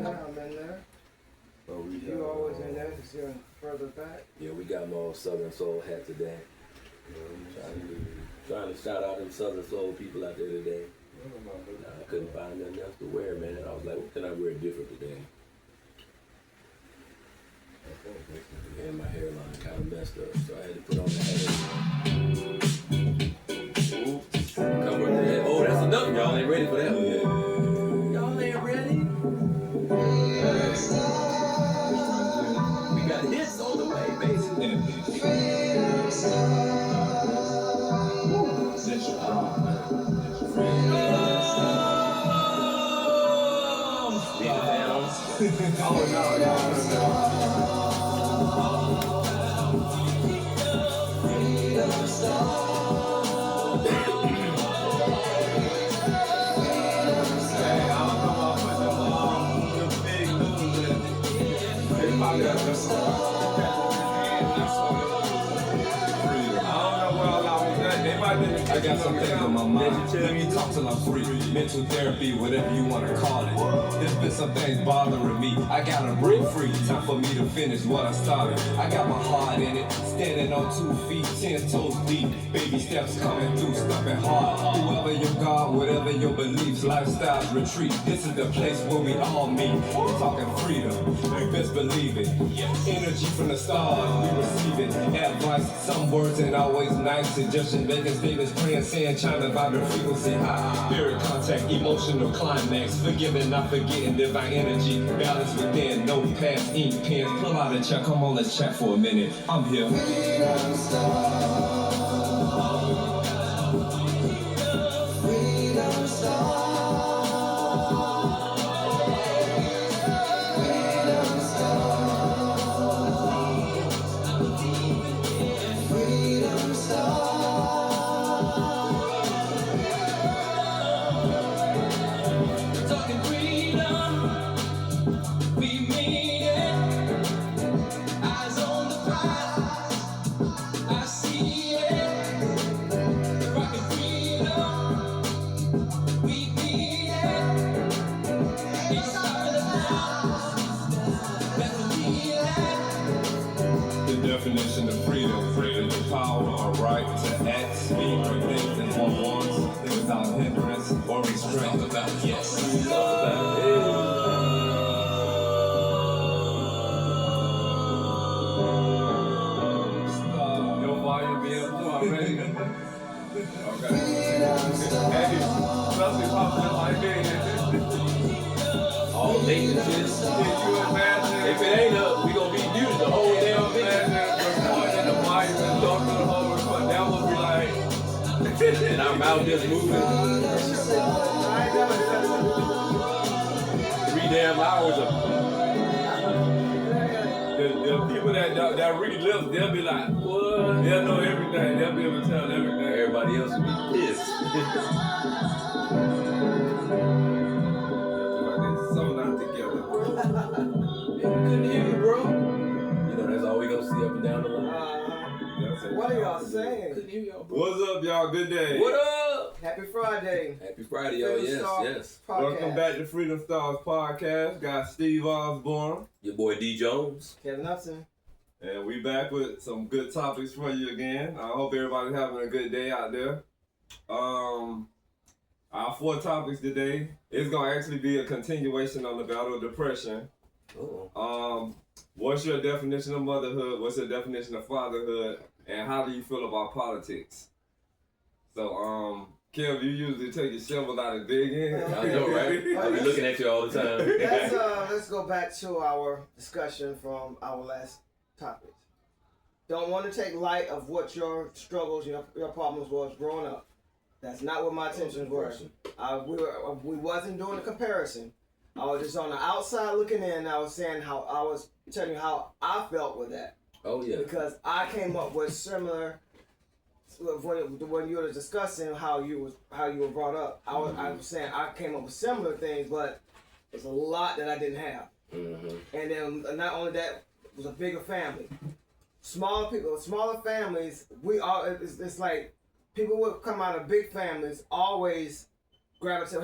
I'm in there. So we got, You always in there because you're further back. Yeah, we got my old Southern Soul hat today. Trying to shout out them Southern Soul people out there today. I couldn't find nothing else to wear, man. I was like, what can I wear different today? And my hairline kind of messed up, so I had to put on the hat. Come with that. Oh, that's enough. Y'all ain't ready for that one yet. Y'all ain't ready? We got hits on the way, baby. Oh, no. I got some things on my mind. Let me talk till I'm free. Mental therapy, whatever you want to call it. There's been some things bothering me. I gotta break free. Time for me to finish what I started. I got my heart in it. Standing on 2 feet, 10 toes deep. Baby steps coming through, stepping hard. Whoever your God, whatever your beliefs, lifestyles retreat. This is the place where we all meet. We're talking freedom. You best believe it. Energy from the stars, we receive it. Advice, some words ain't always nice. Suggestions, making statements, playing, saying, chiming about the frequency high. Spirit contact, emotional climax. Forgiving, not forgetting, divine energy. Balance within, no past, ink, pens. Pull out a check, come on, let's chat for a minute. I'm here. Freedom star. Freedom star. Definition of freedom, freedom is power or right to act, speak, or think as one wants, without hindrance or restraint. Talk about it, yes. Talk about it. Your volume be up too already. Okay. Hey, something popping up like that. All late and shit. Can you imagine? If it ain't up, we gonna be muted the whole damn thing. That would be like, And our mouth just moving. 3 damn hours of. the people that read lips, they'll be like, what? They'll know everything. They'll be able to tell everything. Everybody else will be pissed. So not together. Couldn't hear you, bro. You know, that's all we gonna see up and down the line. What are y'all saying? Couldn't hear y'all, bro. What's up, y'all? Good day. What up? Happy Friday. Happy Friday, y'all. Freedom Yes, Star yes. Podcast. Welcome back to Freedom Stars Podcast. Got Steve Osborne. Your boy D Jones. Kevin Upson. And we back with some good topics for you again. I hope everybody's having a good day out there. Our 4 topics today is gonna actually be a continuation on the battle of depression. Uh-oh. What's your definition of motherhood? What's your definition of fatherhood? And how do you feel about politics? So, Kev, you usually take your shovel out and dig in. I know, right? I be looking at you all the time. Let's go back to our discussion from our last topic. Don't want to take light of what your struggles, your problems was growing up. That's not what my intentions were. We wasn't doing a comparison. I was just on the outside looking in. And I was saying how I was telling you how I felt with that. Oh yeah. Because I came up with similar. When you were discussing how you were brought up, I was saying I came up with similar things, but there's a lot that I didn't have. Mm-hmm. And then not only that, it was a bigger family. Smaller families. It's like people would come out of big families always gravitate.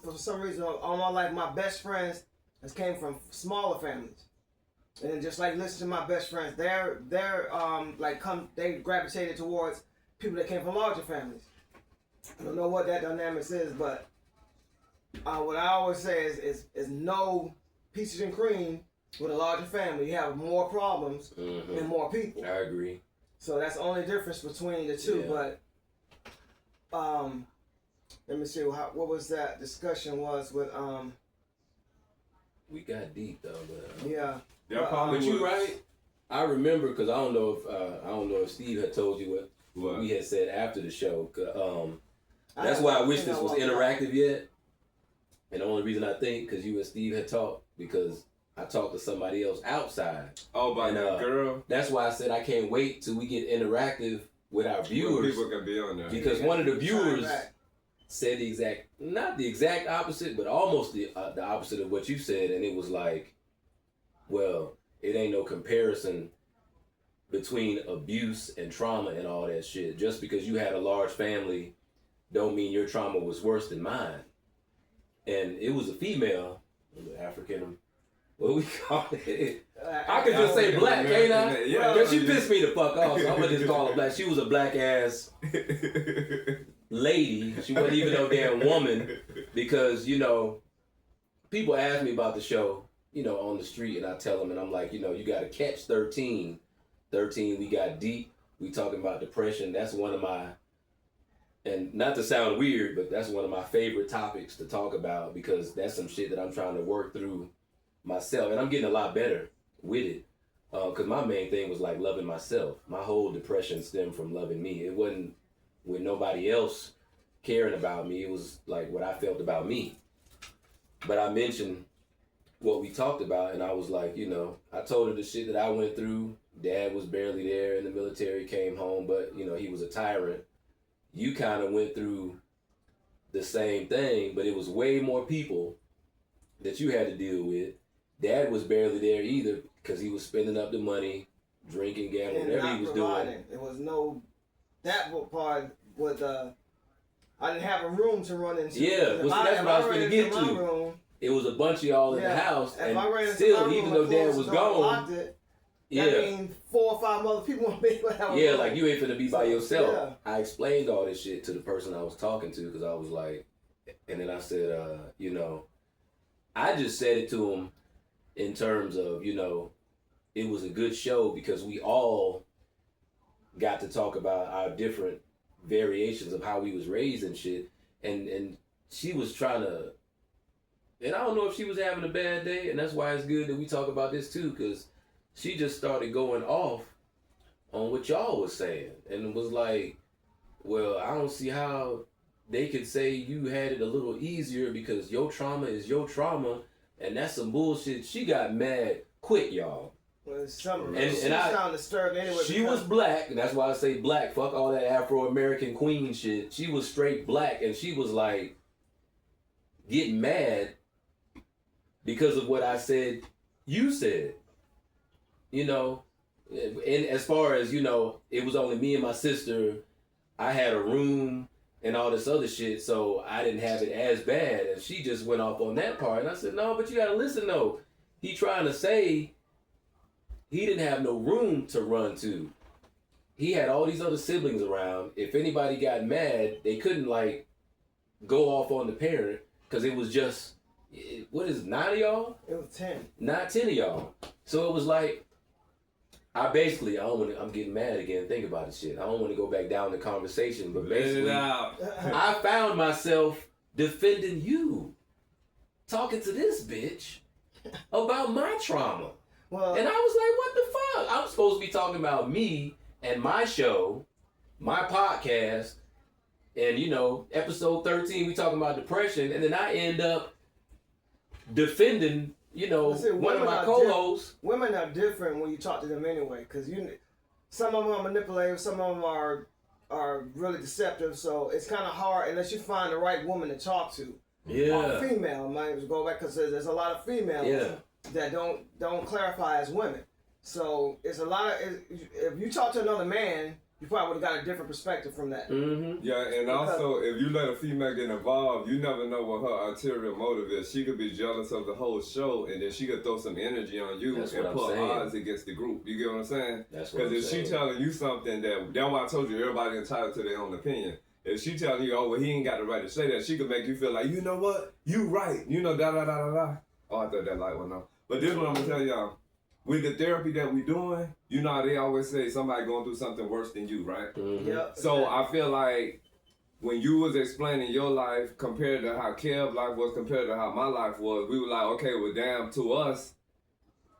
For some reason, all my life, my best friends that came from smaller families. And then just like listen to my best friends, they're they gravitated towards people that came from larger families. I don't know what that dynamics is, but what I always say is no peaches and cream with a larger family. You have more problems and more people. I agree. So that's the only difference between the two. Yeah. But let me see what was that discussion was with We got deep though, but yeah. But you right. I remember because I don't know if Steve had told you what we had said after the show. That's why I wish this was interactive yet. And the only reason I think because you and Steve had talked because I talked to somebody else outside. Oh, about that girl. That's why I said I can't wait till we get interactive with our viewers. People can be on there because one of the viewers said not the exact opposite, but almost the opposite of what you said, and it was like, well, it ain't no comparison between abuse and trauma and all that shit. Just because you had a large family, don't mean your trauma was worse than mine. And it was a female, African. What we call it? I could just say black, can't I? Yeah. Because she pissed me the fuck off, so I'm gonna just call her black. She was a black ass lady. She wasn't even no damn woman. Because, people ask me about the show, on the street, and I tell them, and I'm like, you gotta catch 13. 13, we got deep. We talking about depression. That's one of my, and not to sound weird, but that's one of my favorite topics to talk about because that's some shit that I'm trying to work through myself, and I'm getting a lot better with it because my main thing was like loving myself. My whole depression stemmed from loving me. It wasn't with nobody else caring about me. It was like what I felt about me. But I mentioned what we talked about, and I was like, I told her the shit that I went through. Dad was barely there in the military, came home, but he was a tyrant. You kind of went through the same thing, but it was way more people that you had to deal with. Dad was barely there either because he was spending up the money, drinking, gambling, whatever he was doing. It was that part was, I didn't have a room to run into. Yeah, that's what I was going to get to. It was a bunch of y'all in the house, and still, even though Dad was gone, I mean, 4 or 5 other people want to be like you ain't finna be by yourself. Yeah. I explained all this shit to the person I was talking to because I was like, and then I said, I just said it to him in terms of, it was a good show because we all got to talk about our different variations of how we was raised and shit. And she was trying to, and I don't know if she was having a bad day, and that's why it's good that we talk about this too, because she just started going off on what y'all was saying and was like, well, I don't see how they could say you had it a little easier because your trauma is your trauma, and that's some bullshit. She got mad quick, y'all. Well, something. And she sounded disturbed anyway. She was black, and that's why I say black. Fuck all that Afro-American queen shit. She was straight black, and she was like getting mad because of what I said you said. And as far as, it was only me and my sister, I had a room and all this other shit, so I didn't have it as bad. And she just went off on that part. And I said, no, but you gotta listen though. He trying to say he didn't have no room to run to. He had all these other siblings around. If anybody got mad, they couldn't go off on the parent because it was just, what is it, 9 of y'all? It was 10. Not 10 of y'all. So it was like, I'm getting mad again. Think about the shit. I don't want to go back down the conversation, but basically, I found myself defending you, talking to this bitch about my trauma. Well, and I was like, what the fuck? I'm supposed to be talking about me and my show, my podcast, and episode 13, we talking about depression, and then I end up defending one of my co-hosts. Women are different when you talk to them anyway, because some of them are manipulative, some of them are really deceptive. So it's kind of hard unless you find the right woman to talk to. Yeah. Or female, might go back because there's a lot of females that don't clarify as women. So it's a lot of if you talk to another man, you probably would have got a different perspective from that. Mm-hmm. Yeah, and also, if you let a female get involved, you never know what her ulterior motive is. She could be jealous of the whole show, and then she could throw some energy on you That's and what I'm put saying. odds against the group. You get what I'm saying? That's what I'm Because if saying. she telling you something that's why I told you everybody entitled to their own opinion. If she telling you, oh, well, he ain't got the right to say that, she could make you feel like, you know what? You right. You know, da-da-da-da-da. Oh, I thought that light went on. But this is what I'm going to tell y'all. With the therapy that we doing, you know how they always say somebody going through something worse than you, right? Mm-hmm. Yep. So I feel like when you was explaining your life compared to how Kev's life was compared to how my life was, we were like, okay, well, damn, to us,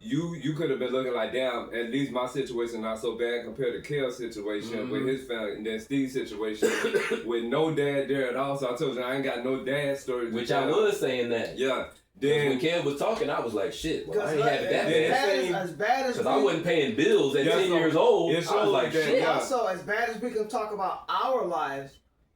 you could have been looking like, damn, at least my situation not so bad compared to Kev's situation with his family, and then Steve's situation with no dad there at all. So I told you I ain't got no dad story. Which I was saying that. Yeah. Then when Then Kev was talking, I was like, shit, well, I ain't had it that as bad. bad as Because I wasn't paying bills at 10 years old. it I was shows like, that, shit. yeah. Also, as bad as we can talk about our lives,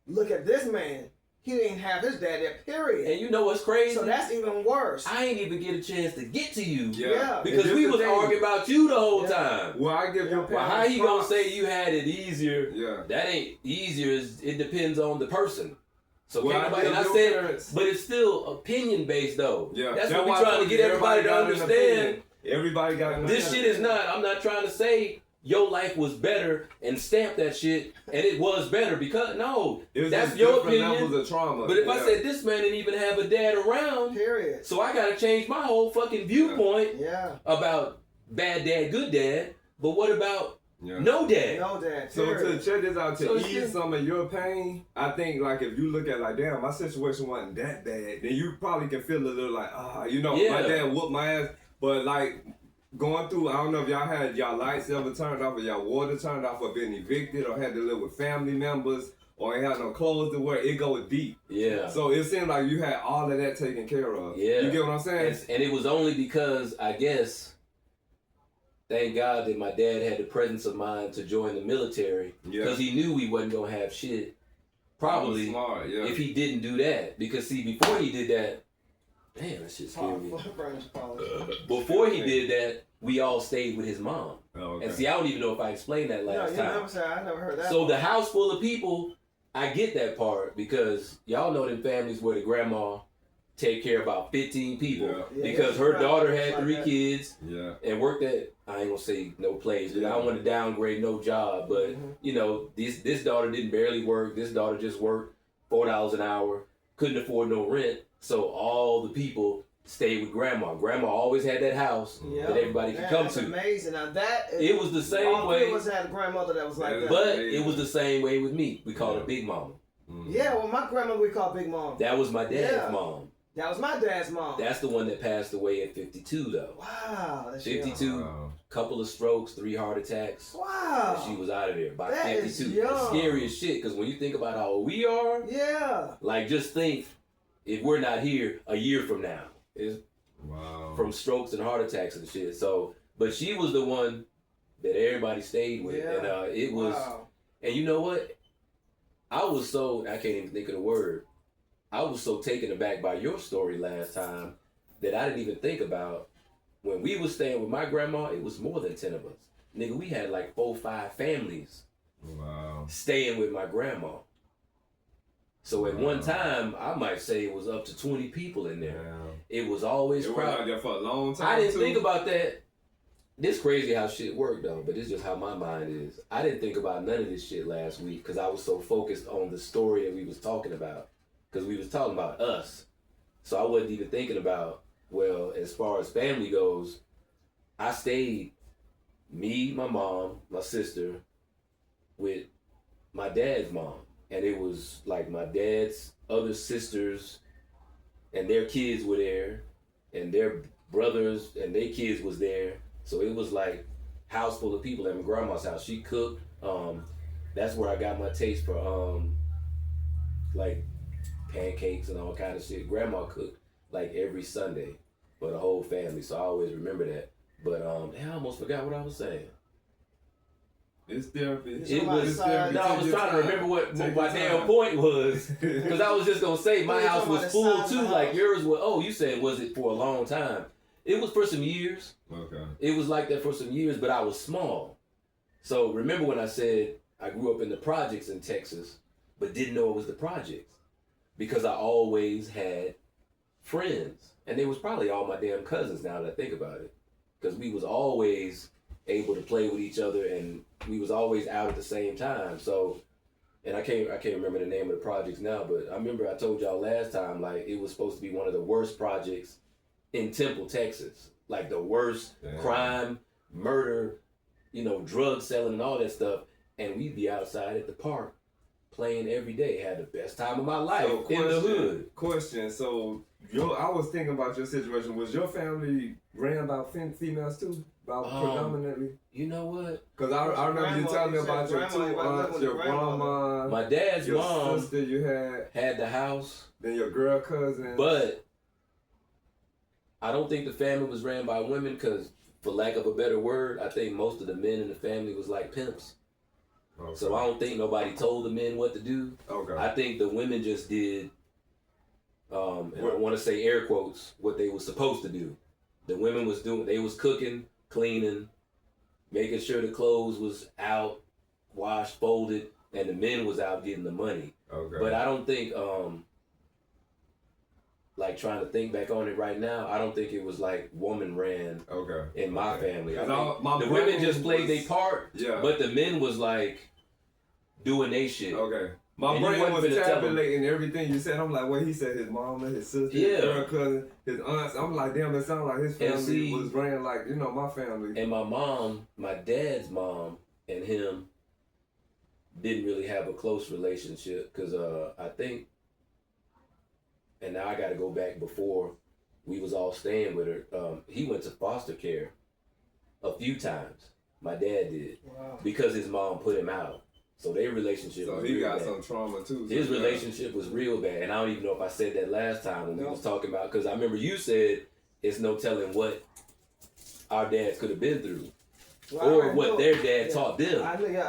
look at this man. He didn't have his dad there, period. And you know what's crazy? So that's even worse. I ain't even get a chance to get to you. Yeah. Because And we this was the thing. arguing about you the whole Yeah. time. Well, I give your parents Well, how you gonna props. say you had it easier? Yeah. That ain't easier. It depends on the person. So Well, can't I nobody, and I give said, your parents- but it's still opinion based though. Yeah. That's what why we're I trying to told get you everybody to got an understand. opinion. Everybody got an This opinion. shit is not. I'm not trying to say your life was better and stamp that shit, and it was better because no, It was that's just your different opinion. levels of trauma. But if I Yeah. said this man didn't even have a dad around, Period. so I gotta change my whole fucking viewpoint Yeah. about bad dad, good dad. But what about Yeah. no dad? No dad. So to Period. check this out, to So it's ease just- some of your pain, I think like if you look at like, damn, my situation wasn't that bad, then you probably can feel a little like, you know, Yeah. my dad whooped my ass. But like going through, I don't know if y'all had y'all lights ever turned off or y'all water turned off or been evicted or had to live with family members or ain't had no clothes to wear, it go deep. Yeah. So it seemed like you had all of that taken care of. Yeah. You get what I'm saying? And it was only because, I guess, thank God that my dad had the presence of mind to join the military. Yeah. Because he knew we wasn't going to have shit. Probably Smart, yeah. if he didn't do that. Because, see, before he did that, damn, that shit scared me. Before he did that, we all stayed with his mom. Oh, okay. And see, I don't even know if I explained that No, last you time. never said. I never heard that. So the house full of people, I get that part because y'all know them families where the grandma take care of about 15 people Yeah. Yeah, because yeah, her right. daughter It's had like 3 that. kids Yeah. and worked at, I ain't gonna say no place because I don't want to downgrade no job, but you know, this daughter didn't barely work. This daughter just worked $4 an hour, couldn't afford no rent, so all the people stayed with grandma. Grandma always had that house Yeah. that everybody could Man, come that's to. amazing. Now that is, It was the same all three way, of us had a grandmother that was like Yeah. that. but it was the same way with me. We called her Big Mama. Yeah, well, my grandmother we call Big Mom. That was my dad's Yeah. mom. That was my dad's mom. That's the one that passed away at 52 though. Wow. That's 52, Wow. couple of strokes, 3 heart attacks. Wow. And she was out of there by That is 52. young. It's scary as shit because when you think about how old we are, Yeah. like just think if we're not here a year from now, it's Wow. from strokes and heart attacks and shit. So, but she was the one that everybody stayed with, Yeah. and it was. Wow. And you know what? I was so I can't even think of the word. I was so taken aback by your story last time that I didn't even think about when we was staying with my grandma. It was more than 10 of us, nigga. We had like 4, 5 families Wow. staying with my grandma. So at one time, I might say it was up to 20 people in there. Yeah. It was always It went crowded. out there for a long time. I didn't too. think about that. This crazy how shit worked though, but it's just how my mind is. I didn't think about none of this shit last week because I was so focused on the story that we was talking about. Because we was talking about us. So I wasn't even thinking about, well, as far as family goes, I stayed, me, my mom, my sister, with my dad's mom. And it was like my dad's other sisters and their kids were there. And their brothers and their kids was there. So it was like house full of people at my grandma's house. She cooked. That's where I got my taste for like pancakes and all kind of shit. Grandma cooked like every Sunday for the whole family. So I always remember that. But I almost forgot what I was saying. It's therapy. It was No, I was trying to remember what my damn point was. Because I was just gonna say my You're house talking was about the full size of too, the like house. yours was. Oh, you said was it for a long time? It was for some years. Okay. It was like that for some years, but I was small. So remember when I said I grew up in the projects in Texas, but didn't know it was the projects because I always had friends, and they was probably all my damn cousins now that I think about it, because we was always able to play with each other, and we was always out at the same time. So, and I can't remember the name of the projects now, but I remember I told y'all last time, like, it was supposed to be one of the worst projects in Temple, Texas, like the worst crime, murder, you know, drug selling and all that stuff, and we'd be outside at the park playing every day. Had the best time of my life in the hood. Question. So, I was thinking about your situation. Was your family ran by females too? Predominantly? You know what? Because I remember you telling me about your two aunts, your grandma, my dad's your mom sister you had the house. Then your girl cousin. But I don't think the family was ran by women because, for lack of a better word, I think most of the men in the family was like pimps. Okay. So I don't think nobody told the men what to do. Okay. I think the women just did, and I want to say air quotes, what they were supposed to do. The women was doing, they was cooking, cleaning, making sure the clothes was out, washed, folded, and the men was out getting the money. Okay. But I don't think, like trying to think back on it right now, I don't think it was like woman ran in my family. I think the women just played their part, but the men was like doing their shit. Okay. My brain was tabulating everything you said. I'm like, well, he said his mom and his sister, his girl cousin, his aunts. I'm like, damn, it sounds like his family was ran like, you know, my family. And my mom, my dad's mom, and him didn't really have a close relationship because I think, and now I got to go back before we was all staying with her. He went to foster care a few times. My dad did because his mom put him out. So their relationship was real bad. So he got some trauma too. His relationship was real bad. And I don't even know if I said that last time when we was talking about, because I remember you said it's no telling what our dads could have been through. Or what their dad taught them.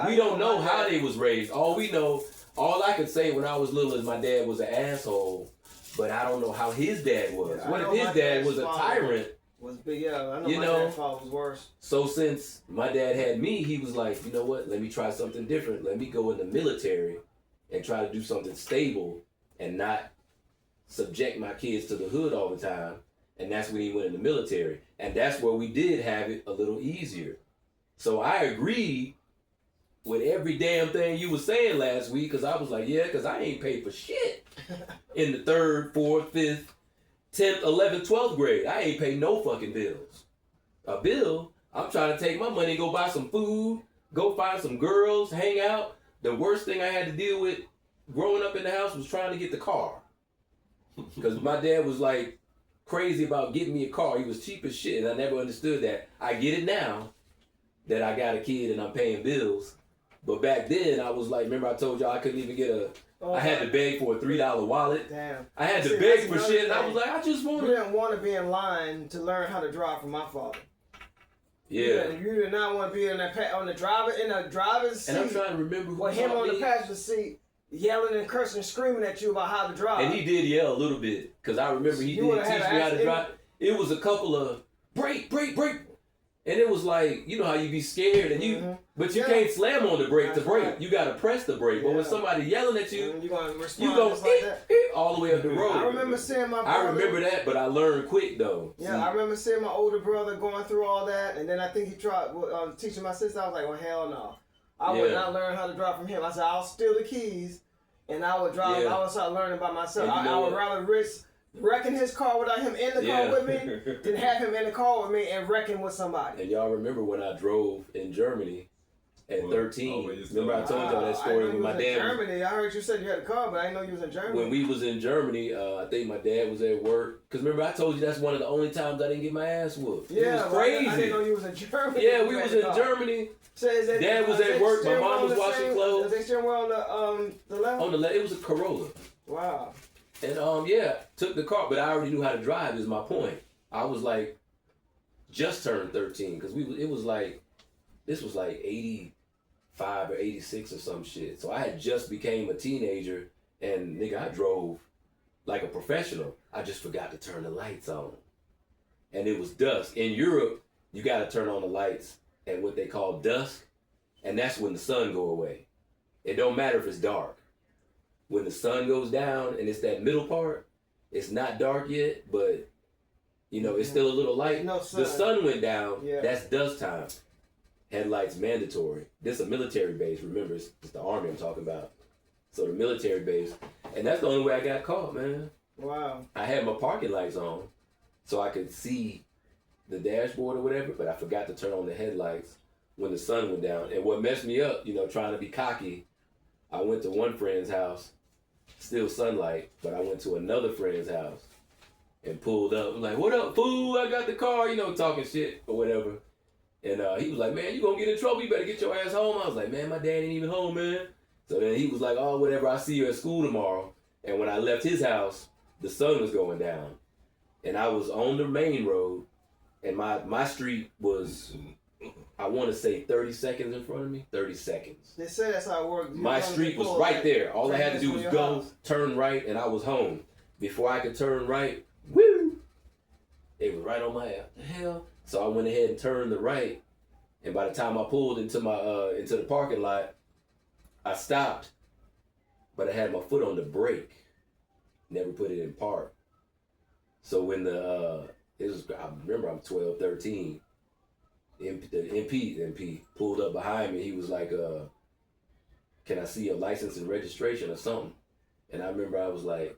We don't know how they was raised. All we know, all I could say when I was little is my dad was an asshole, but I don't know how his dad was. What if his dad was a tyrant? I know my dad's father was worse. So since my dad had me, he was like, you know what, let me try something different. Let me go in the military and try to do something stable and not subject my kids to the hood all the time. And that's when he went in the military. And that's where we did have it a little easier. So I agreed with every damn thing you were saying last week, because I was like, yeah, because I ain't paid for shit in the 3rd, 4th, 5th, 10th, 11th, 12th grade. I ain't paid no fucking bills. A bill, I'm trying to take my money and go buy some food, go find some girls, hang out. The worst thing I had to deal with growing up in the house was trying to get the car. Because my dad was like crazy about getting me a car. He was cheap as shit, and I never understood that. I get it now that I got a kid and I'm paying bills. But back then, I was like, remember I told y'all I couldn't even get I had to beg for a $3 wallet. Damn. I had to beg for shit, and I was like, I just want to. You didn't want to be in line to learn how to drive from my father. Yeah. You did not want to be in the driver's seat. And I'm trying to remember who with him on the passenger seat, yelling and cursing, screaming at you about how to drive. And he did yell a little bit, because I remember he did teach me how to drive. It was a couple of brake. And it was like, you know how you be scared and but you can't slam on the brake to brake. Right. You gotta press the brake. But when somebody yelling at you, you go all the way up the road. I remember seeing my brother. I remember that, but I learned quick though. Yeah, I remember seeing my older brother going through all that, and then I think he tried teaching my sister. I was like, well, hell no. I would not learn how to drive from him. I said, I'll steal the keys, and I would drive. I would start learning by myself. I would rather risk wrecking his car without him in the car with me than have him in the car with me and wrecking with somebody. And y'all remember when I drove in Germany at 13? Remember I told y'all that story when my dad was in Germany. I heard you said you had a car, but I didn't know you was in Germany. When we was in Germany, I think my dad was at work. Because remember I told you that's one of the only times I didn't get my ass whooped. Yeah, it was crazy. I didn't know you was in Germany. Yeah, we was in Germany. Dad was at work. My mom was washing clothes. Is they still on the left? On the left. It was a Corolla. Wow. And took the car, but I already knew how to drive is my point. I was like, just turned 13, because this was like 85 or 86 or some shit. So I had just became a teenager, and nigga, I drove like a professional. I just forgot to turn the lights on. And it was dusk. In Europe, you gotta turn on the lights at what they call dusk, and that's when the sun go away. It don't matter if it's dark. When the sun goes down and it's that middle part, it's not dark yet, but you know, it's still a little light. No sun. The sun went down, Yeah. that's dusk time. Headlights mandatory. This is a military base, remember, it's the Army I'm talking about. So the military base. And that's the only way I got caught, man. Wow. I had my parking lights on so I could see the dashboard or whatever, but I forgot to turn on the headlights when the sun went down. And what messed me up, you know, trying to be cocky, I went to one friend's house, still sunlight, but I went to another friend's house and pulled up. I'm like, what up, fool? I got the car, you know, talking shit or whatever. And he was like, man, you gonna get in trouble. You better get your ass home. I was like, man, my dad ain't even home, man. So then he was like, oh, whatever, I'll see you at school tomorrow. And when I left his house, the sun was going down. And I was on the main road, and my street was, I want to say 30 seconds in front of me. 30 seconds. They say that's how it works. My street was right there. All I had to do was go, turn right, and I was home. Before I could turn right, woo! It was right on my ass. The hell? So I went ahead and turned the right, and by the time I pulled into my into the parking lot, I stopped, but I had my foot on the brake. Never put it in park. So when I remember I'm 12, 13. The MP pulled up behind me. He was like, can I see your license and registration or something? And I remember I was like,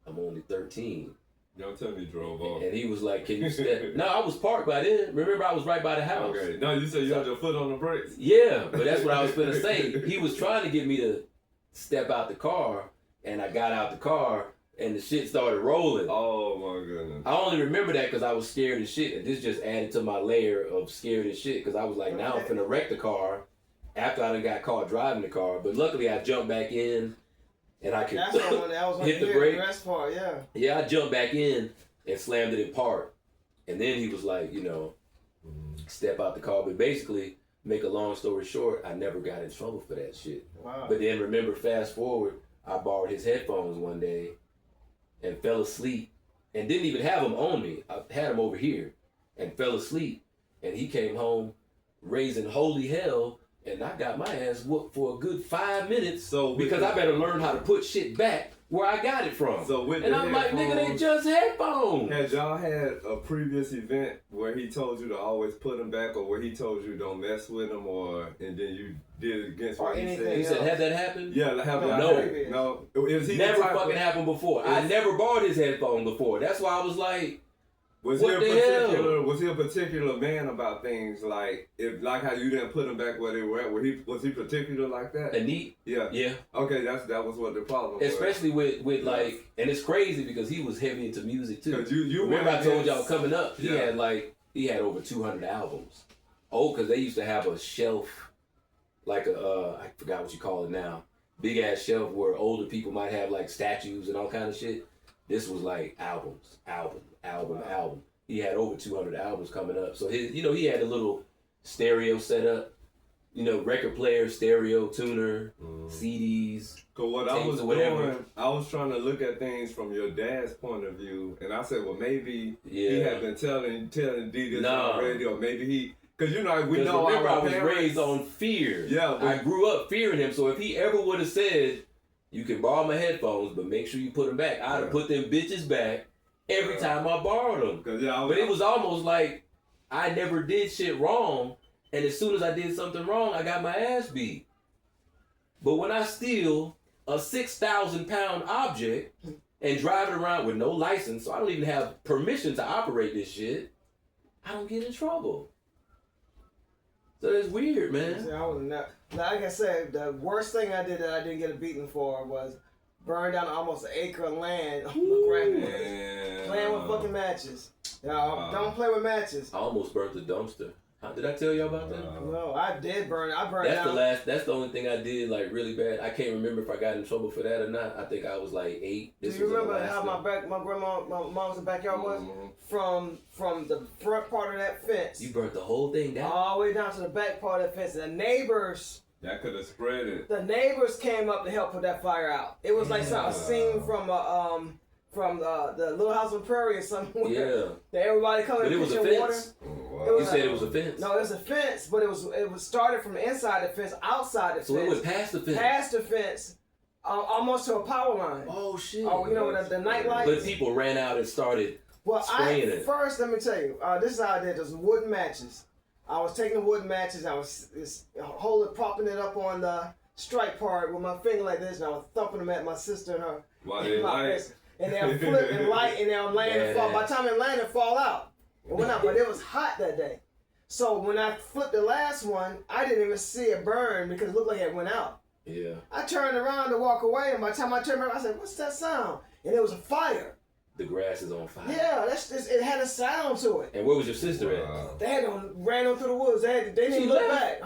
I'm only 13. Don't tell me you drove off. And he was like, can you step? No, I was parked by then. Remember, I was right by the house. Okay. No, you said you had your foot on the brakes. Yeah, but that's what I was going to say. He was trying to get me to step out the car, and I got out the car, and the shit started rolling. Oh, my goodness. I only remember that because I was scared as shit, and this just added to my layer of scared as shit, because I was like, now I'm finna wreck the car after I done got caught driving the car. But luckily, I jumped back in, and I could That's the one that was hit the brake. The rest part, yeah. Yeah, I jumped back in and slammed it in park. And then he was like, you know, step out the car. But basically, make a long story short, I never got in trouble for that shit. Wow. But then remember, fast forward, I borrowed his headphones one day and fell asleep and didn't even have them on me. I had them over here and fell asleep. And he came home raising holy hell, and I got my ass whooped for a good 5 minutes because I better learn how to put shit back where I got it from. And I'm like, nigga, they just headphones. Had y'all had a previous event where he told you to always put them back, or where he told you don't mess with them, and then you did it against what he said? He said, had that happened? Yeah, have y'all No. Is he never fucking happened before. I never borrowed his headphones before. That's why I was like, Was he a particular man about things like how you didn't put them back where they were at? Was he particular like that? And neat? Yeah. Yeah. Okay, that was what the problem was. Especially with like, and it's crazy because he was heavy into music too. You remember I told y'all coming up, he had over 200 albums. Oh, because they used to have a shelf, like I forgot what you call it now, big ass shelf where older people might have like statues and all kind of shit. This was like album. He had over 200 albums coming up. So he had a little stereo set up, record player, stereo tuner, CDs. Cause what I was doing, I was trying to look at things from your dad's point of view, and I said, well, maybe he had been telling D this already, or maybe he. Because we know remember, I was parents, raised on fear. Yeah, I grew up fearing him. So if he ever would have said, you can borrow my headphones, but make sure you put them back, I'd have put them bitches back every time I borrowed them. But it was almost like I never did shit wrong, and as soon as I did something wrong, I got my ass beat. But when I steal a 6,000 pound object and drive it around with no license, so I don't even have permission to operate this shit, I don't get in trouble. So it's weird, man. See, I was not. Like I said, the worst thing I did that I didn't get a beating for was burn down almost an acre of land on my grandparents. Playing with fucking matches. Don't play with matches. I almost burnt the dumpster. Did I tell you about that? No, I did burn. I burned down. That's the only thing I did like really bad. I can't remember if I got in trouble for that or not. I think I was like 8. Do you remember how my mom's backyard was? From the front part of that fence. You burnt the whole thing down? All the way down to the back part of the fence. And the neighbors. That could have spread it. The neighbors came up to help put that fire out. It was like a scene from the Little House on the Prairie or somewhere. Yeah. That everybody coming and pitching water. You said it was a fence. No, it was a fence, but it was started from inside the fence, outside the fence. So it went past the fence. Past the fence, almost to a power line. Oh shit. Oh, you know the night lights. But people ran out and started spraying it. First, let me tell you, this is how I did. There's wooden matches. I was taking the wooden matches. I was propping it up on the strike part with my finger like this, and I was thumping them at my sister and her. Why they light? And they'll flip and light, and they'll land and fall. By the time it landed, it fall out. It went out, but it was hot that day. So when I flipped the last one, I didn't even see it burn because it looked like it went out. Yeah. I turned around to walk away, and by the time I turned around, I said, "What's that sound?" And it was a fire. The grass is on fire. Yeah, it had a sound to it. And where was your sister at? They ran on through the woods. They didn't even look back.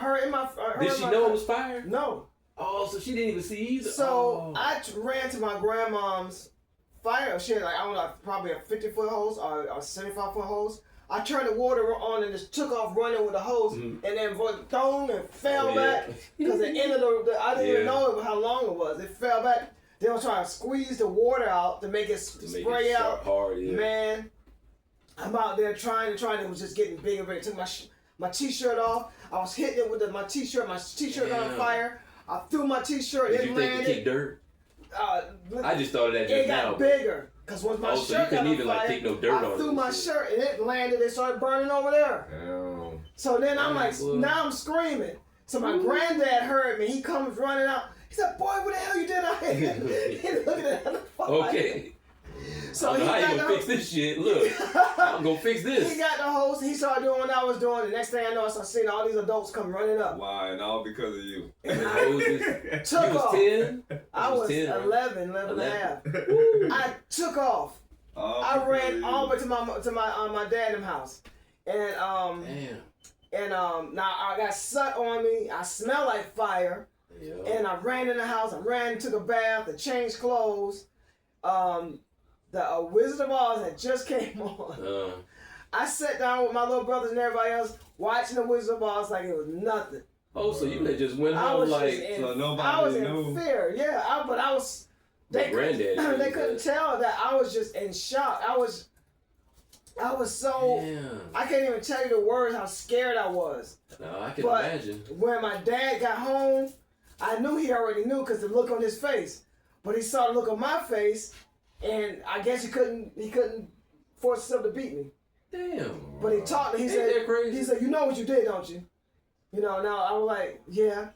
Did she know it was fire? No. Oh, so she didn't even see either. So I ran to my grandmom's fire. She had probably a 50-foot hose or a 75-foot hose. I turned the water on and just took off running with the hose, and then thrown and fell back because the end of I didn't even know how long it was. It fell back. They were trying to squeeze the water out to make it spray out. Hard, yeah. Man, I'm out there trying. It was just getting bigger and bigger. Took my t-shirt off. I was hitting it with my t-shirt. My t-shirt got on fire. I threw my t-shirt. Did you think it kicked dirt? I just thought of that just now. It got bigger. Because once my shirt got on fire, kick no dirt I threw my shirt and it landed. It started burning over there. Damn. So then I'm like, now I'm screaming. So my granddad heard me. He comes running out. He said, "Boy, what the hell you did out here?" He looked at the fire. Okay. So I don't know how you gonna fix this shit. Look, I'm gonna fix this. He got the hose. He started doing what I was doing. The next thing I know, I started seeing all these adults come running up. Why? And all because of you. And You took was off. 10? I was 10, 11 and a half. I took off. I ran all the way to my dad's house, and now I got soot on me. I smell like fire, and I ran in the house. I ran, took a bath, and changed clothes. The Wizard of Oz had just came on. I sat down with my little brothers and everybody else watching the Wizard of Oz like it was nothing. Oh, so you just went home like so nobody I was knew. in fear. Yeah, but I was. They couldn't tell that I was just in shock. I was so. Damn. I can't even tell you the words how scared I was. No, I can imagine. When my dad got home, I knew he already knew because the look on his face. But he saw the look on my face, and I guess he couldn't force himself to beat me. Damn. But he talked. He said, that crazy? "You know what you did, don't you?" Now I was like, "Yeah."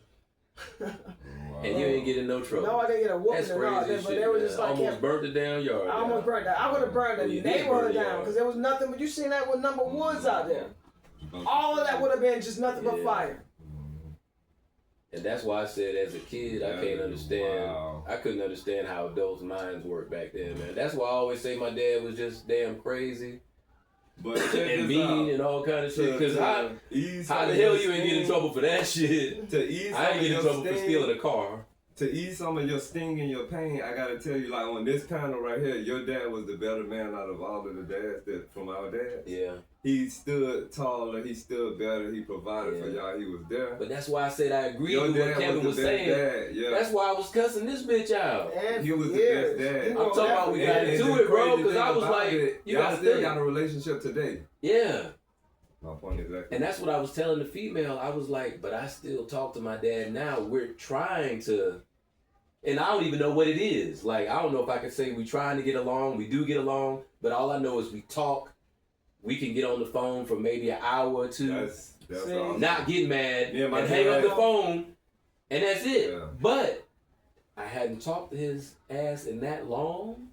And you ain't get in no trouble. No, I didn't get a whooping at all. But they were just like, almost burnt the damn yard. I almost burned that. I would have burned the neighborhood down because there was nothing. But you seen that with number woods out there. All of that would have been just nothing but fire. And that's why I said, as a kid, I can't understand. Wow. I couldn't understand how adults' minds work back then, man. That's why I always say my dad was just damn crazy. But and mean and all kind of shit. Because how the hell you ain't get in trouble for that shit? I ain't get in trouble for stealing a car. To ease some of your sting and your pain, I gotta tell you, like on this panel right here, your dad was the better man out of all of the dads from our dads. Yeah. He stood taller, he stood better, he provided for y'all, he was there. But that's why I said I agree with what Kevin was saying. Dad, yeah. That's why I was cussing this bitch out. And he was the best dad. I'm talking about we got into it, bro, because I was like, you y'all still got a relationship today. Yeah. My point exactly. And that's what I was telling the female. I was like, but I still talk to my dad now. We're trying to, and I don't even know what it is. Like, I don't know if I can say we're trying to get along. We do get along, but all I know is we talk. We can get on the phone for maybe an hour or two. That's awesome. Not get mad and hang up the phone, and that's it. Yeah. But I hadn't talked to his ass in that long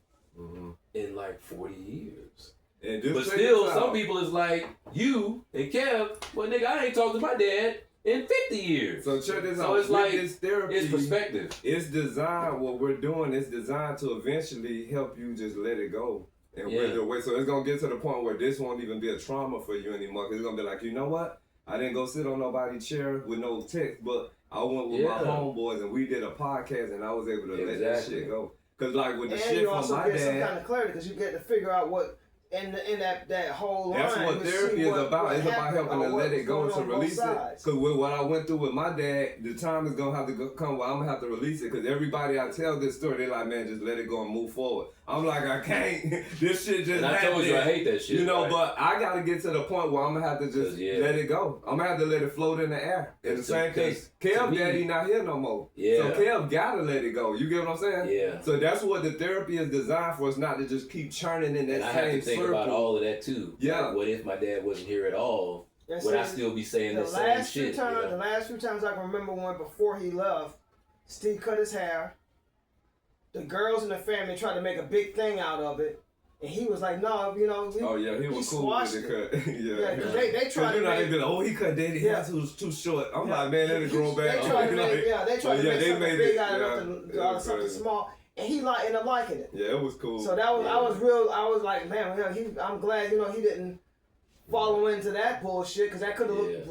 in like 40 years. But still, some people is like, you and Kev, well, nigga, I ain't talked to my dad in 50 years. So check this out. So it's like, this therapy, it's perspective. It's designed, what we're doing is designed to eventually help you just let it go. And with your way. So it's going to get to the point where this won't even be a trauma for you anymore. Because it's going to be like, you know what? I didn't go sit on nobody's chair with no text, but I went with my homeboys and we did a podcast and I was able to let that shit go. Because like with the shit from my dad. And you also get some kind of clarity because you get to figure out what in that whole line. That's what to see therapy is about. what It's about happened helping or to what let it was go going to on both release it. sides. Because with what I went through with my dad, the time is gonna have to come where I'm gonna have to release it. Because everybody I tell this story, they're like, man, just let it go and move forward. I'm like, I can't. This shit just And I happened. told you I hate that shit. You know, right? but I gotta get to the point where I'm gonna have to just let it go. I'm gonna have to let it float in the air. In the same case, Kev daddy not here no more. Yeah. So Kev gotta let it go. You get what I'm saying? Yeah. So that's what the therapy is designed for. It's not to just keep churning in that And I same have to think circle. about all of that too. Yeah. Like, what if my dad wasn't here at all? And Would I see, still be saying the the same last few shit? times, You know? the last few times I can remember when before he left, Steve cut his hair. The girls in the family tried to make a big thing out of it, and he was like, "No, you know." Oh yeah, he was cool with the cut. Yeah, because they tried to you know, make. they be like, oh, he cut daddy hair too short. I'm like, man, that'll grow back. They tried to make, they tried to make something big out of something crazy. small, and he ended up liking it. Yeah, it was cool. So that was I was like, man, I'm glad he didn't follow into that bullshit because that could have looked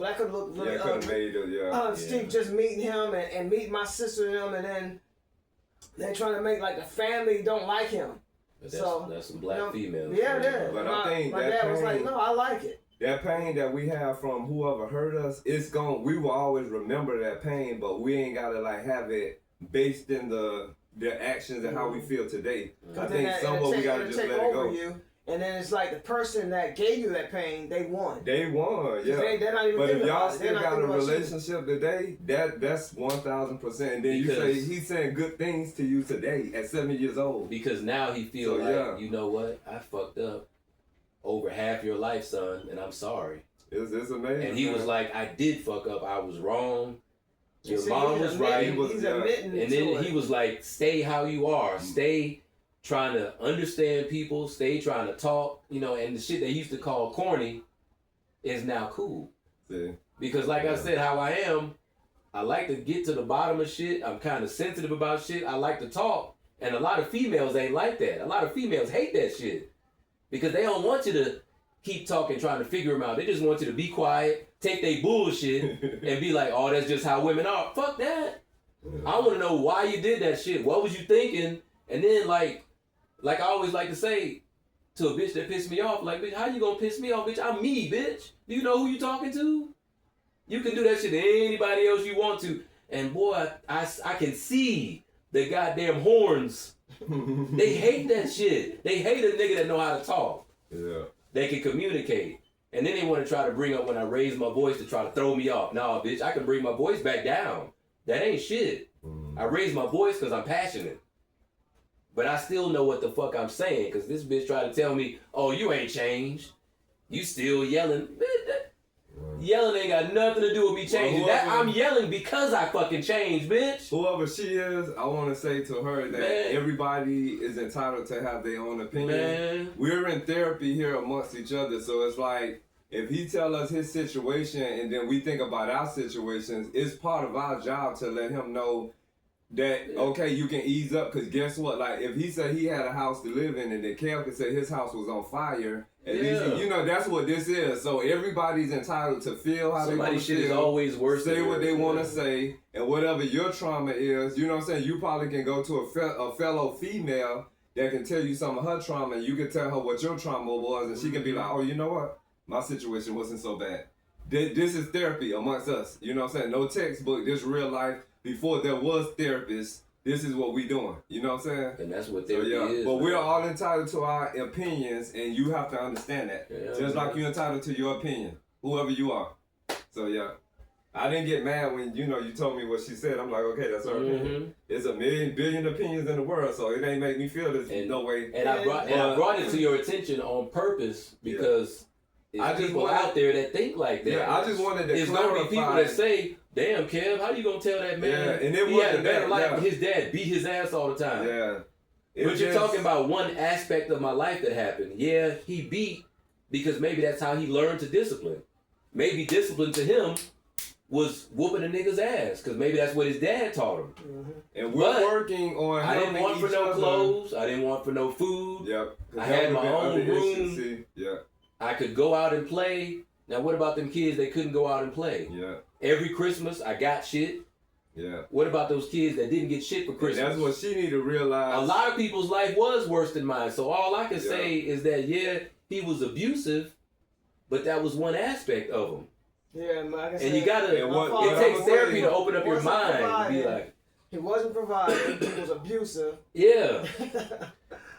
really could have ugly. made it. Steve just meeting him and meeting my sister and them, and then they're trying to make like the family don't like him. But So that's some black females. Yeah. But I think my that dad was like, pain- no, I like it. That pain that we have from whoever hurt us, we will always remember that pain, but we ain't gotta like have it based in their actions and how we feel today. I think somewhere we gotta just let it go. You, and then it's like the person that gave you that pain, they won. They won, yeah. They're not even but if y'all about it. still They're not got a thinking about relationship today, that's 1,000%. And then you say he's saying good things to you today at 7 years old. Because now he feels you know what? I fucked up over half your life, son, and I'm sorry. It's amazing. And he was like, I did fuck up. I was wrong. Your mom was right. He's admitting and then he was like, stay how you are. Stay trying to understand people. Stay trying to talk. You know, and the shit they used to call corny is now cool. See? Because like I said, how I am, I like to get to the bottom of shit. I'm kind of sensitive about shit. I like to talk. And a lot of females ain't like that. A lot of females hate that shit. Because they don't want you to keep talking, trying to figure them out. They just want you to be quiet, take their bullshit, and be like, oh, that's just how women are. Fuck that. I want to know why you did that shit. What was you thinking? And then, like I always like to say to a bitch that pissed me off, like, bitch, how you gonna piss me off, bitch? I'm me, bitch. Do you know who you talking to? You can do that shit to anybody else you want to. And boy, I can see the goddamn horns. They hate that shit. They hate a nigga that know how to talk. Yeah. They can communicate. And then they want to try to bring up when I raise my voice to try to throw me off. Nah, bitch, I can bring my voice back down. That ain't shit. I raise my voice because I'm passionate. But I still know what the fuck I'm saying because this bitch tried to tell me, oh, you ain't changed. You still yelling. Yelling ain't got nothing to do with me changing. I'm yelling because I fucking changed, bitch. Whoever she is, I want to say to her that everybody is entitled to have their own opinion. Man. We're in therapy here amongst each other, so it's like if he tell us his situation and then we think about our situations, it's part of our job to let him know that, okay, you can ease up, because guess what? Like, if he said he had a house to live in and then Kev could say his house was on fire, at least, you know, that's what this is. So everybody's entitled to feel how they want to feel. Shit is always worse. Say what they want to say, and whatever your trauma is, you know what I'm saying? You probably can go to a fellow female that can tell you some of her trauma, and you can tell her what your trauma was, and she can be like, oh, you know what? My situation wasn't so bad. This is therapy amongst us. You know what I'm saying? No textbook, this real life. Before there was therapists, this is what we doing. You know what I'm saying? And that's what therapy is. But we're all entitled to our opinions, and you have to understand that. Just like you're entitled to your opinion, whoever you are. So yeah. I didn't get mad when, you know, you told me what she said. I'm like, okay, that's her opinion. There's a billion opinions in the world, so it ain't make me feel this no way. And I brought it to your attention on purpose because there's people out there that think like that. Yeah, I just wanted to clarify. Gonna be people that say, damn, Kev, how you gonna tell that man? Yeah, and it he had a better life, but his dad beat his ass all the time. Yeah. But you're talking about one aspect of my life that happened. Yeah, he beat because maybe that's how he learned to discipline. Maybe discipline to him was whooping a nigga's ass because maybe that's what his dad taught him. And we're working on. I didn't want for no clothes. I didn't want for no food. Yep. I had my own room. Yeah. I could go out and play. Now, what about them kids that couldn't go out and play? Yeah. Every Christmas, I got shit. Yeah. What about those kids that didn't get shit for Christmas? And that's what she need to realize. A lot of people's life was worse than mine. So all I can say is that, he was abusive, but that was one aspect of him. Yeah, man. Like I said, And you gotta, it takes therapy to open up your mind and be like, he wasn't providing, he was abusive. yeah.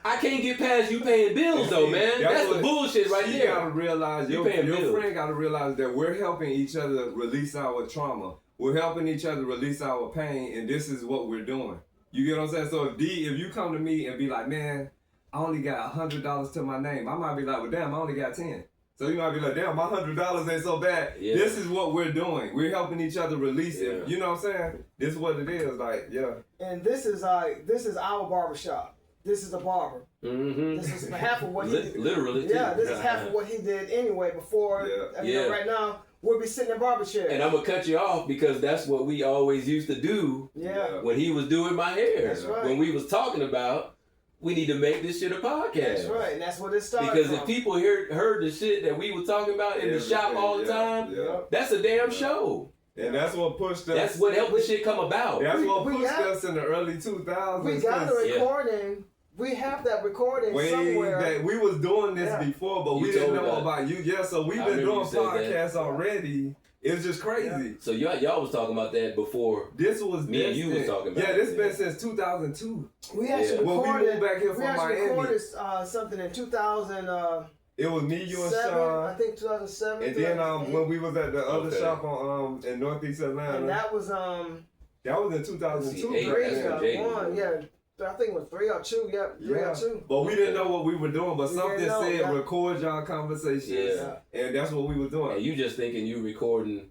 I can't get past you paying bills though, man. That's the bullshit right You there. gotta realize, your bills. friend gotta realize that we're helping each other release our trauma. We're helping each other release our pain, and this is what we're doing. You get what I'm saying? So if you come to me and be like, man, I only got $100 to my name, I might be like, well, damn, I only got 10. So you might be like, damn, my $100 ain't so bad. Yeah. This is what we're doing. We're helping each other release it. You know what I'm saying? This is what it is. Like, yeah. And this is our barbershop. This is a barber. Mm-hmm. This is half of what he did. Literally, too. Yeah, this is half of what he did anyway before. You know, right now, we'll be sitting in barber chairs. And I'm going to cut you off because that's what we always used to do when he was doing my hair. That's right. When we was talking about, we need to make this shit a podcast. That's right, and that's what it started Because from. if people heard the shit that we were talking about in the shop all the time, that's a damn show. And that's what pushed us. That's what helped the shit come about. That's what pushed us in the early 2000s. We got the recording. We have that recording somewhere. Back. We was doing this before, but we didn't know about you. Yeah, so we've been doing podcasts already. It's just crazy. Yeah. So y'all was talking about that before. This was me and you was talking about. Yeah, this been since 2002. We actually recorded. When we moved back here from Miami. We recorded something in 2000. It was me, you, and Sean. I think 2007. And then when we was at the other shop on in Northeast Atlanta. And that was in 2002. 3 yeah. I think it was 3 or 2, 3 or 2. But we didn't know what we were doing, but something said record y'all conversations. And that's what we were doing. And you just thinking you recording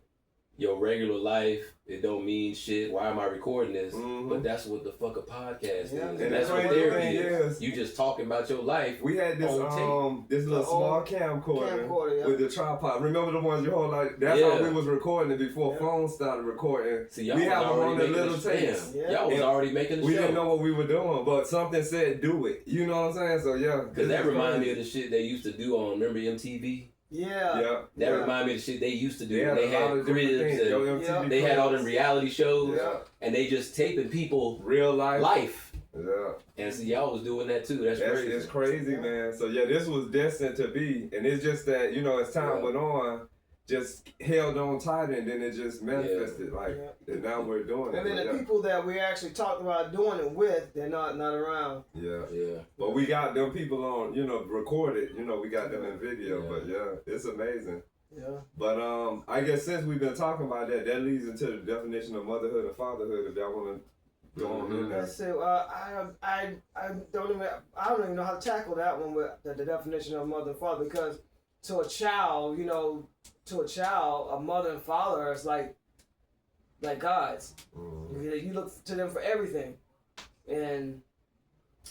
your regular life, it don't mean shit. Why am I recording this? But that's what the fuck a podcast is. And that's what therapy is. You just talking about your life. We had this this little small camcorder with the tripod. Remember the ones you hold like that's how we was recording it before phones started recording. See, y'all we was had them on already the making little tapes. Y'all was already making the show. We didn't know what we were doing, but something said do it. You know what I'm saying? So yeah. Because that reminded me of the shit they used to do on, remember MTV? Yeah. That reminded me of the shit they used to do. They had cribs and they had all them reality shows and they just taping people real life. Yeah. And see, y'all was doing that too. That's crazy. It's crazy, man. So yeah, this was destined to be. And it's just that, as time went on, just held on tighter and then it just manifested and now we're doing it. And then the people that we actually talked about doing it with, they're not around. Yeah. But we got them people on, recorded, we got them in video, but it's amazing. Yeah. But I guess since we've been talking about that leads into the definition of motherhood and fatherhood if y'all want to go on in there. Let's see, I don't even know how to tackle that one with the definition of mother and father because to a child, a mother and father is like gods. You look to them for everything. And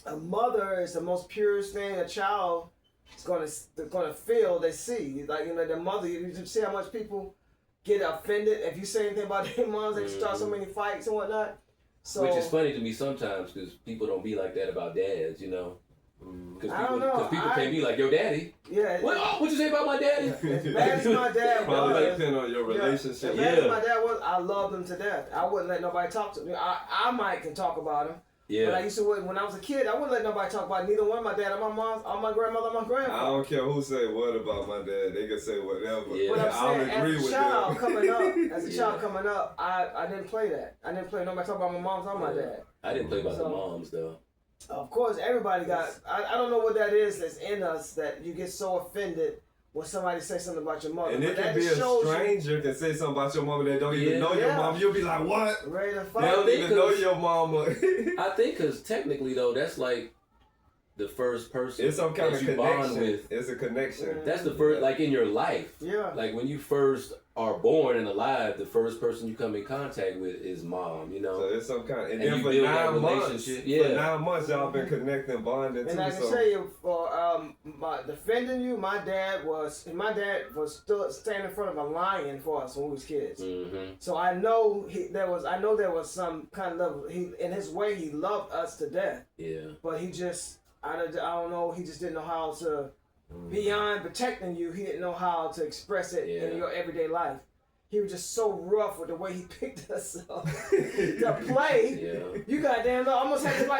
a mother is the most purest thing a child is gonna feel, they see. Like, their mother, you see how much people get offended if you say anything about their moms, they start so many fights and whatnot. So, which is funny to me sometimes because people don't be like that about dads, Because people can't be like, your daddy. Yeah. What you say about my daddy? As bad as my dad Probably was. depend on your relationship. As bad as my dad was, I loved him to death. I wouldn't let nobody talk to me. I can talk about him. Yeah. But I used to, when I was a kid, I wouldn't let nobody talk about neither one of my dad or my mom, or my grandmother or my grandfather. I don't care who say what about my dad. They can say whatever. Yeah. But I don't agree with them. As a child coming up, I didn't play that. I didn't play nobody talk about my moms or my dad. I didn't play about the moms, though. Of course, everybody got. I don't know what that is that's in us that you get so offended when somebody says something about your mother. And it can be a stranger can say something about your mama that don't even know your mom. You'll be like, what? Ready to fight. They don't even know your mama. I think because technically, though, that's like the first person it's some kind of you bond connection. with. It's a connection. That's the first, like in your life. Yeah. Like when you first are born and alive, the first person you come in contact with is mom, So it's some kind, and then you for build 9 that months, relationship. for 9 months y'all been connecting, bonding and too. I can tell you, for defending you, my dad was still standing in front of a lion for us when we was kids. Mm-hmm. So I know there was some kind of love. In his way, he loved us to death. Yeah. But he just, I don't know, he just didn't know how to. Beyond protecting you, he didn't know how to express it in your everyday life. He was just so rough with the way he picked us up to play. Yeah. You goddamn almost had to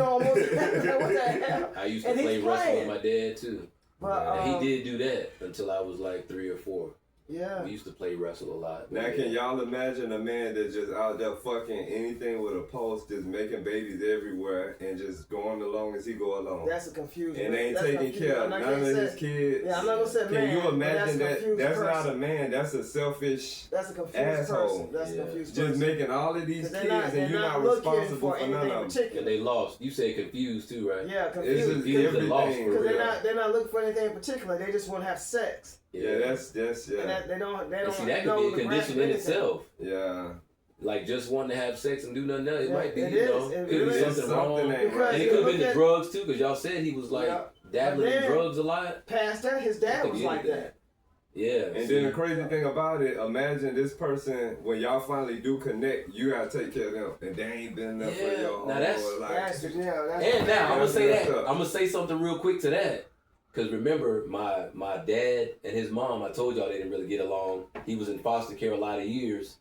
almost what the hell? I used to play wrestling with my dad too. But And he did do that until I was like 3 or 4. Yeah. We used to play wrestle a lot. Now, can y'all imagine a man that's just out there fucking anything with a pulse, just making babies everywhere and just going along as he go along? That's a confusion. And they ain't taking care of none of his kids. Yeah, I'm not gonna say man. Can you imagine that? That's person. not a man. That's a selfish. That's a confused asshole. person. That's a confused person. Just making all of these kids and you're not responsible for none of them. And they lost. You say confused too, right? Yeah, It's confused. just everything. Because they're not looking for anything in particular. They just want to have sex. Yeah, that's And they don't and see, that could be a condition in itself. Yeah. Like just wanting to have sex and do nothing else. It might be, it you is. know, It could really be is. something wrong. Because And it could have been the drugs too, because y'all said he was like dabbling in drugs a lot. Past that, his dad was like that. Yeah. And then the crazy thing about it, imagine this person, when y'all finally do connect, you gotta take care of them. And they ain't been there for your now that's, whole life. And now I'm gonna say that. I'm gonna say something real quick to that. Cause remember, my dad and his mom, I told y'all they didn't really get along. He was in foster care a lot of years.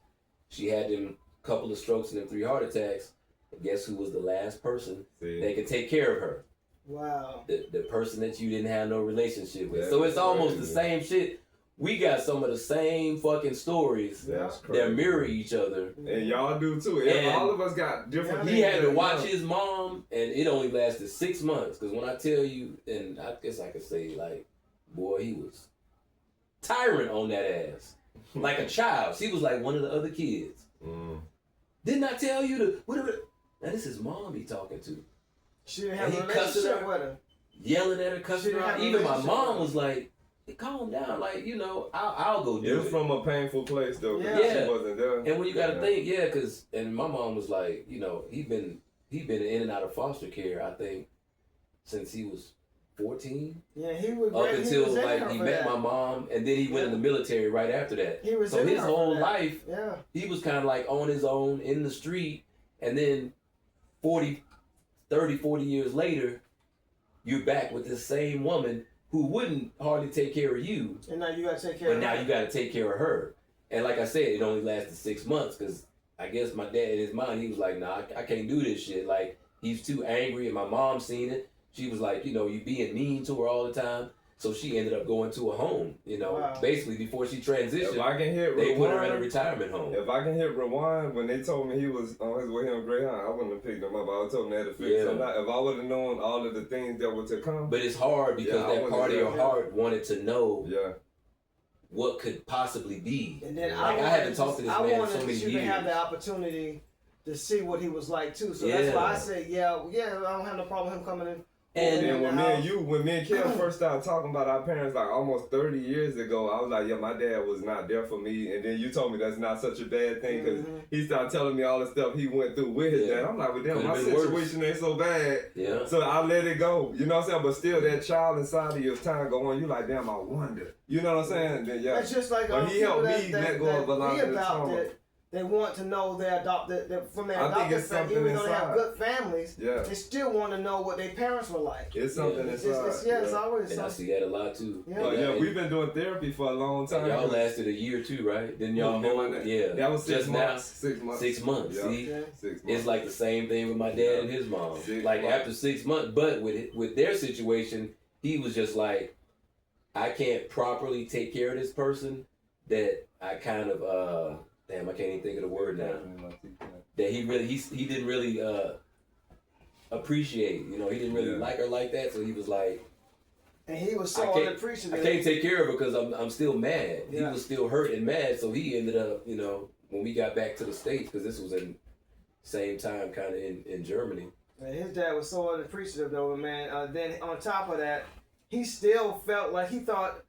She had them couple of strokes and them 3 heart attacks. And guess who was the last person that could take care of her? Wow. The person that you didn't have no relationship with. That's So it's almost crazy. the same shit. We got some of the same fucking stories that mirror each other. And y'all do too. And all of us got different He things had to that, watch his mom, and it only lasted 6 months. Because when I tell you, and I guess I could say, like, boy, he was tyrant on that ass. Like a child. She was like one of the other kids. Didn't I tell you to, whatever? Now, this is mom he talking to. She didn't have And a he cussing relationship her, with her. yelling at her, cussing She her didn't out. have a Even my relationship mom with was like, hey, calm down. Like, you know, I'll go do It it. was from a painful place though, because Yeah. she wasn't there. And when you got to think, because, and my mom was like, you know, he been in and out of foster care, I think, since he was 14. Yeah, he was Up until he like he met my mom, and then he went in the military right after that. He was so his whole life, yeah, he was kind of like on his own in the street, and then 40 years later, you're back with this same woman who wouldn't hardly take care of you. And now you gotta take care But of now her. you gotta take care of her. And like I said, it only lasted 6 months because I guess my dad in his mind, he was like, nah, I can't do this shit. Like, he's too angry, and my mom seen it. She was like, you know, you being mean to her all the time. So she ended up going to a home, you know, basically before she transitioned. If I can hit they rewind, put her in a retirement home. If I can hit rewind, when they told me he was on his way on Greyhound, I wouldn't have picked him up. I would have told him they had to fix him. If I would have known all of the things that were to come. But it's hard because that part of your heart wanted to know what could possibly be. And then like, I haven't talked to this man in so many I wanted you to years. have the opportunity to see what he was like too. So that's why I said, I don't have no problem with him coming in. And then when me and Kel first started talking about our parents like almost 30 years ago, I was like, yeah, my dad was not there for me. And then you told me that's not such a bad thing because he started telling me all the stuff he went through with his dad. I'm like, well, damn, my situation ain't so bad. Yeah. So I let it go. You know what I'm saying? But still, that child inside of your time go on. You like, damn, I wonder. You know what I'm saying? Then, It's just like but he helped me let go of a lot of the trauma. They want to know their adopted from their I think adopted it's family, something even though they have inside. good families. Yeah. They still want to know what their parents were like. It's something inside. It's always and something. I see that a lot too. Yeah. We've been doing therapy for a long time. Y'all lasted a year too, right? Didn't y'all hold? Yeah. That was 6 Just months. now, 6 months. 6 months. Yeah. See, 6 months. it's like the same thing with my dad and his mom. 6 like months. after 6 months, but with their situation, he was just like, I can't properly take care of this person. That I kind of damn, I can't even think of the word now. That he didn't really appreciate. You know, he didn't really like her like that. So he was like, and he was so unappreciative. I can't take care of her because I'm still mad. Yeah. He was still hurt and mad. So he ended up, you know, when we got back to the States, because this was in same time kind of in Germany. And his dad was so unappreciative though, man. Then on top of that, he still felt like he thought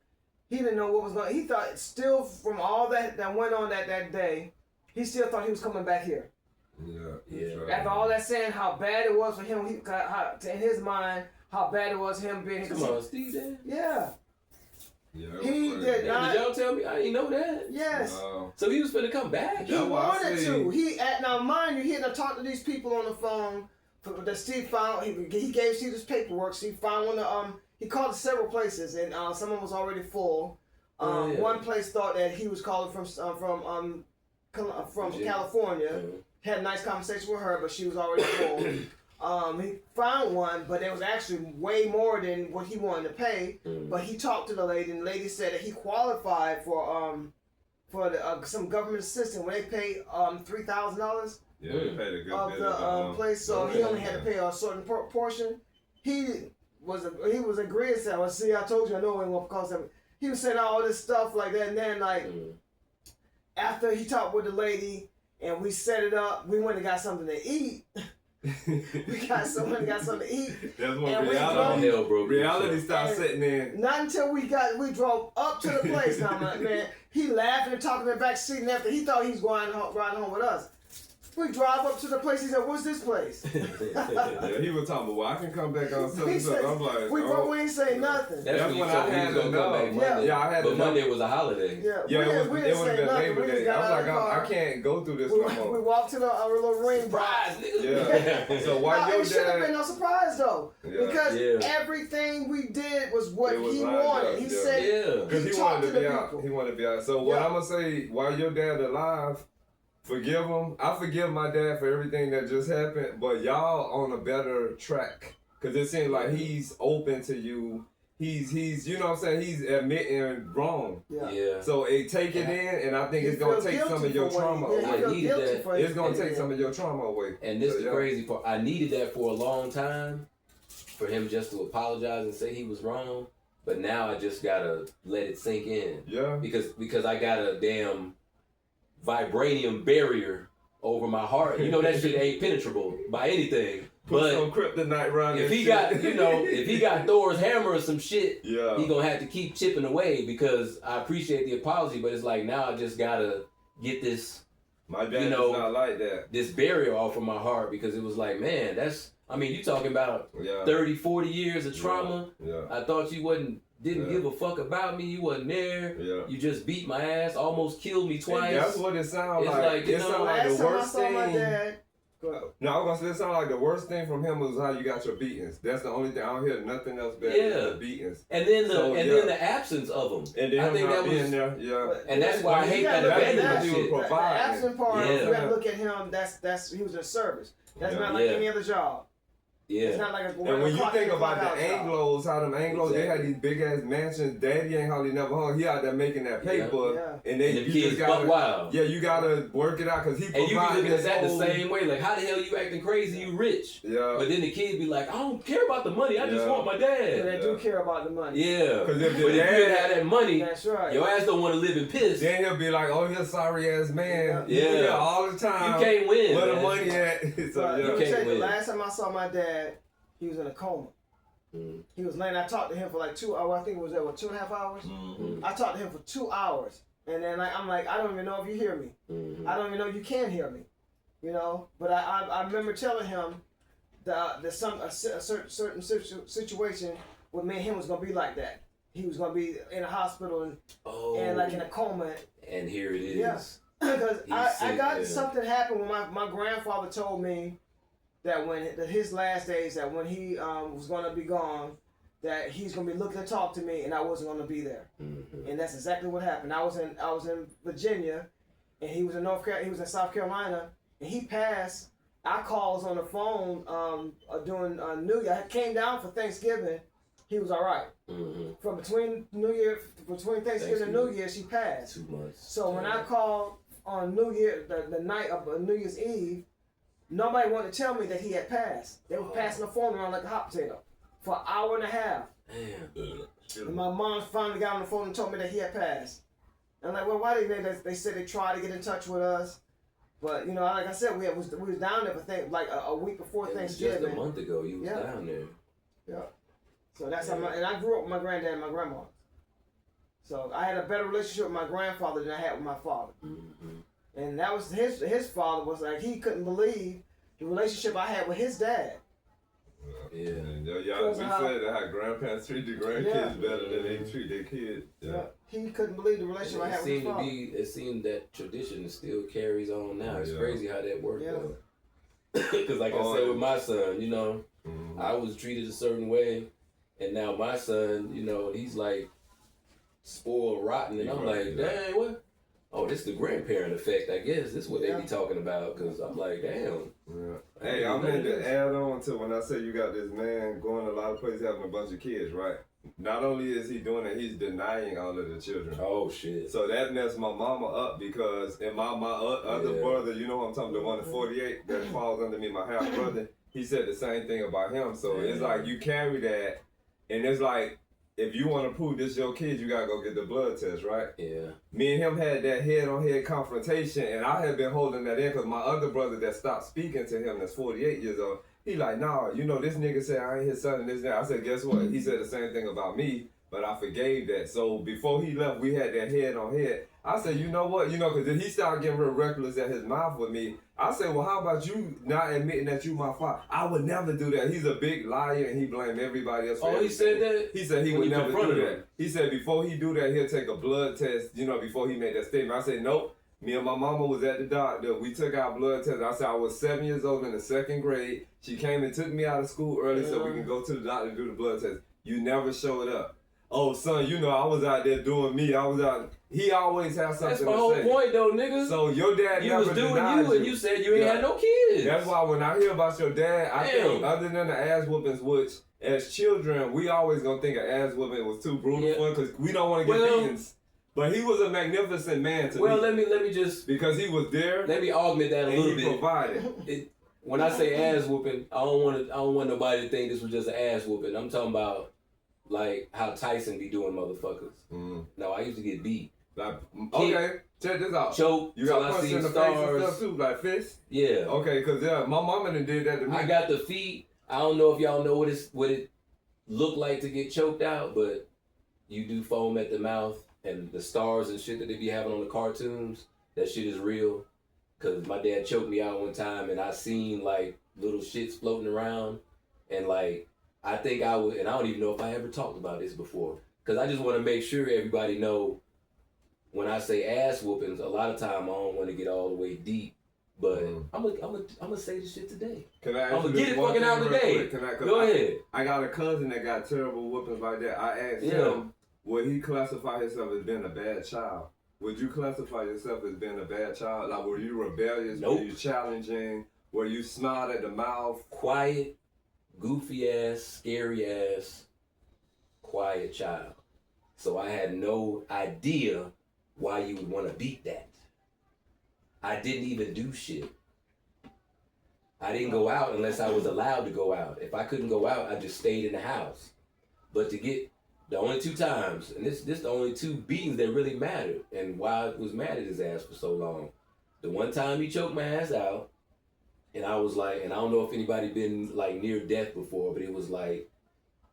he didn't know what was going. He thought still from all that went on that day, he still thought he was coming back here. Yeah. Right. After all that saying how bad it was for him, in his mind, how bad it was him being. Come on, Steve. Dad? Yeah. Yeah, He did not. Did y'all tell me? I didn't know that. Yes. So he was finna come back. He wanted to. Now mind you, he had to talk to these people on the phone. That Steve found. He gave Steve his paperwork. Steve found one. He called several places, and some of them was already full. One place thought that he was calling from California. Had a nice conversation with her, but she was already full. he found one, but it was actually way more than what he wanted to pay. But he talked to the lady, and the lady said that he qualified for some government assistance where they pay $3,000 Yeah, they paid a good of bit the place, so he only had to pay a certain portion. He was agreeing, saying, "Well, see, I told you, I know it won't cost him." He was saying all this stuff like that, and then after he talked with the lady and we set it up, we went and got something to eat. we got something to eat. That's when And reality starts setting in. Not until we drove up to the place. Now, man, he laughing and talking in the back seat and everything. He thought he was riding home with us. We drive up to the place. He said, "What's this place?" Yeah, he was talking about, well, I can come back on Sunday. I'm like, we ain't say nothing. That's when I had to know. Yeah, I had to know. But Monday was a holiday. Yeah, it would have been Labor Day. I was like, I can't go through this no more. We walked to our little ring. Surprise, nigga. Yeah. So why your it should have dad? been no surprise though, because everything we did was what he wanted. He said, because he wanted to be out. He wanted to be out. So what I'm gonna say, while your dad alive, forgive him. I forgive my dad for everything that just happened, but y'all on a better track. Cause it seems like he's open to you. He's you know what I'm saying? He's admitting wrong. Yeah. So take it in, and I think it's gonna take some of your trauma away. I needed that. It's gonna take some of your trauma away. And this is the crazy part. I needed that for a long time, for him just to apologize and say he was wrong. But now I just gotta let it sink in. Yeah. Because I got a damn vibranium barrier over my heart. You know that shit ain't penetrable by anything. Put some kryptonite around if he got, if he got Thor's hammer or some shit, he gonna have to keep chipping away, because I appreciate the apology, but it's like now I just gotta get this, my dad is not like that, this barrier off of my heart, because it was like, man, you talking about 30, 40 years of trauma. I thought you didn't give a fuck about me. You wasn't there. You just beat my ass, almost killed me twice. And that's what it sounds like. It sounds like the worst thing. No, I was gonna say, it sounds like the worst thing from him was how you got your beatings. That's the only thing. I don't hear nothing else better than the beatings. And then the absence of them. And then I think that was there. And that's why I hate that abandonment shit. The absent part, you gotta look at him. That's he was in service. That's not like any other job. It's not like and when you think about the Anglos, how them Anglos, they had these big ass mansions. Daddy ain't hardly never home. He out there making that paper, and you just gotta, you gotta work it out, because he provides. And you be looking at that the same way, like, how the hell you acting crazy? You rich, but then the kids be like, I don't care about the money. I just want my dad. They do care about the money. Because if you had that money, that's right. Your ass don't want to live in piss. Then he'll be like, oh, you're a sorry ass man. All the time. You can't win. Where the money at? So you can't win. The last time I saw my dad, he was in a coma. He was laying. I talked to him for like 2 hours. I think it was 2.5 hours. I talked to him for 2 hours, and then I'm like, I don't even know if you hear me. I don't even know if you can hear me. You know. But I remember telling him that a certain situation where me and him was gonna be like that. He was gonna be in a hospital and like in a coma. And here it is. Yeah. Because I got something happened when my grandfather told me that when his last days, that when he was going to be gone, that he's going to be looking to talk to me, and I wasn't going to be there. And that's exactly what happened. I was in Virginia, and he was in South Carolina, and he passed. I called on the phone during New Year. I came down for Thanksgiving. He was all right. From between Thanksgiving and New Year, she passed. 2 months. So when I called on New Year, the night of New Year's Eve, nobody wanted to tell me that he had passed. They were passing the phone around like a hot potato for an hour and a half. Damn. And my mom finally got on the phone and told me that he had passed. And I'm like, well, why didn't they said they tried to get in touch with us. But, like I said, we was down there for like a week before Thanksgiving. Just a month ago, you was down there. Yeah. So that's how and I grew up with my granddad and my grandma. So I had a better relationship with my grandfather than I had with my father. And that was his father was like, he couldn't believe the relationship I had with his dad. We said that how grandparents treat the grandkids better than they treat their kids. He couldn't believe the relationship I had with his father. It seemed that tradition still carries on now. It's crazy how that worked out. Because like I said with my son, I was treated a certain way, and now my son, he's like spoiled rotten, and I'm like, dang, what? oh, this is the grandparent effect, I guess. This is what they be talking about, because I'm like, damn. Yeah. Hey, I meant to add on to when I say you got this man going a lot of places having a bunch of kids, right? Not only is he doing it, he's denying all of the children. Oh, shit. So that messed my mama up because, and my other brother, you know what I'm talking about, the one at 48 that falls under me, my half brother, he said the same thing about him. So it's like you carry that, and it's like, if you want to prove this your kid, you gotta go get the blood test, right? Yeah. Me and him had that head-on-head confrontation, and I had been holding that in because my other brother that stopped speaking to him, that's 48 years old, he like, nah, you know, this nigga said I ain't his son and this and that. I said, guess what? He said the same thing about me, but I forgave that. So before he left, we had that head-on-head. I said, you know what? You know, because he started getting real reckless at his mouth with me. I said, well, how about you not admitting that you my father? I would never do that. He's a big liar, and he blamed everybody else for everything. He said that? He said he would never do that. He said before he do that, he'll take a blood test, you know, before he made that statement. I said, nope. Me and my mama was at the doctor. We took our blood test. I said I was 7 years old in the 2nd grade. She came and took me out of school early so we can go to the doctor and do the blood test. You never showed up. Oh, son, you know, I was out there doing me. I was out. He always has something to say. That's my whole point, though, nigga. So your dad never was doing denied you, and you said you ain't had no kids. That's why when I hear about your dad, I think other than the ass whoopings, which as children we always gonna think an ass whooping was too brutal for him because we don't want to get beatings. But he was a magnificent man to me. Well, let me just because he was there. Let me augment that a little and bit. he provided. When I say ass whooping, I don't want nobody to think this was just an ass whooping. I'm talking about like how Tyson be doing motherfuckers. No, I used to get beat. Like, okay, check this out. Choke. You got punched in the face and stuff too, like fists? Yeah. Okay, because my mama done did that to me. I got the feet. I don't know if y'all know what it looked like to get choked out, but you do foam at the mouth and the stars and shit that they be having on the cartoons. That shit is real. Cause my dad choked me out one time and I seen like little shits floating around and like I think I would, and I don't even know if I ever talked about this before. Cause I just want to make sure everybody know when I say ass whoopings, a lot of time I don't want to get all the way deep, but I'm gonna say this shit today. Can I ask I'm gonna get it fucking out today. Go ahead. I got a cousin that got terrible whoopings like that. I asked him, would he classify himself as being a bad child? Would you classify yourself as being a bad child? Like, were you rebellious? Nope. Were you challenging? Were you smart at the mouth? Quiet, goofy ass, scary ass, quiet child. So I had no idea why you would want to beat that. I didn't even do shit. I didn't go out unless I was allowed to go out. If I couldn't go out, I just stayed in the house. But to get the only 2 times, and this the only 2 beatings that really mattered, and why I was mad at his ass for so long. The one time he choked my ass out, and I was like, and I don't know if anybody been like near death before, but it was like,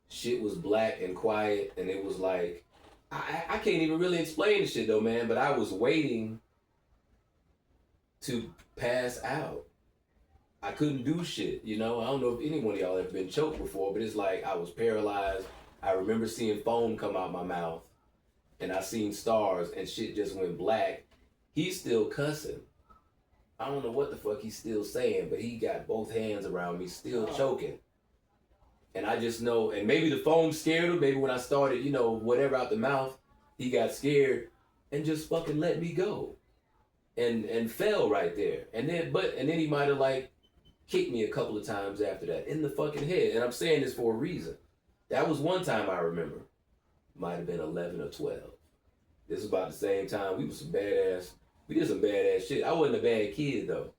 shit was black and quiet, and it was like, I can't even really explain the shit though, man, but I was waiting to pass out. I couldn't do shit, you know? I don't know if any one of y'all have been choked before, but it's like I was paralyzed. I remember seeing foam come out my mouth, and I seen stars, and shit just went black. He's still cussing. I don't know what the fuck he's still saying, but he got both hands around me, still choking. And I just know, and maybe the foam scared him, maybe when I started, you know, whatever out the mouth, he got scared and just fucking let me go. And fell right there. And then he might have like kicked me a couple of times after that in the fucking head. And I'm saying this for a reason. That was one time I remember. Might have been 11 or 12. This is about the same time. We did some badass shit. I wasn't a bad kid though.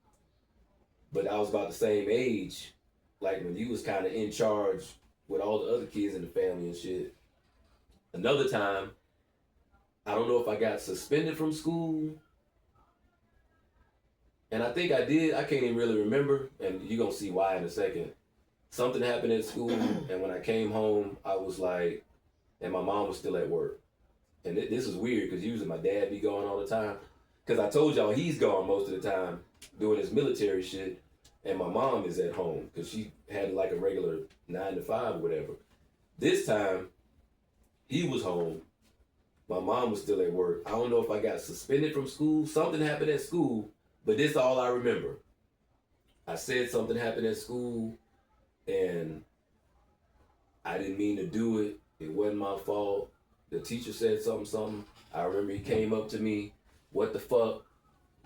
But I was about the same age. Like when you was kind of in charge with all the other kids in the family and shit. Another time, I don't know if I got suspended from school. And I think I did. I can't even really remember. And you're going to see why in a second. Something happened at school, and when I came home, I was like, and my mom was still at work. And this is weird, because usually my dad be gone all the time. Because I told y'all he's gone most of the time doing his military shit, and my mom is at home, because she had like a regular 9 to 5 or whatever. This time, he was home. My mom was still at work. I don't know if I got suspended from school. Something happened at school, but this is all I remember. I said something happened at school, and I didn't mean to do it. It wasn't my fault. The teacher said something. I remember he came up to me what the fuck,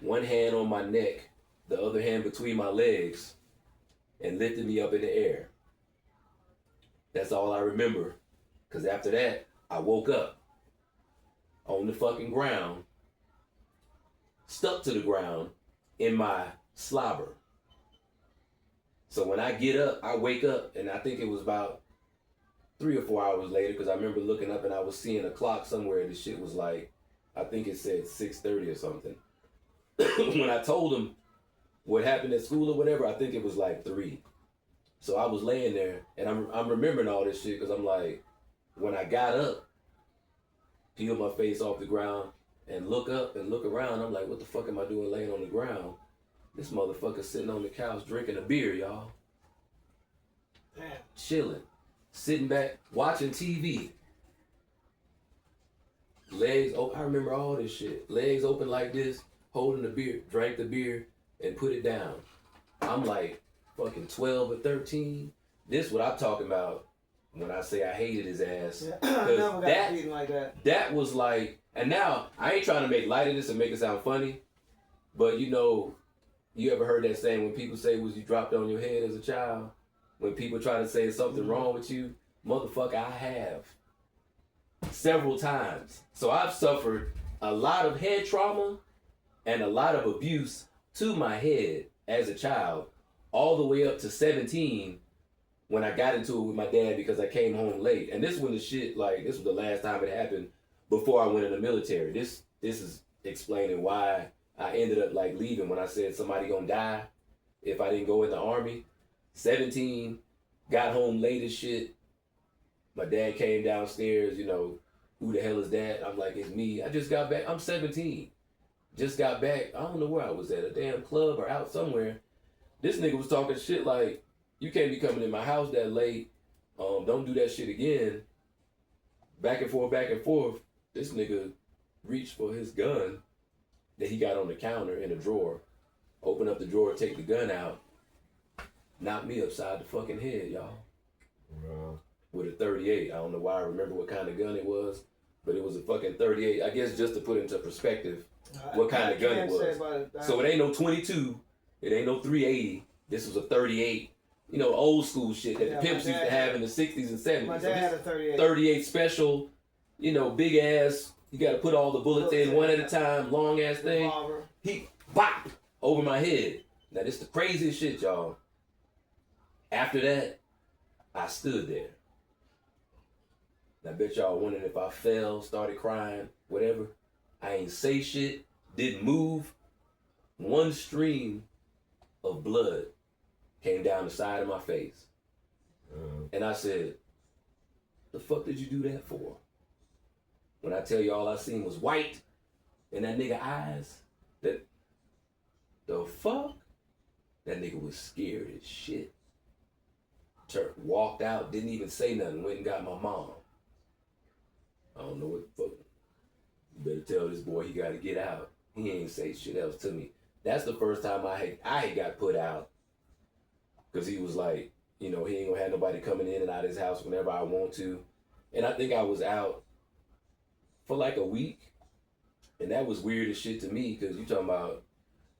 one hand on my neck, the other hand between my legs, and lifted me up in the air. That's all I remember. Because after that, I woke up on the fucking ground, stuck to the ground in my slobber. So when I get up, I wake up, and I think it was about 3 or 4 hours later, because I remember looking up and I was seeing a clock somewhere, and the shit was like, I think it said 6:30 or something. When I told him what happened at school or whatever, I think it was like 3. So I was laying there, and I'm remembering all this shit, because I'm like, when I got up, peeled my face off the ground, and look up and look around, I'm like, what the fuck am I doing laying on the ground? This motherfucker sitting on the couch drinking a beer, y'all. Damn. Chilling. Sitting back, watching TV. Legs open, I remember all this shit. Legs open like this, holding the beer, drank the beer, and put it down. I'm like fucking 12 or 13. This what I'm talking about when I say I hated his ass. Yeah. I never got beaten like that. That was like, and now, I ain't trying to make light of this and make it sound funny, but you know, you ever heard that saying when people say, was you dropped on your head as a child? When people try to say something wrong with you? Motherfucker, I have. Several times. So I've suffered a lot of head trauma and a lot of abuse to my head as a child, all the way up to 17 when I got into it with my dad because I came home late. And this when the shit, like, this was the last time it happened before I went in the military. This is explaining why I ended up like leaving when I said somebody gonna die if I didn't go in the army. 17, got home late as shit. My dad came downstairs, you know, who the hell is that? I'm like, it's me. I just got back. I'm 17. Just got back. I don't know where I was at, a damn club or out somewhere. This nigga was talking shit like, you can't be coming in my house that late. Don't do that shit again. Back and forth, back and forth. This nigga reached for his gun that he got on the counter in a drawer. Open up the drawer, take the gun out. Knocked me upside the fucking head, y'all. Wow. With a 38. I don't know why I remember what kind of gun it was, but it was a fucking 38. I guess just to put into perspective what kind of gun it was. So it ain't no 22. It ain't no 380. This was a 38. You know, old school shit that the pimps used to have in the 60s and 70s. My dad had a 38. 38 special, you know, big ass. You got to put all the bullets in one at a time, long ass thing. Revolver. He bop over my head. Now this the craziest shit, y'all. After that, I stood there. And I bet y'all wondering if I fell, started crying, whatever. I ain't say shit, didn't move. One stream of blood came down the side of my face. And I said, the fuck did you do that for? When I tell you all I seen was white in that nigga eyes, that the fuck? That nigga was scared as shit. Walked out, didn't even say nothing, went and got my mom. I don't know what the fuck. You better tell this boy he gotta get out. He ain't say shit else to me. That's the first time I had got put out. Cause he was like, you know, he ain't gonna have nobody coming in and out of his house whenever I want to. And I think I was out for like a week. And that was weird as shit to me, cause you talking about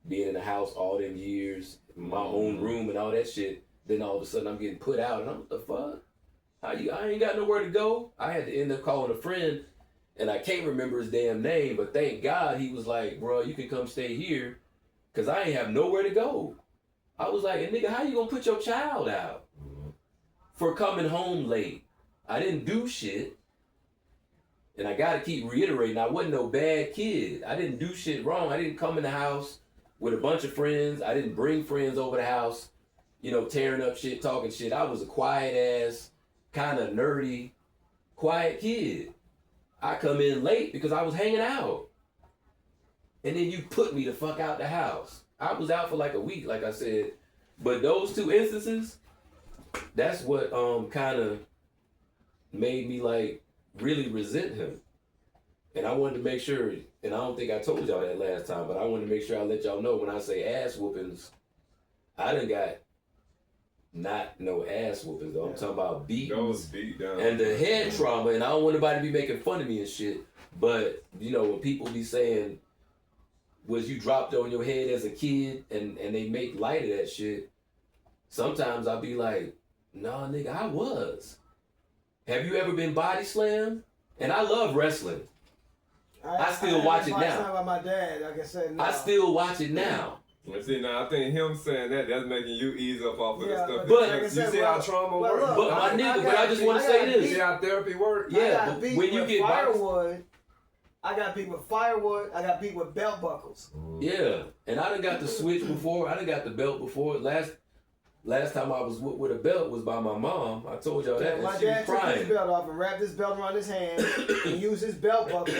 being in the house all them years, my own room and all that shit. Then all of a sudden I'm getting put out, and I'm, what the fuck? I ain't got nowhere to go. I had to end up calling a friend, and I can't remember his damn name, but thank God he was like, bro, you can come stay here, because I ain't have nowhere to go. I was like, nigga, how you gonna put your child out for coming home late? I didn't do shit. And I gotta keep reiterating, I wasn't no bad kid. I didn't do shit wrong. I didn't come in the house with a bunch of friends. I didn't bring friends over the house, you know, tearing up shit, talking shit. I was a quiet ass, kind of nerdy, quiet kid. I come in late because I was hanging out. And then you put me the fuck out the house. I was out for like a week, like I said. But those two instances, that's what kind of made me like really resent him. And I wanted to make sure, and I don't think I told y'all that last time, but I wanted to make sure I let y'all know when I say ass whoopings, I done got not no ass whoopings though. I'm talking about beatings. Those beat down. And the head trauma, and I don't want anybody to be making fun of me and shit, but you know, when people be saying, was you dropped on your head as a kid and they make light of that shit, sometimes I'll be like, nah, nigga, I was. Have you ever been body slammed? And I love wrestling. I still watch it now. About my dad, like I said, no. I still watch it now. Well, see, now I think him saying that's making you ease up off of the stuff. but like I you said, see how trauma works? But my nigga, but I just want to say You this. see how therapy works? Yeah, but when you get firewood, I got beat with firewood. I got beat with belt buckles. Yeah, and I done got the switch before. I done got the belt before. Last time I was with a belt was by my mom. I told y'all that. My And she was dad took crying. his belt off and wrapped his belt around his hand and used his belt buckle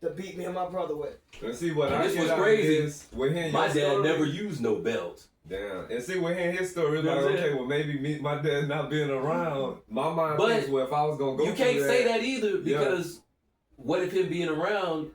to beat me and my brother with. And see what And I this get was out of crazy. this, with hearing My your dad story, never used no belt. Damn. And see, with hearing his story, it's You know like, what I'm okay, saying? well, maybe my dad not being around, my mind But thinks, well, if I was going to go You through can't say that either Yeah. because what if him being around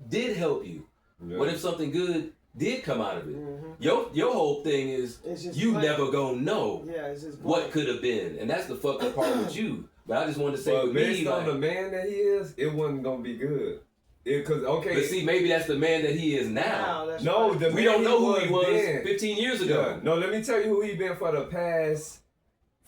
did help you? Yeah. What if something good did come out of it? Mm-hmm. Your whole thing is It's just you blank. never gonna know Yeah, it's just what blank. could have been, and that's the fucked up part with you. But I just wanted to say But with based me, on the like, man that he is, it wasn't going to be good. Because, okay. but see, maybe that's the man that he is now. Now, that's No, right. the We man don't know who he was then. 15 years ago. Yeah. No, let me tell you who he been for the past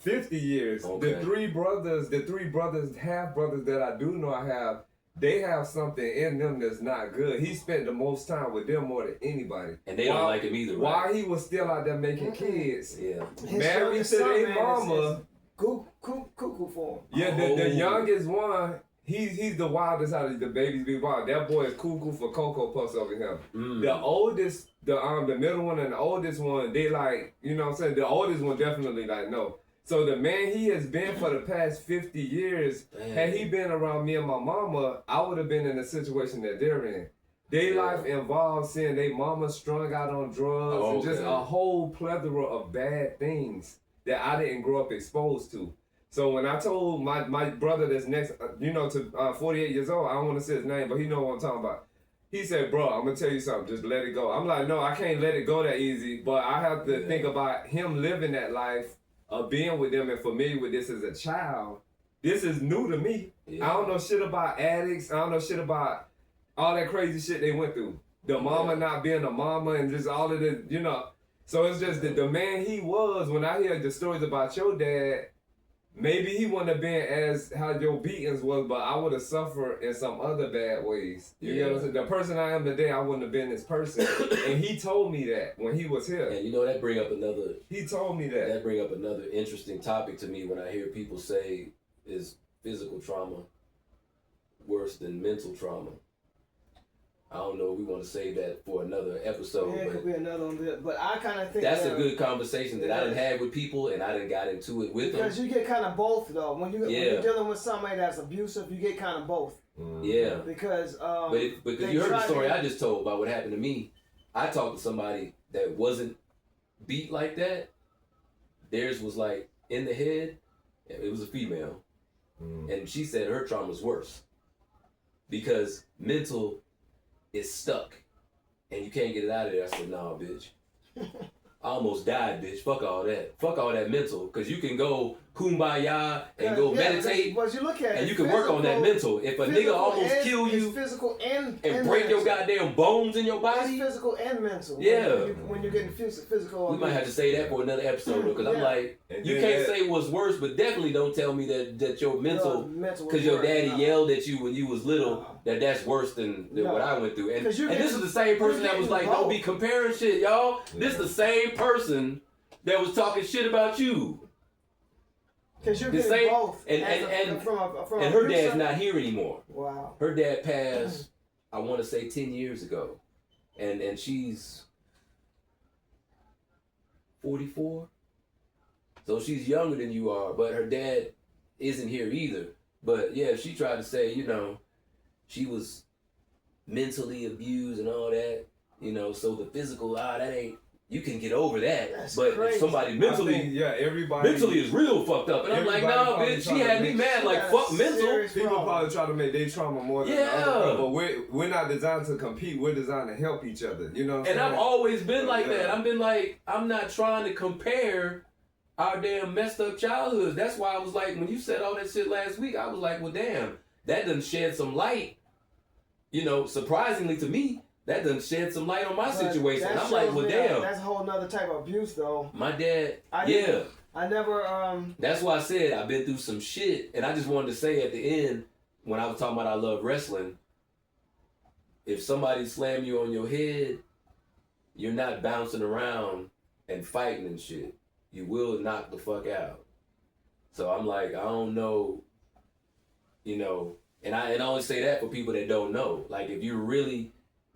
50 years. Okay. The three brothers, half brothers that I do know I have, they have something in them that's not good. He spent the most time with them more than anybody. And they don't like him either, right? Why he was still out there making kids. Yeah. His Married youngest to son, their man, mama. is cuckoo for him. Yeah, Oh. the youngest one, he's the wildest out of the babies be wild. That boy is cuckoo for Cocoa Puffs over him. Mm. The oldest, the middle one and the oldest one, they like, you know what I'm saying? The oldest one definitely like no. So the man he has been for the past 50 years, had he been around me and my mama, I would have been in the situation that they're in. Their life involves seeing their mama strung out on drugs and just Okay. a whole plethora of bad things that I didn't grow up exposed to. So when I told my brother that's next, to 48 years old, I don't want to say his name, but he know what I'm talking about. He said, bro, I'm going to tell you something, just let it go. I'm like, no, I can't let it go that easy, but I have to think about him living that life of being with them and familiar with this as a child. This is new to me. Yeah. I don't know shit about addicts. I don't know shit about all that crazy shit they went through. The mama not being a mama and just all of this, So it's just that the man he was, when I hear the stories about your dad, maybe he wouldn't have been as how your beatings was, but I would have suffered in some other bad ways. You know what I'm saying? The person I am today, I wouldn't have been this person. And he told me that when he was here. And that bring up another. He told me that. That bring up another interesting topic to me when I hear people say, "Is physical trauma worse than mental trauma?" I don't know if we want to save that for another episode. Yeah, it could be another one, but I kind of think that's a good conversation that I done Yeah. had with people, and I done got into it with because them. you get kind of both though. When you're Yeah. dealing with somebody that's abusive, you get kind of both. Yeah. Because Because they you heard the try story to- I just told about what happened to me. I talked to somebody that wasn't beat like that. Theirs was like in the head. It was a female. And she said her trauma was worse. Because mental is stuck. And you can't get it out of there. I said, nah, bitch. I almost died, bitch. Fuck all that. Fuck all that mental. Because you can go kumbaya and go meditate. But you look at And it, you can work on that mental. If a nigga almost kill you it's physical and break your mental. goddamn bones in your It's body, physical and mental. Yeah. When you're getting physical. we might have to say that for another episode because I'm Yeah. like, And you then can't that- say what's worse, but definitely don't tell me that your mental, mental because your daddy yelled at you when you was little, that's worse than No. what I went through. And 'Cause you're this is getting- the same person you're that was getting like, don't both. be comparing shit, y'all. This the same person that was talking shit about you. Because you're the getting same- both. and from And a her abuser- dad's not here anymore. Wow. Her dad passed, I want to say 10 years ago. And she's 44. So she's younger than you are, but her dad isn't here either. But yeah, she tried to say, she was mentally abused and all that, so the physical, that ain't, you can get over that. That's but crazy. if somebody I mentally think, everybody. mentally is real fucked up. And I'm like, Everybody no, probably bitch, she trying to had me make- mad, like, Yeah, fuck mental. serious People problem. probably try to make their trauma more than the Yeah. other, but we're not designed to compete. We're designed to help each other. You know what I'm And saying? I've always been like Yeah. that. I've been like, I'm not trying to compare our damn messed up childhoods. That's why I was like, when you said all that shit last week, I was like, well, damn, that done shed some light, surprisingly to me, that done shed some light on my But situation. that And I'm like, shows well, me damn. that's a whole nother type of abuse, though. My dad, I never. That's why I said I've been through some shit, and I just wanted to say at the end when I was talking about I love wrestling. If somebody slam you on your head, you're not bouncing around and fighting and shit. You will knock the fuck out. So I'm like, I don't know, you know, and I only say that for people that don't know. Like if you really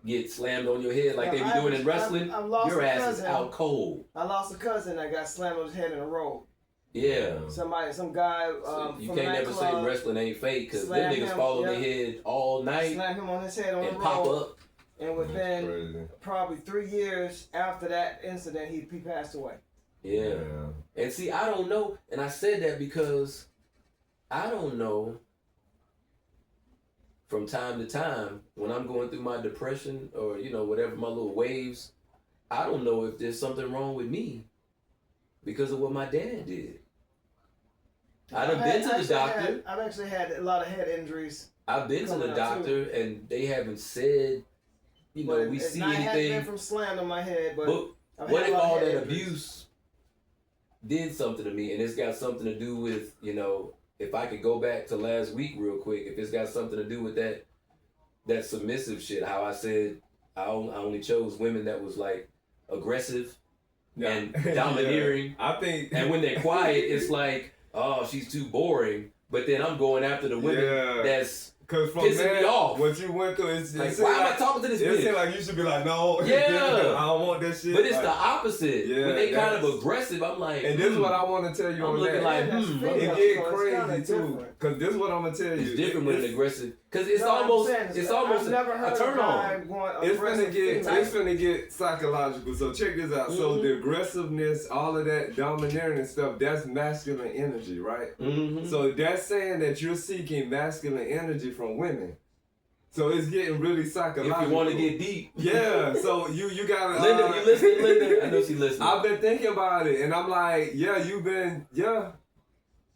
get slammed on your head like they be doing in wrestling, your ass is out cold. I lost a cousin that got slammed on his head in a road. Yeah. Some guy. So you from can't never say wrestling ain't fake because them niggas fall on their head all night. Slam him on his head on the road. Pop up. And within probably 3 years after that incident, he passed away. Yeah. And see, I don't know. And I said that because I don't know from time to time when I'm going through my depression or, you know, whatever my little waves, I don't know if there's something wrong with me because of what my dad did. I've been to the doctor. I've actually had a lot of head injuries. I've been to the doctor and they haven't said, you know, we see anything. I haven't been from slammed on my head, but what if all that abuse did something to me, and it's got something to do with, you know, if I could go back to last week real quick, if it's got something to do with that submissive shit, how I said I only chose women that was like aggressive and domineering. I think, and when they're quiet, it's like, oh, she's too boring. But then I'm going after the women that's pissing me off. What you went through, like, why am I talking to this bitch? It seems like you should be like, no, yeah, I don't want that shit. But it's the opposite. Yeah, when they kind of aggressive, I'm like, and this is what I want to tell you. I'm looking like, it get crazy too. Cause this is what I'm gonna tell you. It's different when it's aggressive. Cause it's almost a turn on. It's finna get psychological. So check this out. So the aggressiveness, all of that domineering and stuff, that's masculine energy, right? So that's saying that you're seeking masculine energy from women. So it's getting really psychological. If you want to get deep. Yeah, so you gotta... Linda, you listening, Linda? I know she listening. I've been thinking about it, and I'm like,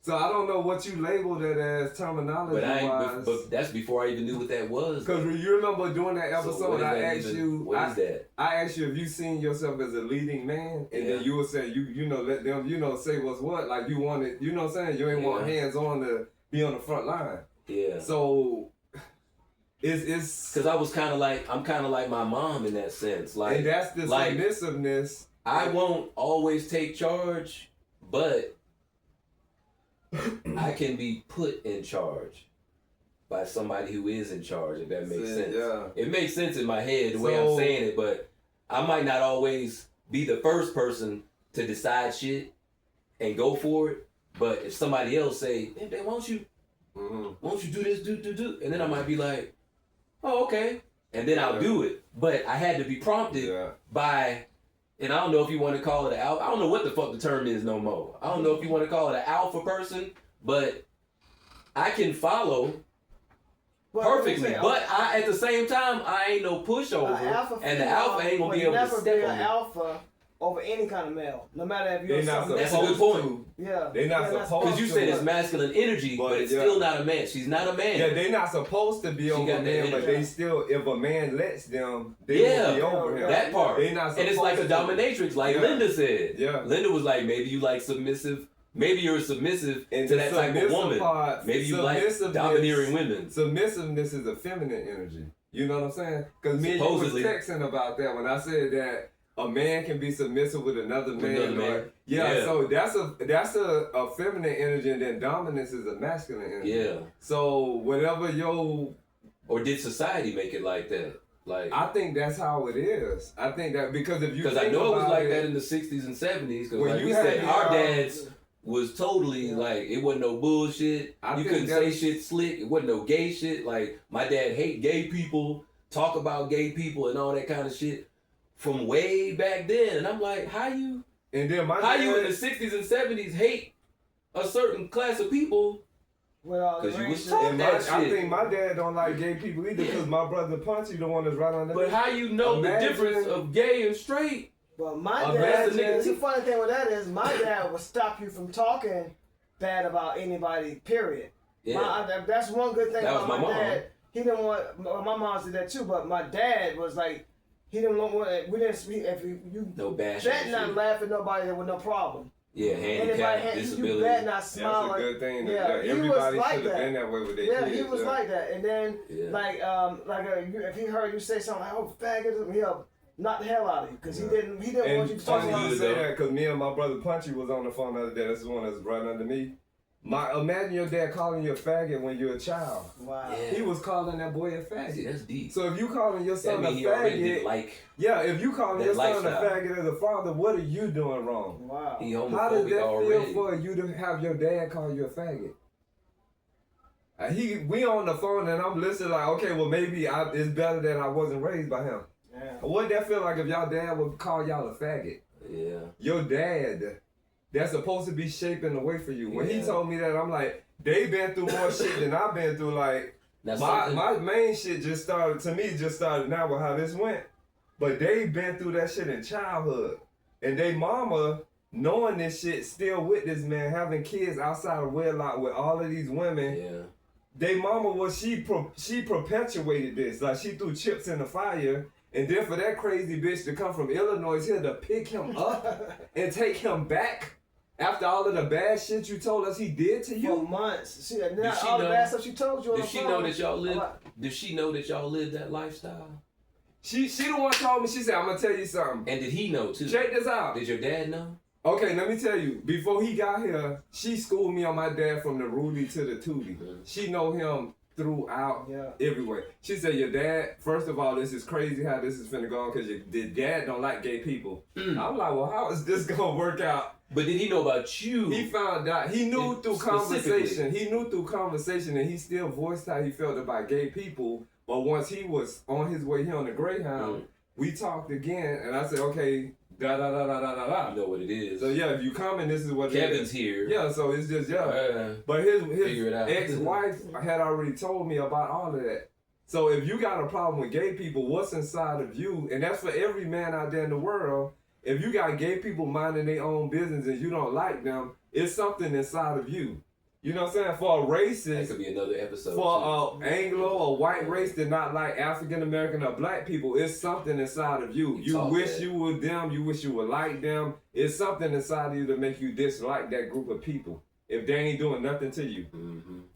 So I don't know what you labeled it as terminology-wise. But that's before I even knew what that was. Because you remember during that episode, I asked you... What is that? I asked you if you seen yourself as a leading man, and then you would say, you know, let them, you know, say what's what. Like you wanted, you know what I'm saying? You ain't want hands-on to be on the front line. Yeah. So... It's because I was kind of like, I'm kind of like my mom in that sense. Like, and that's the submissiveness. I won't always take charge, but I can be put in charge by somebody who is in charge, if that makes sense. Yeah. It makes sense in my head the way I'm saying it, but I might not always be the first person to decide shit and go for it. But if somebody else say, hey, won't you do this, do, and then I might be like, oh, okay. And then I'll do it. But I had to be prompted by, and I don't know if you want to call it an alpha. I don't know what the fuck the term is no more. I don't know if you want to call it an alpha person, but I can follow perfectly. But at the same time, I ain't no pushover. And the alpha ain't going to be able to step on me. Alpha over any kind of male, no matter if you're That's a good point. They're not supposed to. Because you said it's masculine energy, but it's still not a man. She's not a man. Yeah, they're not supposed to be over a man, but they still, if a man lets them, they will be over him. That part. They're not and it's like a dominatrix, like Linda said. Yeah. Linda was like, maybe you like submissive. Maybe you're submissive to that type of woman. Maybe you like domineering women. Submissiveness is a feminine energy. You know what I'm saying? Because me and you was texting about that when I said that a man can be submissive with another man. So that's a feminine energy, and then dominance is a masculine energy. Yeah. So whatever or did society make it like that? Like, I think that's how it is. I think that because if you I know it was like that in the 60s and 70s. Because like we said, our dads was totally like, it wasn't no bullshit. You couldn't say shit slick. It wasn't no gay shit. Like, my dad hate gay people, talk about gay people and all that kind of shit from way back then. And I'm like, how you in the 60s and 70s hate a certain class of people? Because you was taught that shit. I think my dad don't like gay people either because my brother Punchy the one that's right on that. But how you know the difference of gay and straight? Well, my dad, the funny thing with that is my dad would stop you from talking bad about anybody, period. Yeah. That's one good thing about my dad. he didn't want. My mom did that too, but my dad was like, he didn't want. We didn't speak. If you No bashing. bet not laugh at nobody with no problem. Yeah, handicap, disability. You bet not smile. That's a good thing. Yeah, Everybody like should have been that way with their yeah, kids. he was like that. And then, if he heard you say something like, "Oh, faggot," he'll knock the hell out of you because he didn't want you to talk funny about you it. say that because me and my brother Punchy was on the phone the other day. That's the one that's right under me. Imagine your dad calling you a faggot when you're a child. Wow. Yeah. He was calling that boy a faggot. See, that's deep. So if you calling your son that a mean he already faggot, didn't like. yeah, if you calling that your son lifestyle. a faggot as a father, what are you doing wrong? Wow. He How does homophobic that already. feel for you to have your dad call you a faggot? We on the phone and I'm listening like, okay, well maybe it's better that I wasn't raised by him. Yeah. What'd that feel like if y'all dad would call y'all a faggot? Yeah. Your dad, that's supposed to be shaping the way for you. When he Yeah. told me that, I'm like, they been through more shit than I've been through. Like, Now, my main shit just started now with how this went. But they been through that shit in childhood. And they mama, knowing this shit, still with this man, having kids outside of wedlock with all of these women. Yeah. They mama was, she perpetuated this. Like, she threw chips in the fire. And then for that crazy bitch to come from Illinois here to pick him up and take him back after all of the bad shit you told us he did to For you. months. See, Did she all the know- bad stuff she told you on Did the she phone. know that y'all live? Did she know that y'all live that lifestyle? She the one told me, she said, I'm gonna tell you something. And did he know too? Check this out. Did your dad know? Okay, let me tell you. Before he got here, she schooled me on my dad from the Rudy to the Tootie. She know him throughout everywhere. She said, your dad, first of all, this is crazy how this is finna go on because your dad don't like gay people. I'm like, well, how is this gonna work out? But did he know about you? He found out. He knew through Specifically. conversation. He knew through conversation, and he still voiced how he felt about gay people. But once he was on his way here on the Greyhound, we talked again, and I said, okay, da da da da da da da. You know what it is. So yeah, if you come and this is what Kevin's it is. here. Yeah, so it's just But his Figure it out. ex-wife had already told me about all of that. So if you got a problem with gay people, what's inside of you? And that's for every man out there in the world. If you got gay people minding their own business and you don't like them, it's something inside of you. You know what I'm saying? For a That racist, could be another episode. for a Anglo or white race that not like African American or black people, it's something inside of you. You wish you were them. You wish you were like them. It's something inside of you to make you dislike that group of people if they ain't doing nothing to you.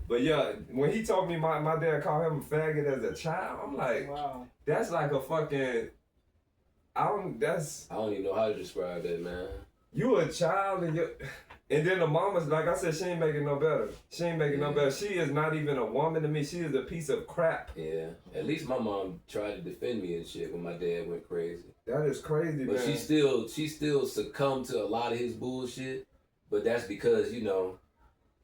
But yeah, when he told me my dad called him a faggot as a child, I'm like, wow. That's like a fucking. I don't even know how to describe that, man. You a child and then the mama's, like I said, she ain't making no better. She ain't making no better. She is not even a woman to me. She is a piece of crap. Yeah. At least my mom tried to defend me and shit when my dad went crazy. That is crazy, but man. she still succumbed to a lot of his bullshit. But that's because, you know,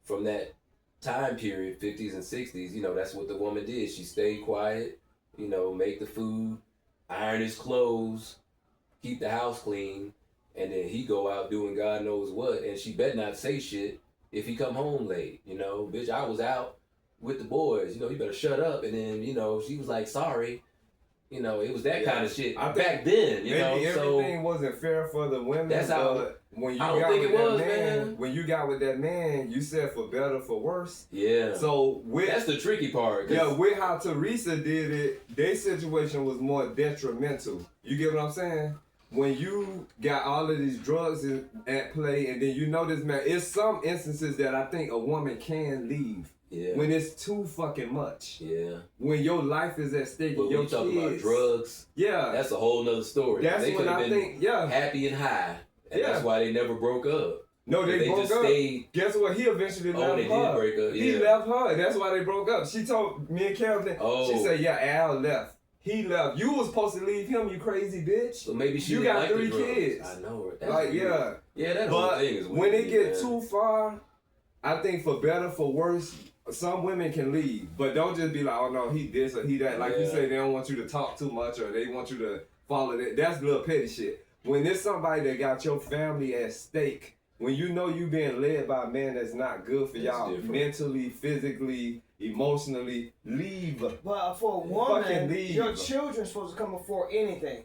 from that time period, 50s and 60s, you know, that's what the woman did. She stayed quiet, you know, make the food, iron his clothes, keep the house clean, and then he go out doing God knows what, and she better not say shit if he come home late, you know. Bitch, I was out with the boys, you know, you better shut up. And then, you know, she was like, sorry. You know, it was that kind of shit back then, you know. Maybe everything wasn't fair for the women. That's how when you I don't got think with it that was, man, when you got with that man, you said for better, for worse. Yeah. So that's the tricky part. Yeah, with how Teresa did it, their situation was more detrimental. You get what I'm saying? When you got all of these drugs at play, and then you know this man, it's some instances that I think a woman can leave. Yeah. When it's too fucking much. Yeah. When your life is at stake. But when your you talking about kids, drugs, that's a whole nother story. That's they when I think, happy and high. And that's why they never broke up. No, they broke just up. Stayed. Guess what? He eventually left her. They did break up. Yeah. He left her. That's why they broke up. She told me and Carolyn. She said, "Yeah, Al left. He left. You was supposed to leave him, you crazy bitch. So maybe she you didn't got like 3 the drugs. kids. I know. Yeah, that whole thing is weird. When it get too far, I think for better, for worse, some women can leave, but don't just be like, oh no, he this or he that. Like you say, they don't want you to talk too much or they want you to follow that. That's little petty shit. When there's somebody that got your family at stake, when you know you being led by a man that's not good for y'all mentally, physically, emotionally, leave. But for a woman, your children's supposed to come before anything.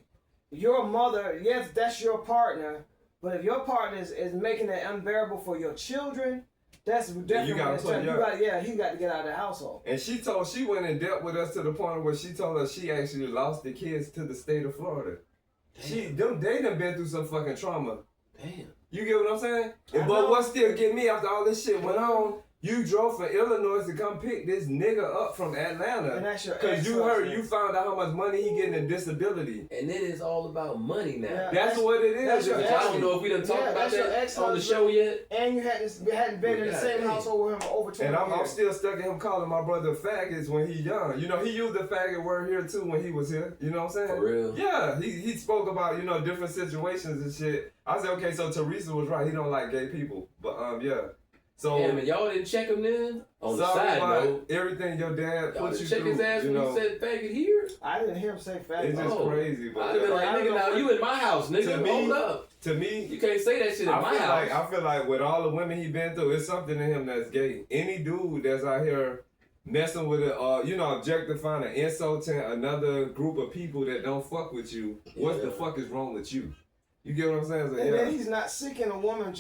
Your mother, yes, that's your partner, but if your partner is making it unbearable for your children, That's definitely you gotta put he got to get out of the household. And she went in depth with us to the point where she told us she actually lost the kids to the state of Florida. They done been through some fucking trauma. Damn. You get what I'm saying? But what still get me after all this shit went on, you drove from Illinois to come pick this nigga up from Atlanta. And that's your Because you found out how much money he getting in disability. And then it's all about money now. Yeah. That's what it is. That's your I don't know if we done talked about that on the show yet. And you hadn't been in the same household with him for over 20 And years. I'm still stuck in him calling my brother faggots when he young. You know, he used the faggot word here too when he was here. You know what I'm saying? For real? Yeah, he spoke about, different situations and shit. I said, okay, so Teresa was right. He don't like gay people. But, yeah. So, Damn, and y'all didn't check him then? On the side note, everything your dad y'all put you didn't check through, his ass when he said faggot here? I didn't hear him say faggot. It's just crazy. But I'd have been like, nigga, now you in my house, nigga. Hold up. To me, you can't say that shit in my house. I feel like with all the women he been through, it's something in him that's gay. Any dude that's out here messing with it, objectifying and insulting another group of people that don't fuck with you, what the fuck is wrong with you? You get what I'm saying? So, and then he's not seeking a woman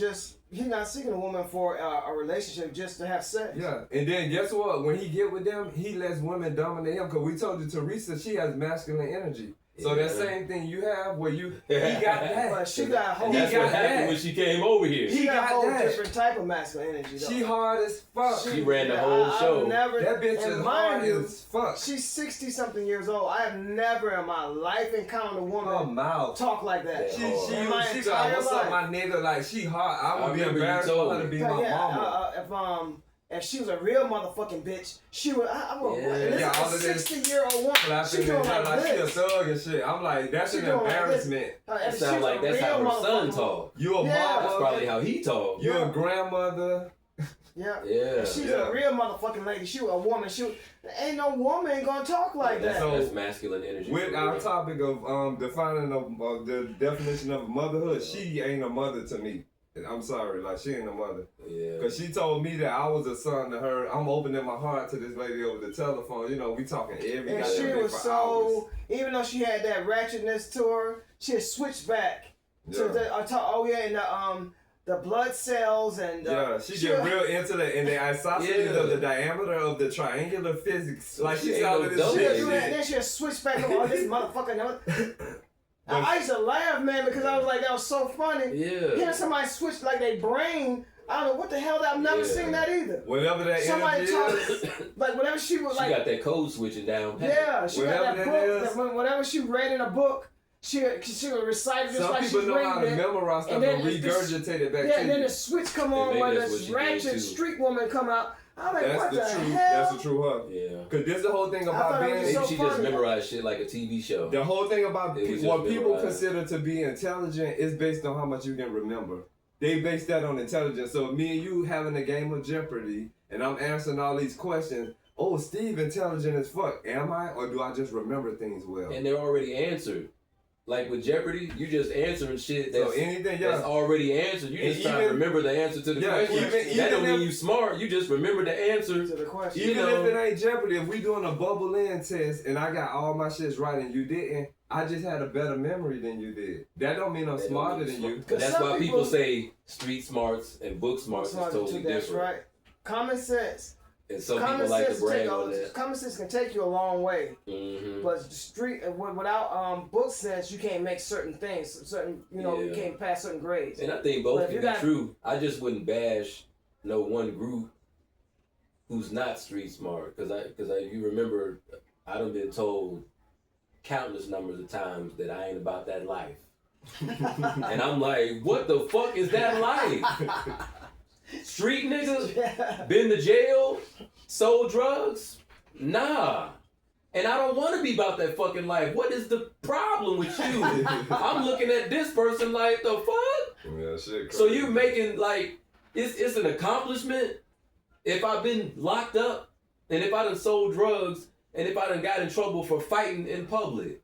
for a relationship just to have sex. Yeah, and then guess what? When he get with them, he lets women dominate him. Cause we told you Teresa, she has masculine energy. So that same thing you have where he got that. But she got a whole That's what happened when she came over here. He got a whole that. different type of masculine energy though. She hard as fuck. She ran the whole show. That bitch is hard as fuck. She's 60-something years old. I have never in my life encountered a woman talk like that. She like, what's up, my nigga? Like, she hard. I would be embarrassed for her to be my mama. If she was a real motherfucking bitch, she would. I would. Yeah, all of this 60-year-old woman. She doing like she a thug and shit. I'm like, that's an embarrassment. It sounds like that's how her son talk. You a mama. That's probably how he talk. You a grandmother. Yeah. She's a real motherfucking lady. She was a woman. Ain't no woman gonna talk like that. That's masculine energy. With our topic of defining the definition of motherhood, she ain't a mother to me. I'm sorry, like she ain't a mother. Yeah. Cause she told me that I was a son to her. I'm opening my heart to this lady over the telephone. We talking every and goddamn she day was for so, hours. even though she had that ratchetness to her, she had switched back to the blood cells and she get real into the isosceles of the diameter of the triangular physics. Like she saw this shit. And then she had switched back to all this motherfucking. I used to laugh, man, because I was like, that was so funny. Yeah. Hearing somebody switch like their brain. I don't know what the hell. I've never seen that either. Whatever that somebody energy is. Like whatever she was like. She got that code switching down. Yeah, she got that book. Is. Whatever she read in a book, she would recite it just like she's reading it. Some people know how to memorize stuff and regurgitate it back to you. Yeah, and then the switch come on when this ratchet street woman come out. I'm like, what the hell? That's the true her. Yeah. Cause this the whole thing about being. Maybe she just memorized shit like a TV show. The whole thing about what people consider to be intelligent is based on how much you can remember. They base that on intelligence. So me and you having a game of Jeopardy, and I'm answering all these questions. Oh, Steve, intelligent as fuck. Am I, or do I just remember things well? And they're already answered. Like with Jeopardy, you just answering shit that's already answered. You just trying to remember the answer to the question. That don't mean you smart. You just remember the answer to the question. Even if it ain't Jeopardy, if we doing a bubble in test and I got all my shits right and you didn't, I just had a better memory than you did. That don't mean I'm smarter than you. That's why people say street smarts and book smarts is totally different. That's right. Common sense. And some people like to brag on that. Common sense can take you a long way, but without book sense, you can't make certain things. You can't pass certain grades. And I think both can be true. I just wouldn't bash no one group who's not street smart, because you remember I done been told countless numbers of times that I ain't about that life, and I'm like, what the fuck is that life? Street niggas, been to jail, sold drugs? Nah. And I don't want to be about that fucking life. What is the problem with you? I'm looking at this person like, the fuck? Yeah, shit. So you making like, it's an accomplishment if I've been locked up and if I done sold drugs and if I done got in trouble for fighting in public.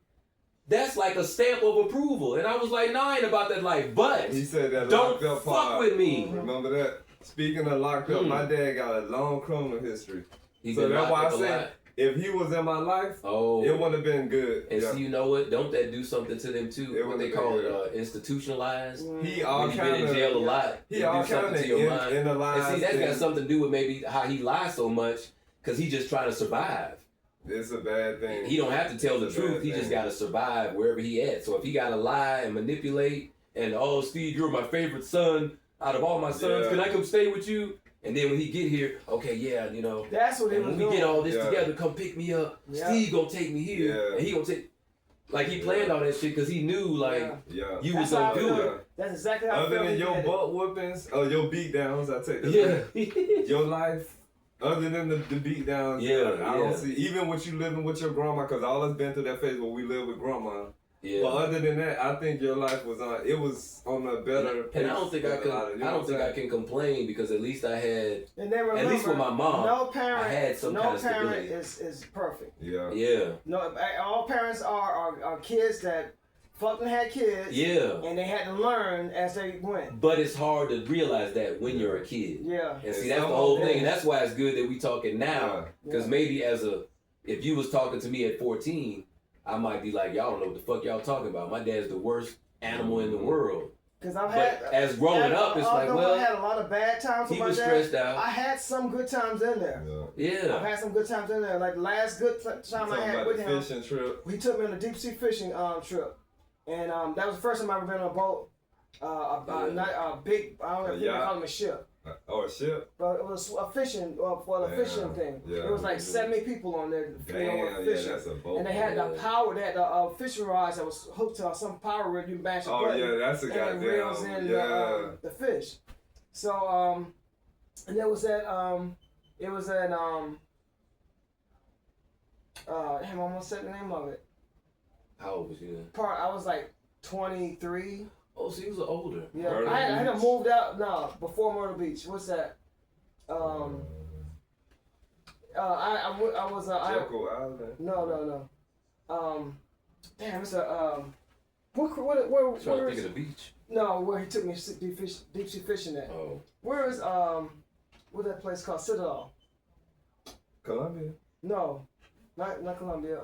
That's like a stamp of approval. And I was like, I ain't about that life. But he said that don't fuck with me. Remember that? Speaking of locked up, my dad got a long criminal history. He's so been that's why I say if he was in my life, Oh, it wouldn't have been good. and see, you know what? Don't that do something to them too? It What they would've call been, it, institutionalized. He all When you've been in kind jail a of, lot, he it all do something kind to your of mind. in the And line. see, that's got something to do with maybe how he lies so much because he's just trying to survive. It's a bad thing. He don't have to tell the It's a truth. bad He just thing. got to survive wherever he at. So if he got to lie and manipulate and, oh, Steve, you're my favorite son out of all my sons. Yeah. Can I come stay with you? And then when he get here, okay, yeah, you know. That's what he And was when we doing. get all this Yeah. together, come pick me up. Yeah. Steve gonna take me here, Yeah. and he gonna take. Like he planned all that shit because he knew like Yeah. Yeah. you That's was how I gonna do feel. it. That's exactly how I Other feel. than he your did it. butt whoopings or your beat downs, I take that. Yeah. Your life, other than the beat downs, Yeah, I don't yeah. see. Even with you living with your grandma, because all us been through that phase where we live with grandma. Yeah. But other than that, I think your life was on. It was on a better. And I don't think I pace can. than a lot of- you know I don't what think I'm I can complain because at least I had. And then remember, At least with my mom, no parent, I had some kind of parent stability. is perfect. saying? Yeah. No, all parents are kids that fucking had kids. Yeah. And they had to learn as they went. But it's hard to realize that when you're a kid. Yeah. And see, It's that's the some whole of thing, them. and that's why it's good that we talking now. Because Yeah. maybe if you was talking to me at 14, I might be like, y'all don't know what the fuck y'all talking about. My dad's the worst animal in the world. Because I've But had. as growing up, it's like, although I had well, a lot of bad times with he my was dad. stressed out. I had some good times in there. Yeah. I've Yeah. had some good times in there. Like the last good time Talking I had about with the him, fishing trip. he took me on a deep sea fishing trip, and that was the first time I ever been on a boat. Not a big. I don't know if you yacht? call them a ship, Oh shit. but it was a fishing for the Damn. fishing thing. Yeah. It was like 70 people on there, Damn. Yeah, fishing. that's a boat. And they had the Yeah. power, they had the fishing rods that was hooked to some power rig. You bash a Oh button, yeah, that's a and it reels goddamn. in Yeah. the fish. So and there was that it was at damn, I almost said the name of it. How old was you then? I was like 23. Oh, so he was older. Yeah, Myrtle I had Beach? moved out. No, before Myrtle Beach. What's that? I was Jekyll Island. no. Damn, it's a where I'm trying to where think is of the beach. no where he took me deep sea fishing at. Oh. Where is what's that place called? Citadel? Columbia. No, not Columbia.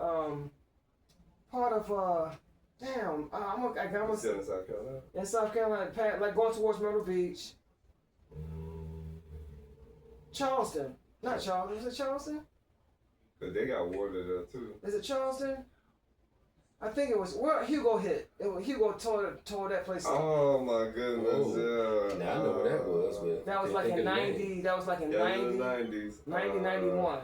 Part of damn. I was Still in South Carolina. in South Carolina, like going towards Myrtle Beach. Charleston. Not Charleston. Is it Charleston? Cause they got water there too. Is it Charleston? I think it was where Hugo hit. Hugo tore that place up. Oh my goodness. Yeah. Now I know where that was, but That was can't like think in of the 90. name. That was like in Yeah, 90, in the 90s. 90, 91.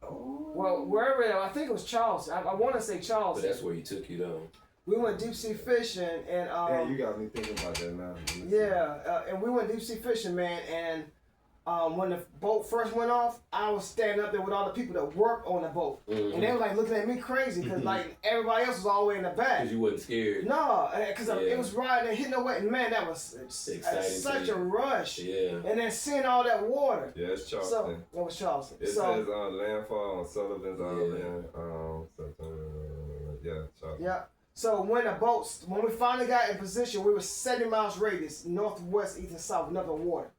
Oh. Well, wherever, I think it was Charleston. I want to say But Charleston. that's where he took you though. We went deep sea fishing and Yeah, you got me thinking about that now. and we went deep sea fishing, man. And when the boat first went off, I was standing up there with all the people that worked on the boat, and they were like looking at me crazy because like everybody else was all the way in the back. Because you wasn't scared. No, because Yeah. it was riding and hitting the way, and man, that was Exciting such to a you. rush. Yeah. And then seeing all that water. Yeah, it's So Charleston. it was Charleston. It So says landfall on Sullivan's Island. Yeah, Charleston. yeah. So when we finally got in position, we were 70 miles radius, northwest, east, and south, nothing water.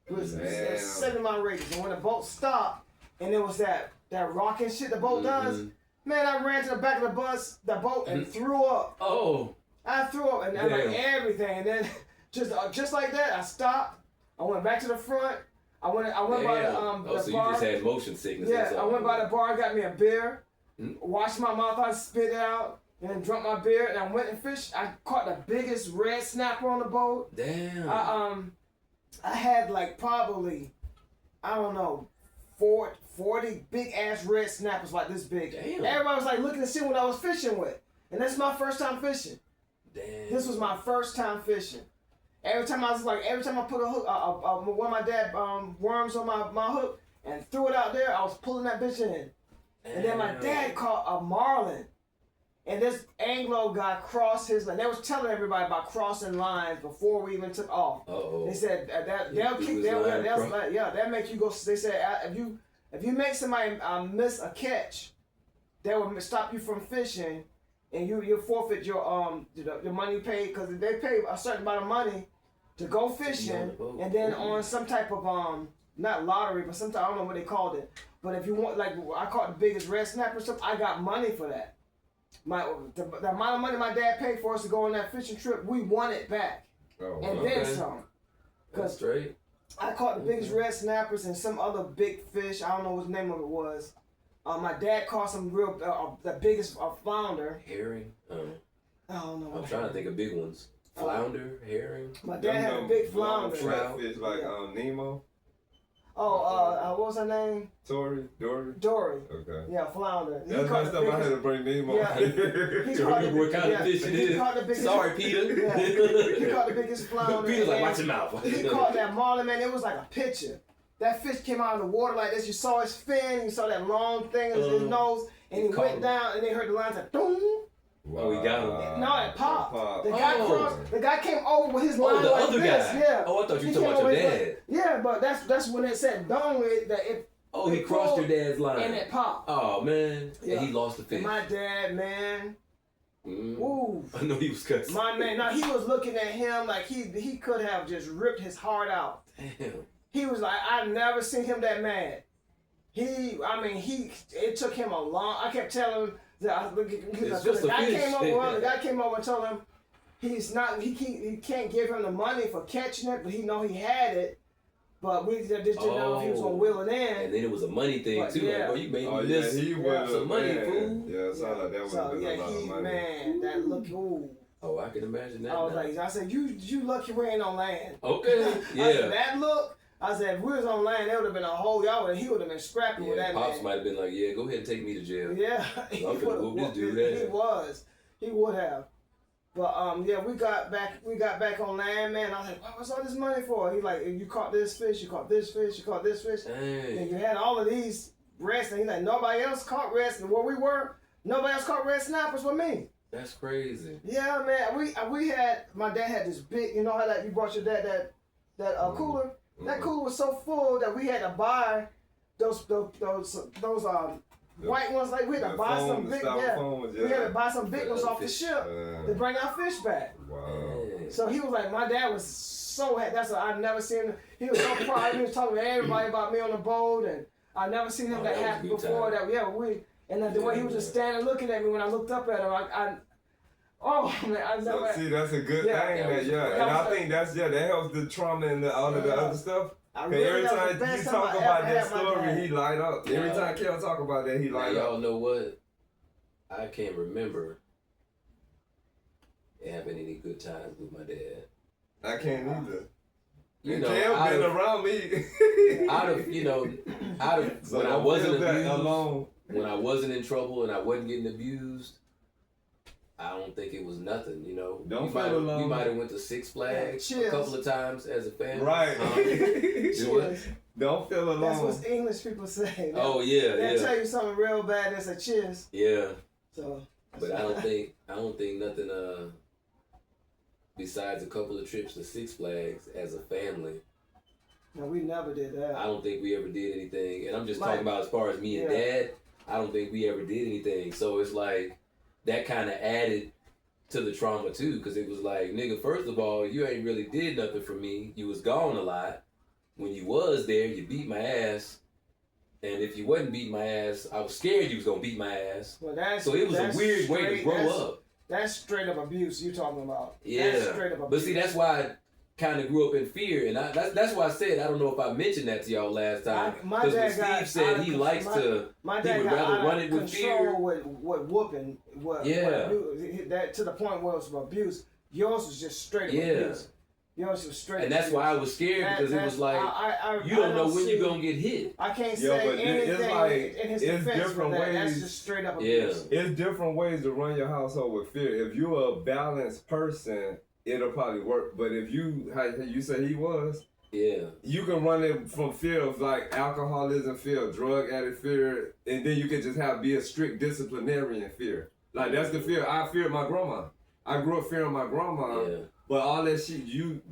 It was Damn. 70-mile radius. And when the boat stopped, and it was that rocking shit the boat does, man, I ran to the back of the boat and threw up. Oh. I threw up and like Damn. everything, and then just like that, I stopped. I went back to the front. I went by Damn. the So bar. you just had motion sickness. or Yeah, I something. went by the bar, got me a beer, Mm. washed my mouth out, spit it out, and then drank my beer, and I went and fished. I caught the biggest red snapper on the boat. Damn. I had like probably, I don't know, 40 big ass red snappers like this big. Damn. Everybody was like looking to see what I was fishing with. And that's my first time fishing. Damn. This was my first time fishing. Every time I put a hook, one of my dad worms on my hook and threw it out there, I was pulling that bitch in. And then my dad caught a marlin. And this Anglo guy crossed his line. They was telling everybody about crossing lines before we even took off. Uh-oh. They said that they'll He keep was that. lying That make you go. They said if you make somebody miss a catch, that will stop you from fishing, and you forfeit your the money you paid because they pay a certain amount of money to go fishing, boat. and then on some type of not lottery, but sometimes I don't know what they called it. But if you want, like I caught the biggest red snapper stuff, I got money for that. The amount of money my dad paid for us to go on that fishing trip, we won it back, and then some. That's straight. I caught the biggest red snappers and some other big fish. I don't know what the name of it was. My dad caught some real, the biggest flounder. Herring. I don't know. I'm trying to think of big ones. Flounder, herring. My dad had a big flounder. Fish like Nemo. Oh, what was her name? Dory. Okay. Yeah, flounder. That's my stuff. I had to bring Nemo. Yeah. He caught What kind of fish it is? Caught the biggest, Sorry, Peter. Yeah, he caught the biggest flounder. Peter's like, watch your mouth. He caught that marlin, man. It was like a picture. That fish came out of the water like this. You saw his fin. You saw that long thing in his nose. And he went down, and they heard the lines like, boom. Wow. Oh, he got him. No, it popped. The guy crossed. The guy came over with his line the like other this. guy. Yeah. Oh, I thought you were talking about your dad. Yeah, but that's when it said dong. He crossed your dad's line. And it popped. Oh, man. Yeah. And he lost the fish. And my dad, man. Ooh. I know he was cussing. My man, now he was looking at him like he could have just ripped his heart out. Damn. He was like, I've never seen him that mad. It took him a long, I kept telling him, the guy came over and told him he can't give him the money for catching it, but he know he had it, but we just didn't know if he was gonna wheel it in. And then it was a money thing but too. Yeah. Like, bro, you made me miss some money, fool. Yeah, it sounded like that was a lot of money. Man, that look, ooh. Oh, I can imagine that. I said, you lucky we ain't on land. Okay, yeah. I said, that look. I said, if we was on land, there would have been a whole he would have been scrapping with that Pops man. might have been like, yeah, go ahead and take me to jail. Yeah, I'm gonna whoop this dude ass. He would have. But we got back on land, man. I was like, what's all this money for? He like, you caught this fish, you caught this fish, you caught this fish. Dang. And you had all of these reds, and he's like, nobody else caught reds, and where we were, nobody else caught red snappers with me. That's crazy. Yeah, man. We had, my dad had this big, you know how that you brought your dad that cooler. That cooler was so full that we had to buy those white ones. Like we had to buy some big, we had to buy some big ones off the ship to bring our fish back. Wow. So he was like, my dad was so happy. That's what I've never seen him. He was so proud. He was talking to everybody about me on the boat, and I never seen him that happy before. The way he was just standing looking at me when I looked up at him, I never. See, that's a good thing, man. And I think that helps the trauma and all of the other stuff. Every time you talk about that story, he light up. Every time Kel talk about that, he light up. Y'all know what? I can't remember having any good times with my dad. I can't either. You know, Kel been around me. So when I wasn't abused, alone. When I wasn't in trouble and I wasn't getting abused, I don't think it was nothing, you know. We might have went to Six Flags a couple of times as a family. Right. Don't feel alone. That's what English people say. They tell you something real bad, they say cheers. Yeah. So. But I don't think nothing besides a couple of trips to Six Flags as a family. No, we never did that. I don't think we ever did anything. And I'm just talking about as far as me and Dad, I don't think we ever did anything. So it's like that kind of added to the trauma too, because it was like, nigga, first of all, you ain't really did nothing for me. You was gone a lot. When you was there, you beat my ass. And if you wasn't beating my ass, I was scared you was gonna beat my ass. Well, so it was a weird way to grow up. That's straight up abuse you talking about. Yeah. That's straight up abuse. But see, that's why I kind of grew up in fear, and that's why I said I don't know if I mentioned that to y'all last time. Because when Steve said he likes to, he would rather run it with fear. With whooping, that to the point where it was abuse. Yours was just straight up abuse. Yours was straight. And that's why I was scared, because it was like you don't know when you're gonna get hit. I can't say anything in his defense for that. That's just straight up abuse. It's different ways to run your household with fear. If you're a balanced person, it'll probably work. But if you said he was, you can run it from fear of like alcoholism, fear of drug addict fear, and then you can just be a strict disciplinarian fear. Like that's the fear. I feared my grandma. I grew up fearing my grandma. Yeah. But all that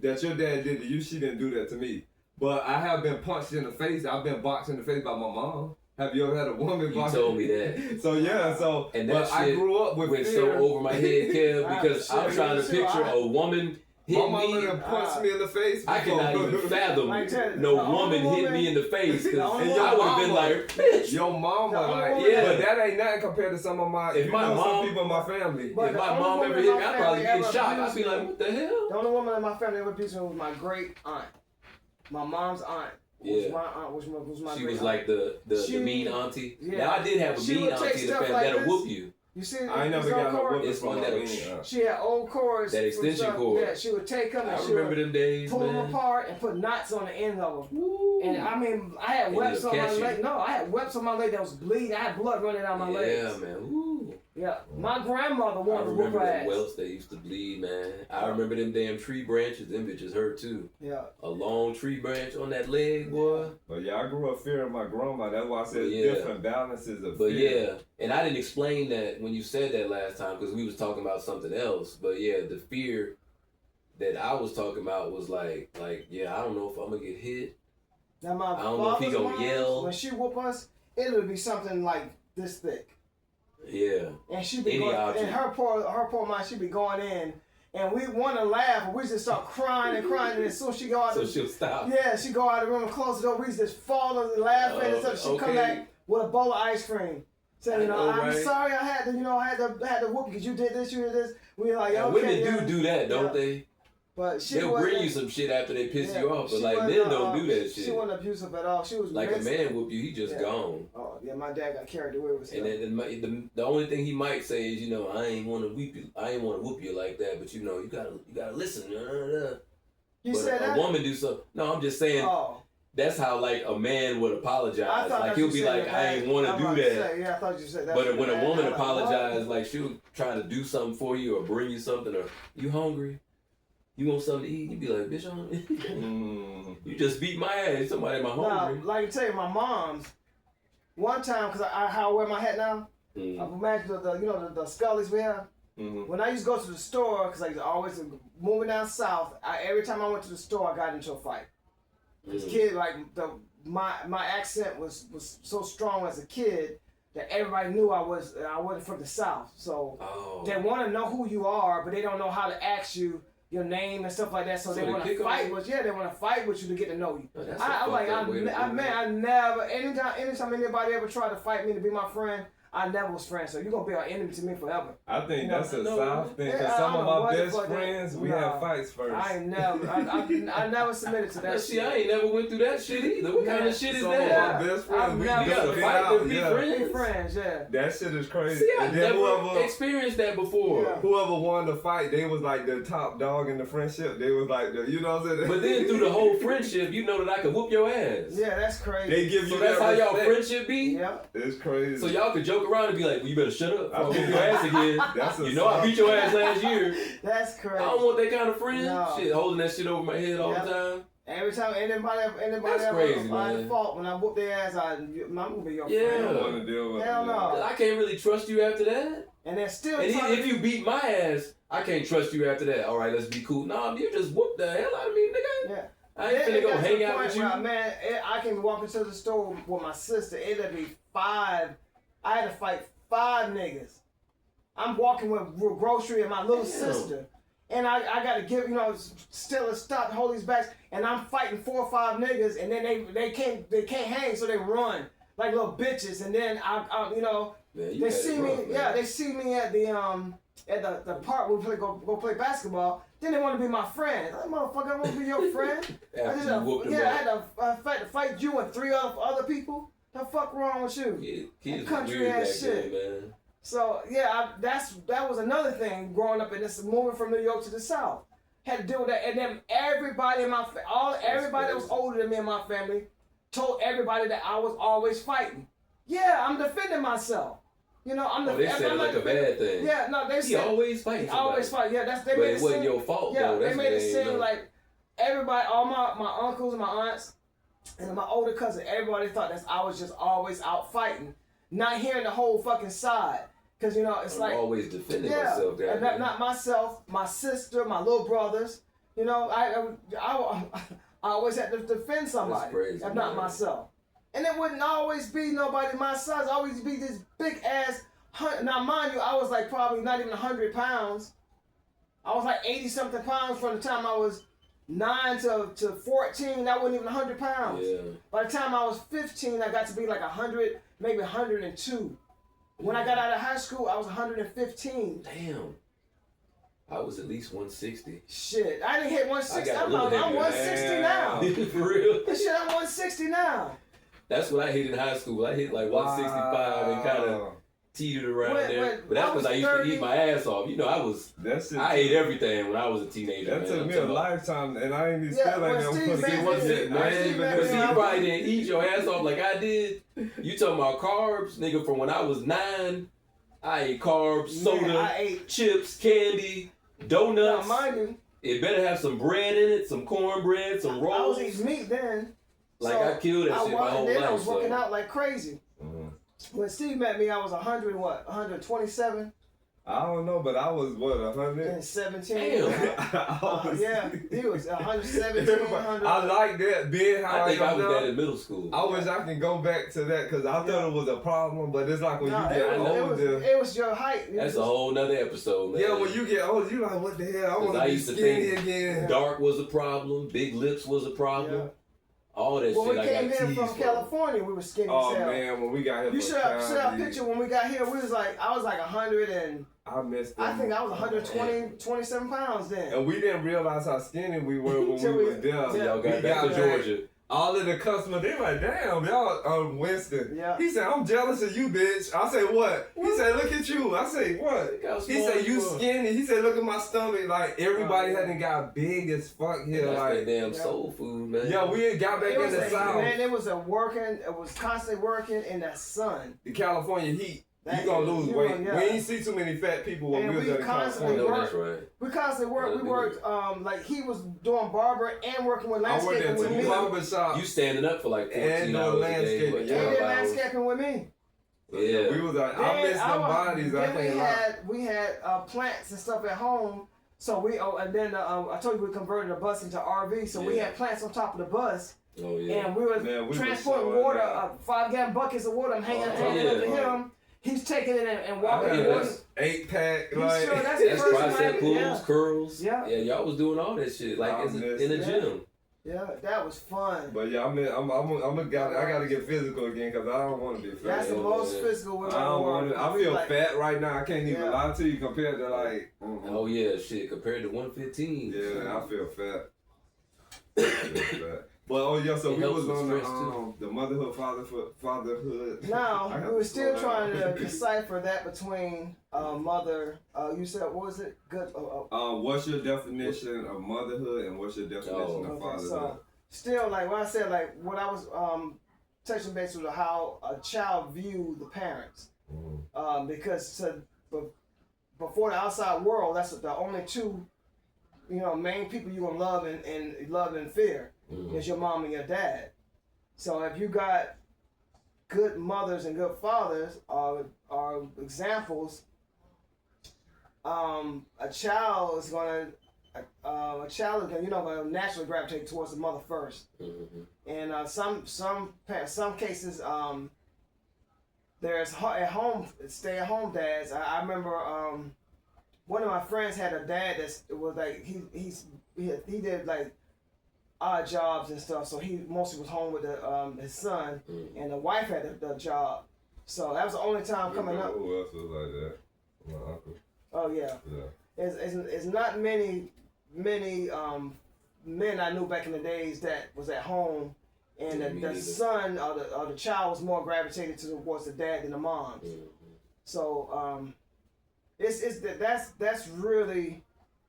that your dad did to you, she didn't do that to me. But I have been punched in the face. I've been boxed in the face by my mom. Have you ever had a woman box? You told me that. And that shit I grew up with went fear. so over my head, Kev, because I'm trying to picture a woman hit My mama me. done punched me in the face I before. cannot even fathom Like, tell you, no the woman only hit me in the face because the I only would have been mama- like, bitch. Your mama, The only like, woman that- but that ain't nothing compared to some of my, If my some mom- people in my family. But If the my only mom woman ever in hit my me, I'd family probably get ever shocked. I'd abused be like, me. what the hell? The only woman in my family that ever abused me was my great aunt. My mom's aunt. Yeah. Was my aunt, was my She great was aunt. like the She- mean auntie. yeah. Now I did have a She mean would take auntie in the stuff family like that'll this. whoop you. You see, I ain't never this got old no cord? whipping It's from one my that'll- mean. She had old cords. That from extension stuff. cord. Yeah, she would take them and I she remember would them days, pull them man. apart and put knots on the end of them. Woo. And I mean, I had And webs it'll on my catch you. leg. No, I had webs on my leg that was bleeding. I had blood running down my Yeah, legs. man. Woo. Yeah, my grandmother I wanted to whoop remember her them ass. welts that used to bleed, man. I remember them damn tree branches. Them bitches hurt too. Yeah. A long tree branch on that leg, boy. But yeah, I grew up fearing my grandma. That's why I said Yeah. different balances of But fear. yeah, and I didn't explain that when you said that last time because we was talking about something else. But yeah, the fear that I was talking about was like, yeah, I don't know if I'm gonna get hit. Now my I don't know if he father's gonna mom, yell. when she whoop us, it'll be something like this thick. Yeah. And she be Any going, object. and her poor mind, she be going in, and we want to laugh, but we just start crying and crying, and as soon as she go out, So she'll stop. yeah, she go out of the room and close the door. We just fall and laugh and stuff. She come okay. back with a bowl of ice cream. Say, I know, I'm right? sorry, I had to whoop because you did this, you did this. We like, Now, okay, women do that, don't Yeah. they? But she They'll wasn't- bring you some shit after they piss yeah, you off, but she like wasn't, men don't do that She shit. wasn't abusive at all. She was Like a messy. man whoop you, he just Yeah. gone. Oh yeah, my dad got carried away with stuff. And then the only thing he might say is, I ain't want to whoop you. I ain't want to whoop you like that, but you gotta listen. You But said a that? woman do something. No, I'm just saying Oh. that's how like a man would I apologize. thought Like that he'll you be said like, your I dad- ain't want I'm to about do that. say, yeah, I thought you said that. But when a woman I'm like, apologizes, like she'll try to do something for you or bring you something, or you hungry, you want something to eat, you be like, bitch, I'm you just beat my ass. Somebody am I what? hungry? Now, like I tell you, my mom's one time because how I wear my hat now. Mm. I imagine the scullies we have. Mhm. When I used to go to the store, because I always moving down south, every time I went to the store, I got into a fight. This Mm. kid, like my accent was so strong as a kid that everybody knew I wasn't from the south. So Oh. they want to know who you are, but they don't know how to ask you your name and stuff like that. So So they they want to pick on fight you? with they want to fight with you to get to know you. Oh, that's a I'm like, fucked up way to do it. I never, anytime anybody ever tried to fight me to be my friend, I never was friends. So you're gonna be an enemy to me forever. I think that's a No, South thing, because yeah, I some don't of know my what the best fuck that- friends, we Nah. have fights first. I ain't never, I never submitted to that See, shit. I ain't never went through that shit either. What kind of shit is Some of that? my best I've friends, we never- You gotta duck it fight out, to be yeah. friends. Be friends, yeah. That shit is crazy. See, I And then never experienced that before. Yeah. whoever won the fight, they was like the top dog in the friendship. They was like the, you know what I'm saying? But then through the whole friendship, you know that I could whoop your ass. Yeah, that's crazy. they give So you that's that how y'all respect. friendship be? Yeah. It's crazy. So y'all could joke around and be like, well, you better shut up. I'll I whoop your ass again. That's a You know I beat your ass last year. That's I crazy. don't want that kind of friend. No. Shit, holding that shit over my head all Yep. the time. Every time anybody That's ever crazy, find man. fault when I whoop their ass, I'm gonna be your Yeah. I friend. don't want to deal with Hell it. no. I can't really trust you after that. And they're still And trying if you beat my ass, I can't trust you after that. All right, let's be cool. Nah, you just whooped the hell out of me, nigga. Yeah. I ain't It finna go got to hang the out point with you. where, man, I can walk into the store with my sister. It'll be 5. I had to fight 5 niggas. I'm walking with grocery and my little Damn. sister. And I got to give, still a stop, hold these backs. And I'm fighting 4 or 5 niggas. And then they can't hang, so they run like little bitches. And then Man, you they had see it me, rough, man. yeah, they see me at the park where we go play basketball. Then they want to be my friend. That motherfucker, I want to be your friend. After you whooped them I up. had to fight you and 3 other people. The fuck wrong with you? Kids country weird ass back shit. then, man. So yeah, that was another thing growing up in this, moving from New York to the South. Had to deal with that, and then everybody in my everybody that was older than me in my family told everybody that I was always fighting. Yeah, I'm defending myself. I'm Oh, they said it like a bad thing. Yeah, no, they He said always fighting. he always somebody. fight. Yeah, they But made it it wasn't seem, your fault, yeah, though. they That's made what it they seem know. like everybody, all my uncles and my aunts, and my older cousin, everybody thought that I was just always out fighting, not hearing the whole fucking side. Because, it's I'm like, always defending yeah, myself, and guys. not myself, my sister, my little brothers. I always had to defend somebody, crazy, if not man. myself. And it wouldn't always be nobody my size. Always be this big ass. Now, mind you, I was like probably not even 100 pounds. I was like 80 something pounds from the time I was 9 to 14. That wasn't even 100 pounds. Yeah. By the time I was 15, I got to be like 100, maybe 102. When I got out of high school, I was 115. Damn. I was at least 160. Shit, I didn't hit 160. I got a I'm little heavier. 160 now. For real? Shit, I'm 160 now. That's what I hit in high school. I hit like 165 and kind of teetered around there. But that's because I used to eat my ass off. You know, I ate everything when I was a teenager. That took me a lifetime, and I ain't even Yeah, still ain't never Steve put Madden- it What's it, Steve man? Madden- But see, you probably didn't eat your ass off like I did. You talking about carbs, nigga? From when I was 9, I ate carbs, soda, Man, I ate. chips, candy, Now, donuts. mind you, It better have some bread in it, some cornbread, some I rolls. was eating meat then. Like So, I killed that shit my whole then life. I was working so. out like crazy. When Steve met me, I was 127 I don't know, but I was what 100. and 17. Damn. Yeah, he was 117, 100. I like that being how I think I was am that now. in middle school. I wish I can go back to that because I thought it was a problem, but it's like when Nah, you get older. it was your height. It That's was a whole nother episode, man. Yeah, when you get older, you like, what the hell? I 'Cause want I to be used to skinny think again. dark was a problem, big lips was a problem. Yeah. All that When shit we I came got here teased from for. California, we were skinny Oh as hell. man, when we got here, You for should have a Cali, picture when we got here. We was like, I was like 100 and I missed them. I think I was 120, 27 pounds then. And we didn't realize how skinny we were when Till we we- was there. yeah. Y'all We got back to back. Georgia. All of the customers, they like, damn, y'all, Winston. Yeah. He said, I'm jealous of you, bitch. I say, what? He said, look at you. I say, what? Look how He small said, you you are. skinny. He said, look at my stomach. Like, everybody Oh, yeah. hadn't got big as fuck here. That's Like, that damn Yeah. soul food, man. yeah, we had got back It in was the South. man, it was constantly working in that sun. The California heat. That- You gonna lose you weight. gonna- yeah. We ain't see too many fat people when And we was we in I constantly California. know that's right. We constantly worked. Yeah, We worked like he was doing barber and working with I worked landscaping at with two me. barber shops. You standing up for like 14 And hours a day. landscaping, what, yeah. He 12 did hours? landscaping with me. Yeah. We was like, I Then miss them bodies. I then can't lie. we had plants and stuff at home. So and then I told you we converted a bus into RV. So we Yeah. had plants on top of the bus. Oh, yeah. And we were Man, we was transporting showing water, that. 5-gallon buckets of water. I'm hanging it up to yeah. him. He's taking it and I walking got the water. this 8-pack. He's Like, sure that's the That's first tricep time. pulls, Yeah. curls. Yeah. Y'all was doing all that shit like I in miss a it. gym. Yeah, that was fun. but yeah, I gotta get physical again because I don't want to be fat. That's the Yeah, most yeah. physical we've I ever don't want worked. to. I feel Like, fat right now. I can't even Yeah. lie to you compared to like. Oh, yeah, shit. Compared to 115. Yeah, I feel fat. I feel fat. But oh yeah, so It we helps was with on stress, too. the motherhood, fatherhood. I Now have we were to still slow trying down. to decipher that between mother. You said what was it? Good. What's your definition of motherhood and what's your definition of Okay, fatherhood? so still like when I said like what I was touching base with how a child viewed the parents, because before the outside world, that's the only two, main people you gonna love and love and fear is your mom and your dad. So if you got good mothers and good fathers are examples, a child is gonna gonna naturally gravitate towards the mother first. And some cases there's stay at home dads. I remember one of my friends had a dad that was like he did like odd jobs and stuff, so he mostly was home with his son, and the wife had the job. So that was the only time coming up. Who else was like that? My uncle. Oh yeah. Yeah. It's not many men I knew back in the days that was at home, and Yeah, me the neither. son or the child was more gravitated towards the dad than the mom. So that's really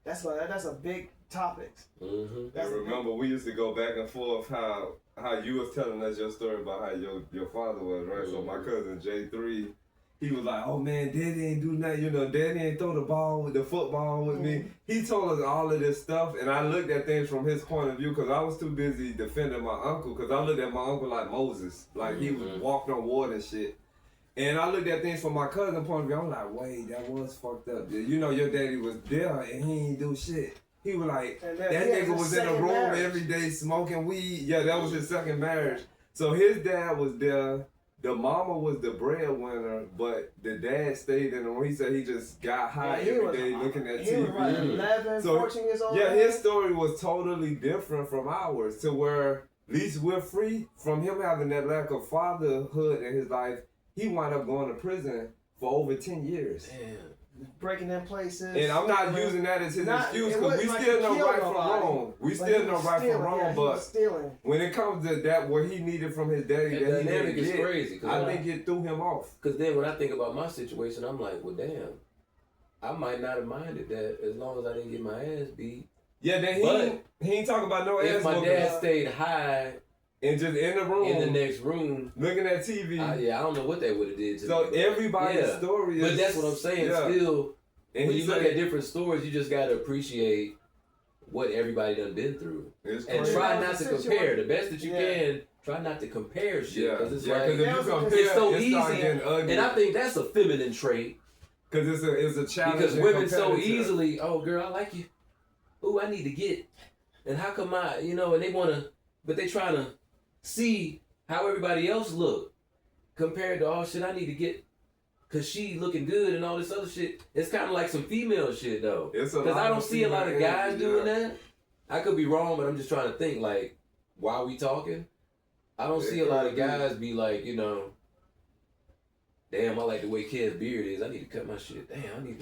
that's a big topic. I remember we used to go back and forth how you was telling us your story about how your father was, right? So my cousin J3, he was like, oh man, daddy ain't do nothing, daddy ain't throw the football with me. He told us all of this stuff, and I looked at things from his point of view because I was too busy defending my uncle, because I looked at my uncle like Moses, like he was walking on water and shit. And I looked at things from my cousin's point of view. I'm like, wait, that was fucked up. Your daddy was there and he ain't do shit. He was like, And that then he had nigga his was in the second room marriage. every day smoking weed. Yeah, that was his second marriage. So his dad was there the mama was the breadwinner, but the dad stayed in the room. He said he just got high every day looking at he TV. was like 11, 14 years old. Yeah, his story was totally different from ours, to where at least we're free from him having that lack of fatherhood in his life. He wound up going to prison for over 10 years. Damn. Breaking in places. And I'm not using that as his excuse, because we still know right from wrong. We still know right from wrong, but when it comes to that, what he needed from his daddy, That that he dynamic didn't is get, crazy. I think it threw him off. Because then when I think about my situation, I'm like, well, damn, I might not have minded that as long as I didn't get my ass beat. Yeah, then he ain't talking about no ass. If my dad stayed high and just in the room, in the next room, looking at TV, I don't know what they would have did to me. So everybody's story is. But that's what I'm saying. Yeah. Still, and when you look at different stories, you just gotta appreciate what everybody done been through, and try not to compare. The best that you can. Try not to compare shit, because it's like if you compare, it's so easy, ugly. and I think that's a feminine trait. Because it's a challenge. Because women so easily, oh girl, I like you. Ooh, I need to get, and how come and they wanna, but they trying to see how everybody else look compared to all shit I need to get. Cause she looking good and all this other shit. It's kind of like some female shit though. Because I don't see a lot of guys doing that. I could be wrong, but I'm just trying to think like, while we talking, I don't see a lot of guys be like, damn, I like the way Kev's beard is. I need to cut my shit. Damn,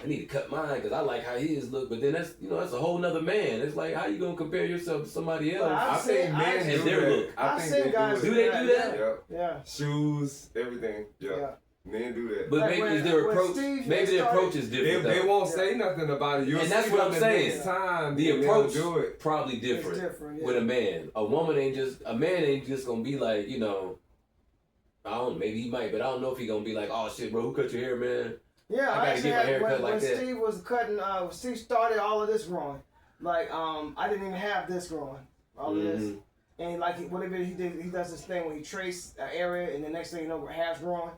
I need to cut mine because I like how his look. But then that's a whole nother man. It's like, how you gonna compare yourself to somebody else? I think men and their look. I think guys do they do that? Yeah. Shoes, everything. Yeah. Men do that. But like maybe their approach. Maybe their approach is different. They won't say nothing about it. And that's what I'm saying. Time the approach do it. probably different with a man. A man ain't just gonna be like, I don't know, maybe he might, but I don't know if he gonna be like, oh shit, bro, who cut your hair, man? Yeah, I gotta get my hair cut like that. Steve was cutting, Steve started all of this growing. Like, I didn't even have this growing. All of this. And like, whatever he did, he does this thing where he traced an area, and the next thing you know, hair's growing.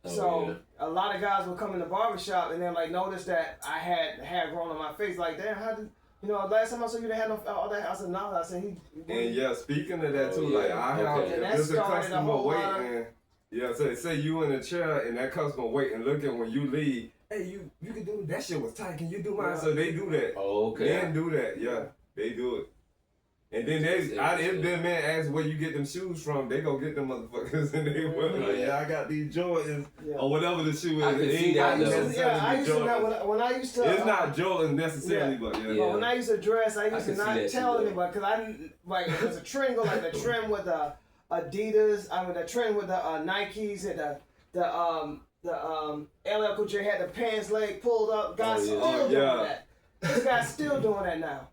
A lot of guys would come in the barbershop and then like notice that I had hair growing on my face. Like, damn, how did last time I saw you, they had all that. I said, no. I said, And speaking of that too, like I have just a customer waiting. Yeah, so say you in a chair and that customer waiting, looking when you leave. Hey, you can do that shit was tight. Can you do mine? So they do that. Oh, okay. Men do that. Yeah, they do it. And then if them men ask where you get them shoes from, they go get them motherfuckers and they will like, I got these Jordans or whatever the shoe is. I can see that though. I used to when I used to. It's not Jordan necessarily, but yeah. But when I used to dress, I used to not tell anybody because I didn't like. There's a trend go like the trend with the Adidas. The trend with the Nikes and the LL Cool J had the pants leg pulled up. Guys still doing that. This guy's still doing that now.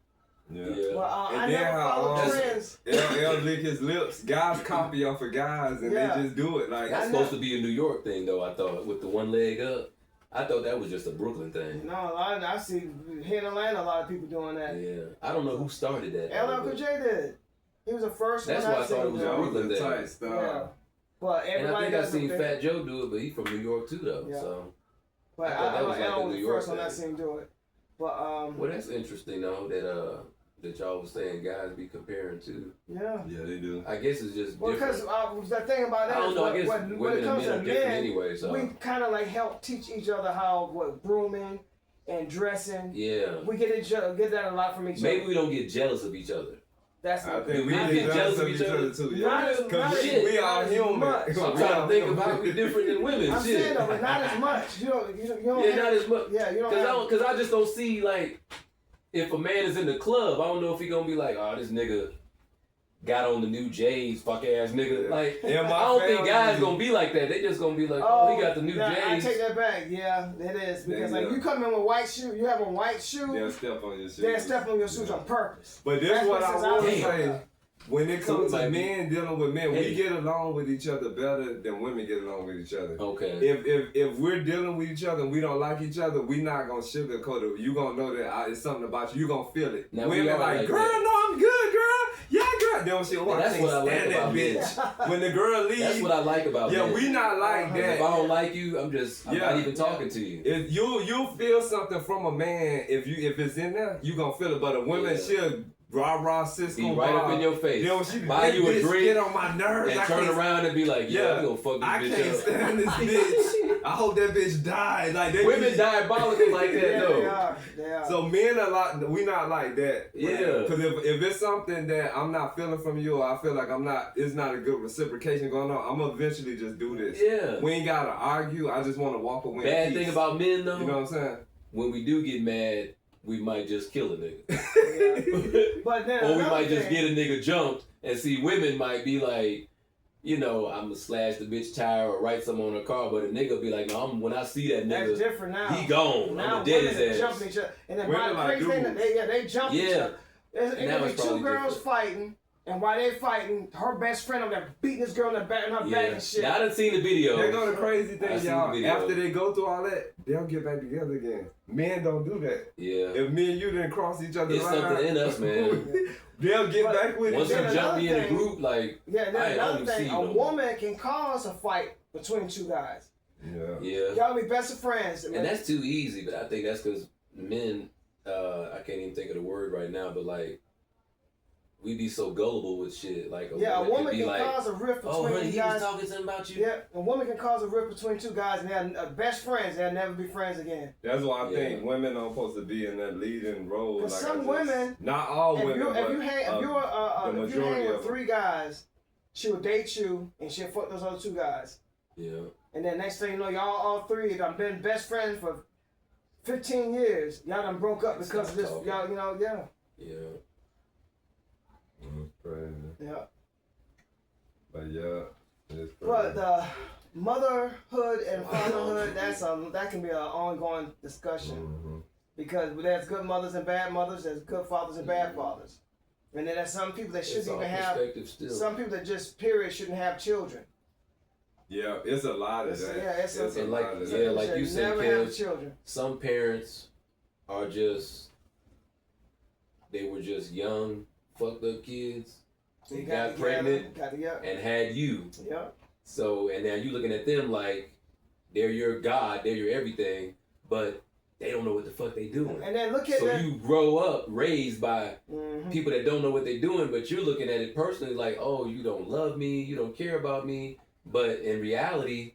Yeah. Well, I and never follow trends. LL lick his lips. Guys copy off of guys and they just do it. Like that's supposed to be a New York thing though, I thought, with the one leg up. I thought that was just a Brooklyn thing. No, I see here in Atlanta a lot of people doing that. Yeah. I don't know who started that. LL Cool J did. He was the first one. That's why I thought it was a Brooklyn thing. Yeah. But everybody and I think I seen Fat Joe do it, but he's from New York too though. Yeah. So but I was like the first one I seen do it. But well, that's interesting though that y'all was saying guys be comparing to. Yeah. Yeah, they do. I guess it's just different. Because the thing about that I don't know, I guess when it comes to men, anyway, so. We kind of like help teach each other how grooming and dressing. Yeah. We get that a lot from each other. Maybe we don't get jealous of each other. That's I think we get jealous of each other too. Yeah. Because we are human. I'm trying to think of how we different than women. I'm saying though, but not as much. You don't not as much. Yeah, you don't. Because I just don't see like. If a man is in the club, I don't know if he gonna be like, oh, this nigga got on the new J's, fuck ass nigga. Like, I don't think guys gonna be like that. They just gonna be like, oh, he got the new J's. I take that back. Yeah, it is. Because like you come in with white shoe, you have a white shoe. They'll step on your shoes. They'll step on your shoes on purpose. But this is what I will say. When it comes to like men dealing with men, we get along with each other better than women get along with each other. Okay. If we're dealing with each other and we don't like each other, we not gonna sugarcoat it. You gonna know that it's something about you. You gonna feel it. Now, women like, girl, no, I'm good, girl. Yeah, girl. They don't say, oh, that's what I like about bitch. When the girl leaves, that's what I like about men. we not like that. If I don't like you, I'm not even talking to you. If you'll feel something from a man if it's in there, you gonna feel it. But a woman, she'll rah Cisco. Be right up in your face. Then when she buy you a drink, get on my nerves. and turn around and be like, yeah, we gonna fuck this I bitch can't up. stand this bitch. I hope that bitch died. Like they Women diabolical like that Yeah, though. they are. So men are we not like that. Yeah. Because if it's something that I'm not feeling from you, or I feel like it's not a good reciprocation going on, I'm gonna eventually just do this. Yeah. We ain't gotta argue. I just want to walk away. Bad in peace. thing about men though, You know what I'm saying? when we do get mad, we might just kill a nigga. Yeah. But then Or we another might just thing- get a nigga jumped and see women might be like, you know, I'm gonna slash the bitch tire or write something on her car, but a nigga be like, no, when I see that That's nigga, different now. he gone. Now I'm gonna dead women his are ass. jumping each other, and then Women by the like crazy thing, dudes. they jump each Yeah. other. It Now could be it's two probably girls different. fighting, and while they fighting, her best friend over there beating this girl in her back and shit. Yeah, I done seen the video. They go the crazy I thing, seen y'all. the video. After they go through all that, they'll get back together again. Men don't do that. Yeah. If me and you didn't cross each other's It's line, something in us, man. they'll get But back with Once each you then other. jump me in a another group, like, Yeah, and then I don't another even thing, see you a no more. woman can cause a fight between two guys. Yeah. yeah. Y'all be best of friends. And that's too easy, but I think that's because men, I can't even think of the word right now, but like, we be so gullible with shit. Like, a woman be can like, cause a rift oh, between honey, you he was guys. talking something about you. Yeah, a woman can cause a rift between two guys, and they're best friends. They'll never be friends again. That's why I think Yeah. women are supposed to be in that leading role. Because Like some women, not all if women, you but hang, the if you majority hang of with three guys, she will date you, and she'll fuck those other two guys. Yeah. And then next thing you know, y'all all three done been best friends for 15 years. Y'all done broke up because of this. Stop Y'all, yeah. Yeah. It's crazy. Yeah. But yeah, it's crazy. But the motherhood and fatherhood, that can be an ongoing discussion. Mhm. Because there's good mothers and bad mothers, there's good fathers and bad fathers. And then there's some people that It's shouldn't all even have, perspective still. some people that just period shouldn't have children. Yeah, it's a lot of It's- that. yeah, it's a- a And lot like, of yeah, that. People like should you said, never have Kev, children. some parents are just, they were just young, fucked up kids, They got together, pregnant, yeah. and had you. Yeah. So, and now you looking at them like they're your God, they're your everything, but they don't know what the fuck they doing. And then look at So that. you grow up raised by Mhm. people that don't know what they're doing, but you're looking at it personally like, oh, you don't love me, you don't care about me. But in reality,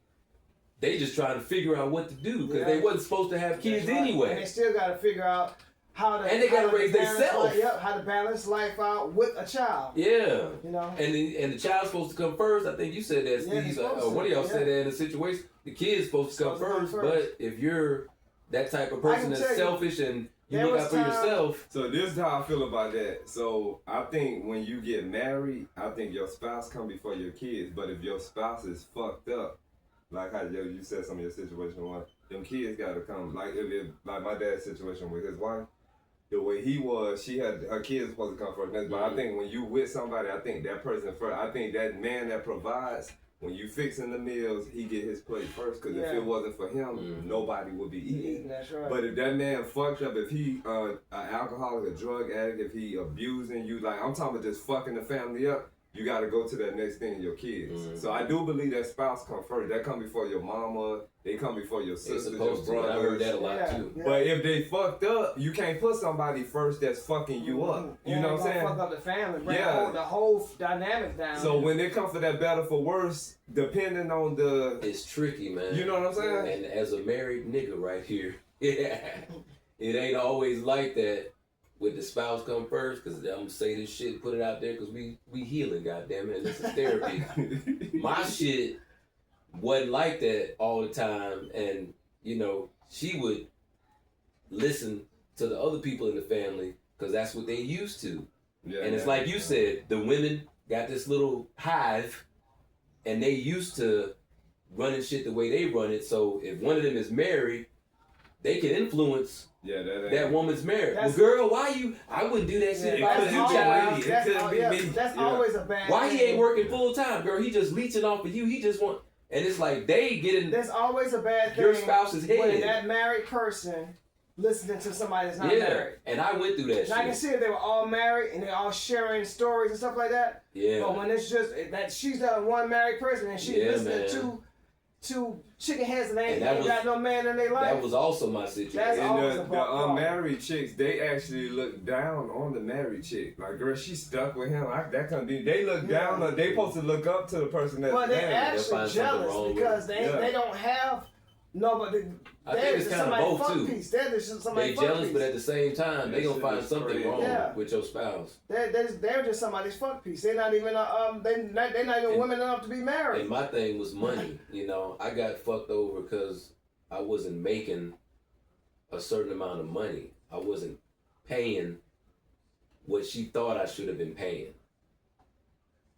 they just trying to figure out what to do because they Yeah. wasn't supposed to have kids That's right. And anyway. they still got to figure out how to. And they gotta how to raise balance themselves. life- Yep, how to balance life out with a child. Yeah. You know. And the child's supposed to come first. I think you said that, Yeah, Steve. he's supposed Or one of y'all to, said yeah. that in a situation. The kid's supposed to come Supposed to come first, first. but if you're that type of I person can that's tell you, selfish and you there look was out for time- yourself, So this is how I feel about that. So I think when you get married, I think your spouse come before your kids. But if your spouse is fucked up, like how you said some of your situation was, them kids gotta come. Like if like my dad's situation with his wife, the way he was, her kids supposed to come first. But I think when you with somebody, I think that person first. I think that man that provides, when you fixing the meals, he get his plate first. Because if Yeah. it wasn't for him, Mhm. nobody would be eating. That's right. But if that man fucked up, if he an alcoholic, a drug addict, if he abusing you, like I'm talking about just fucking the family up, you got to go to that next thing, your kids. Mhm. So I do believe that spouse come first. That come before your mama. They come before your it's sisters, your supposed to. brothers. I heard that a lot Yeah. too. Yeah. But if they fucked up, you can't put somebody first that's fucking you up. Mhm. You And know they what I'm gonna saying? Fuck up the family, bring Yeah. the whole dynamic down. So when they come for that better for worse, depending on the, It's tricky, man. you know what I'm saying? And as a married nigga right here, it ain't always like that with the spouse come first, because I'm gonna say this shit, put it out there, because we healing, goddammit, and this is therapy. My shit wasn't like that all the time, and you know, she would listen to the other people in the family because that's what they used to. Yeah, And it's yeah. like you said, the women got this little hive and they used to running shit the way they run it. So if one of them is married, they can influence Yeah, that woman's married. Well, That's- girl, why you? I wouldn't do that shit. Yeah, if I that's was you, always- child. It that's could al- be yeah, me. that's Yeah. always a bad Why he thing. ain't working full time, girl? He just leeching off of you. He just want, and it's like they getting There's always a bad thing your spouse's when head. that married person listening to somebody that's not Yeah, married. and I went through that And I can shit. see if they were all married and they're all sharing stories and stuff like that. Yeah, But when it's just that she's that one married person and she Yeah, listening man. to two chicken heads and they And that ain't got no man in their life. That was also my situation. That's always And a the problem. unmarried chicks, they actually look down on the married chick. Like, girl, she stuck with him. That can't be. They look down. They supposed to look up to the person that's But they're married. actually find something jealous wrong with because it. they don't have nobody. I think it's kind of both too. Piece. They're just somebody They fuck jealous, piece. but at the same time, they That gonna shit find is something crazy. wrong Yeah. with your spouse. They're just somebody's fuck piece. They're not even they're not even women enough to be married. And my thing was money. You know, I got fucked over because I wasn't making a certain amount of money. I wasn't paying what she thought I should have been paying.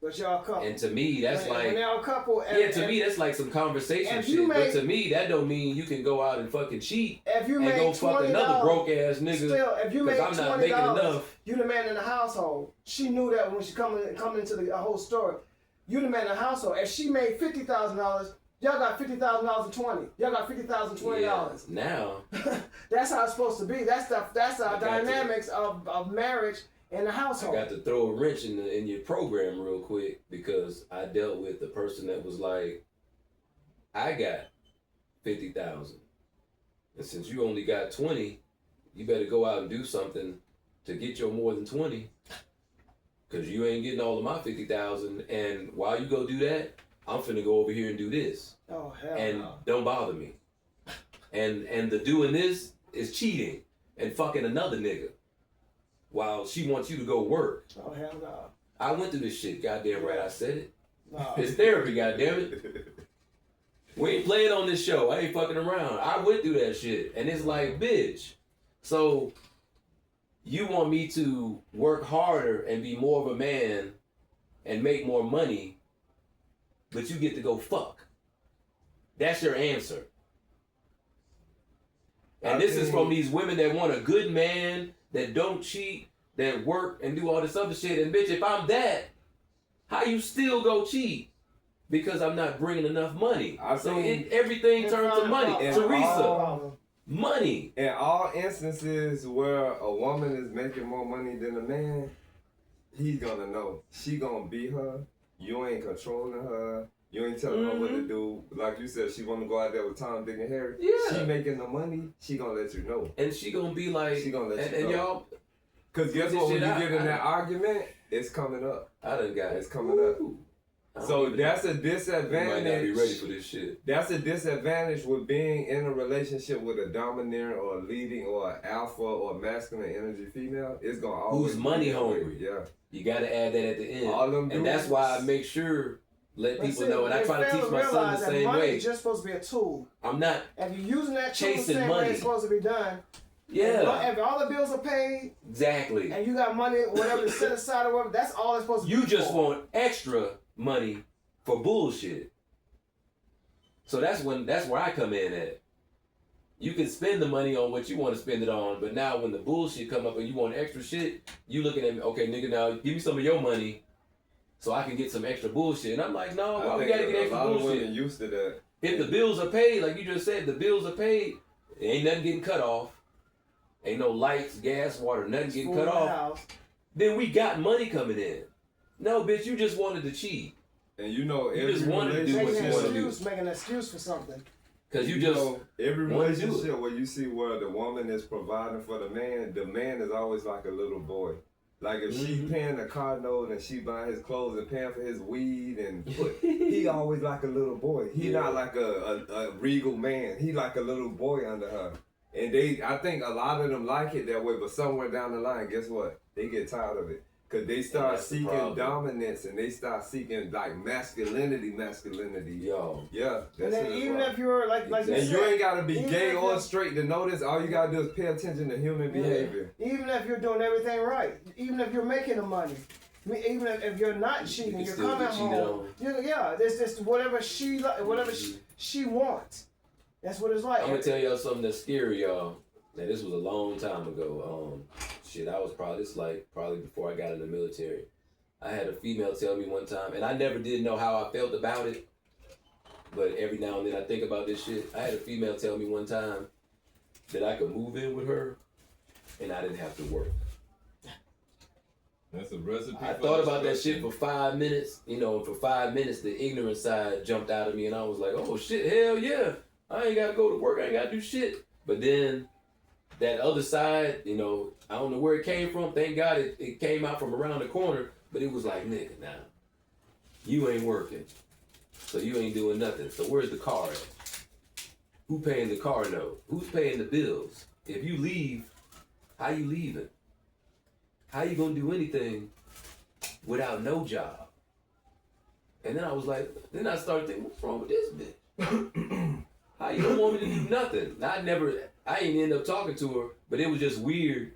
But y'all a couple. And to me, that's when y'all a couple. to me, that's like some conversation if shit. you But make- to me, that don't mean you can go out and fucking cheat if you and make go fuck another $20, broke ass nigga. still, if you make I'm not making $20, enough. you the man in the household. She knew that when she coming into the whole story. You the man in the household. If she made $50,000, y'all got $50,000 and 20. Y'all got $50,000 $20. Yeah, now, That's how it's supposed to be. That's our got to- dynamics of marriage in the I household. got to throw a wrench in your program real quick because I dealt with the person that was like, I got 50,000, and since you only got 20, you better go out and do something to get your more than 20, because you ain't getting all of my 50,000. And while you go do that, I'm finna go over here and do this, Oh hell and no. don't bother me. And the doing this is cheating and fucking another nigga while she wants you to go work. Oh hell no. I went through this shit. Goddamn right, I said it. No. It's therapy. Goddamn it. We ain't playing on this show. I ain't fucking around. I went through that shit, and it's like, bitch. So you want me to work harder and be more of a man and make more money, but you get to go fuck. That's your answer. And this is from these women that want a good man, that don't cheat, that work and do all this other shit. And bitch, if I'm that, how you still go cheat? Because I'm not bringing enough money. Everything turns to money. And Teresa, money. In all instances where a woman is making more money than a man, he's gonna know. She gonna be her. You ain't controlling her. You ain't telling her what to do. Like you said, she want to go out there with Tom, Dick, and Harry. Yeah. She making the money. She gonna let you know. And she gonna be like, She gonna let you and know. y'all, Cause guess this what? When shit you out, get in that argument, it's coming up. I done got It's coming up. I don't So even- that's a you might not be disadvantage. ready for this shit. That's a disadvantage with being in a relationship with a dominant or a leading or an alpha or masculine energy female. It's gonna always Who's money be that way. hungry. Yeah. You gotta add that at the end. All them And that's dudes- why I make sure, let But people see, know, and I they try to fail teach my son realize the that same money way. is just supposed to be a tool. I'm not, If you're using that tool the Chasing same way money. it's supposed to be done, yeah, if all the bills are paid exactly. and you got money, whatever is set aside or whatever, that's all it's supposed to be. You just for. want extra money for bullshit. So that's where I come in at. You can spend the money on what you want to spend it on, but now when the bullshit come up and you want extra shit, you looking at me, okay, nigga, now give me some of your money so I can get some extra bullshit. And I'm like, no, why I we think gotta get a extra lot of bullshit? women used to that. If the bills are paid, like you just said, the bills are paid, ain't nothing getting cut off. Ain't no lights, gas, water, nothing getting Food cut in the off. house. Then we got money coming in. No, bitch, you just wanted to cheat. And you know, You every just wanted to do what Making you an wanna do. excuse, making an excuse for something. Cause you You just know, every wanna do it. relationship where you see where the woman is providing for the man is always like a little boy. Like if she paying a car note and she buying his clothes and paying for his weed and he always like a little boy. He Yeah. not like a regal man. He like a little boy under her. And I think a lot of them like it that way, but somewhere down the line, guess what? They get tired of it. Cause they start that's the seeking problem. dominance and they start seeking like masculinity. yo. Yeah. And that's then it, even bro. if you're like you And said, you ain't gotta be even gay if or you're- straight to know this. All you gotta do is pay attention to human behavior. even if you're doing everything right, even if you're making the money, even if you're not cheating, can you're still coming get cheated home. There's just whatever she wants. That's what it's like. I'm gonna tell y'all something that's scary, y'all. Now this was a long time ago. I was probably before I got in the military. I had a female tell me one time, and I never did know how I felt about it, but every now and then I think about this shit. I had a female tell me one time that I could move in with her and I didn't have to work. That's a recipe. I thought about that shit for 5 minutes. You know, for 5 minutes, the ignorant side jumped out of me, and I was like, "Oh shit, hell yeah! I ain't gotta go to work. I ain't gotta do shit." But then that other side, you know, I don't know where it came from. Thank God it came out from around the corner. But it was like, nigga, now you ain't working, so you ain't doing nothing. So where's the car at? Who paying the car note? Who's paying the bills? If you leave, how you leaving? How you gonna do anything without no job? And then I was like, then I started thinking, what's wrong with this bitch? How you don't want me to do nothing? I ain't end up talking to her, but it was just weird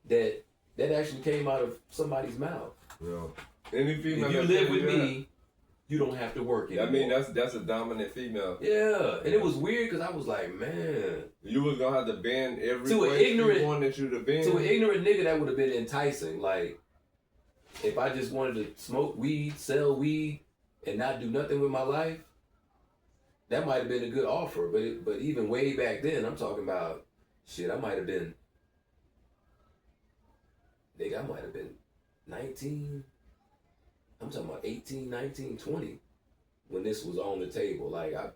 that actually came out of somebody's mouth. Yeah. Any female if you live with me, you don't have to work anymore. I mean, that's a dominant female. Yeah, and it was weird because I was like, man. You was gonna have to bend every to way an ignorant, she wanted you to bend. To an ignorant nigga, that would have been enticing. Like, if I just wanted to smoke weed, sell weed, and not do nothing with my life, that might have been a good offer. But even way back then, I'm talking about, shit, I might have been 19. I'm talking about 18, 19, 20 when this was on the table. Like, I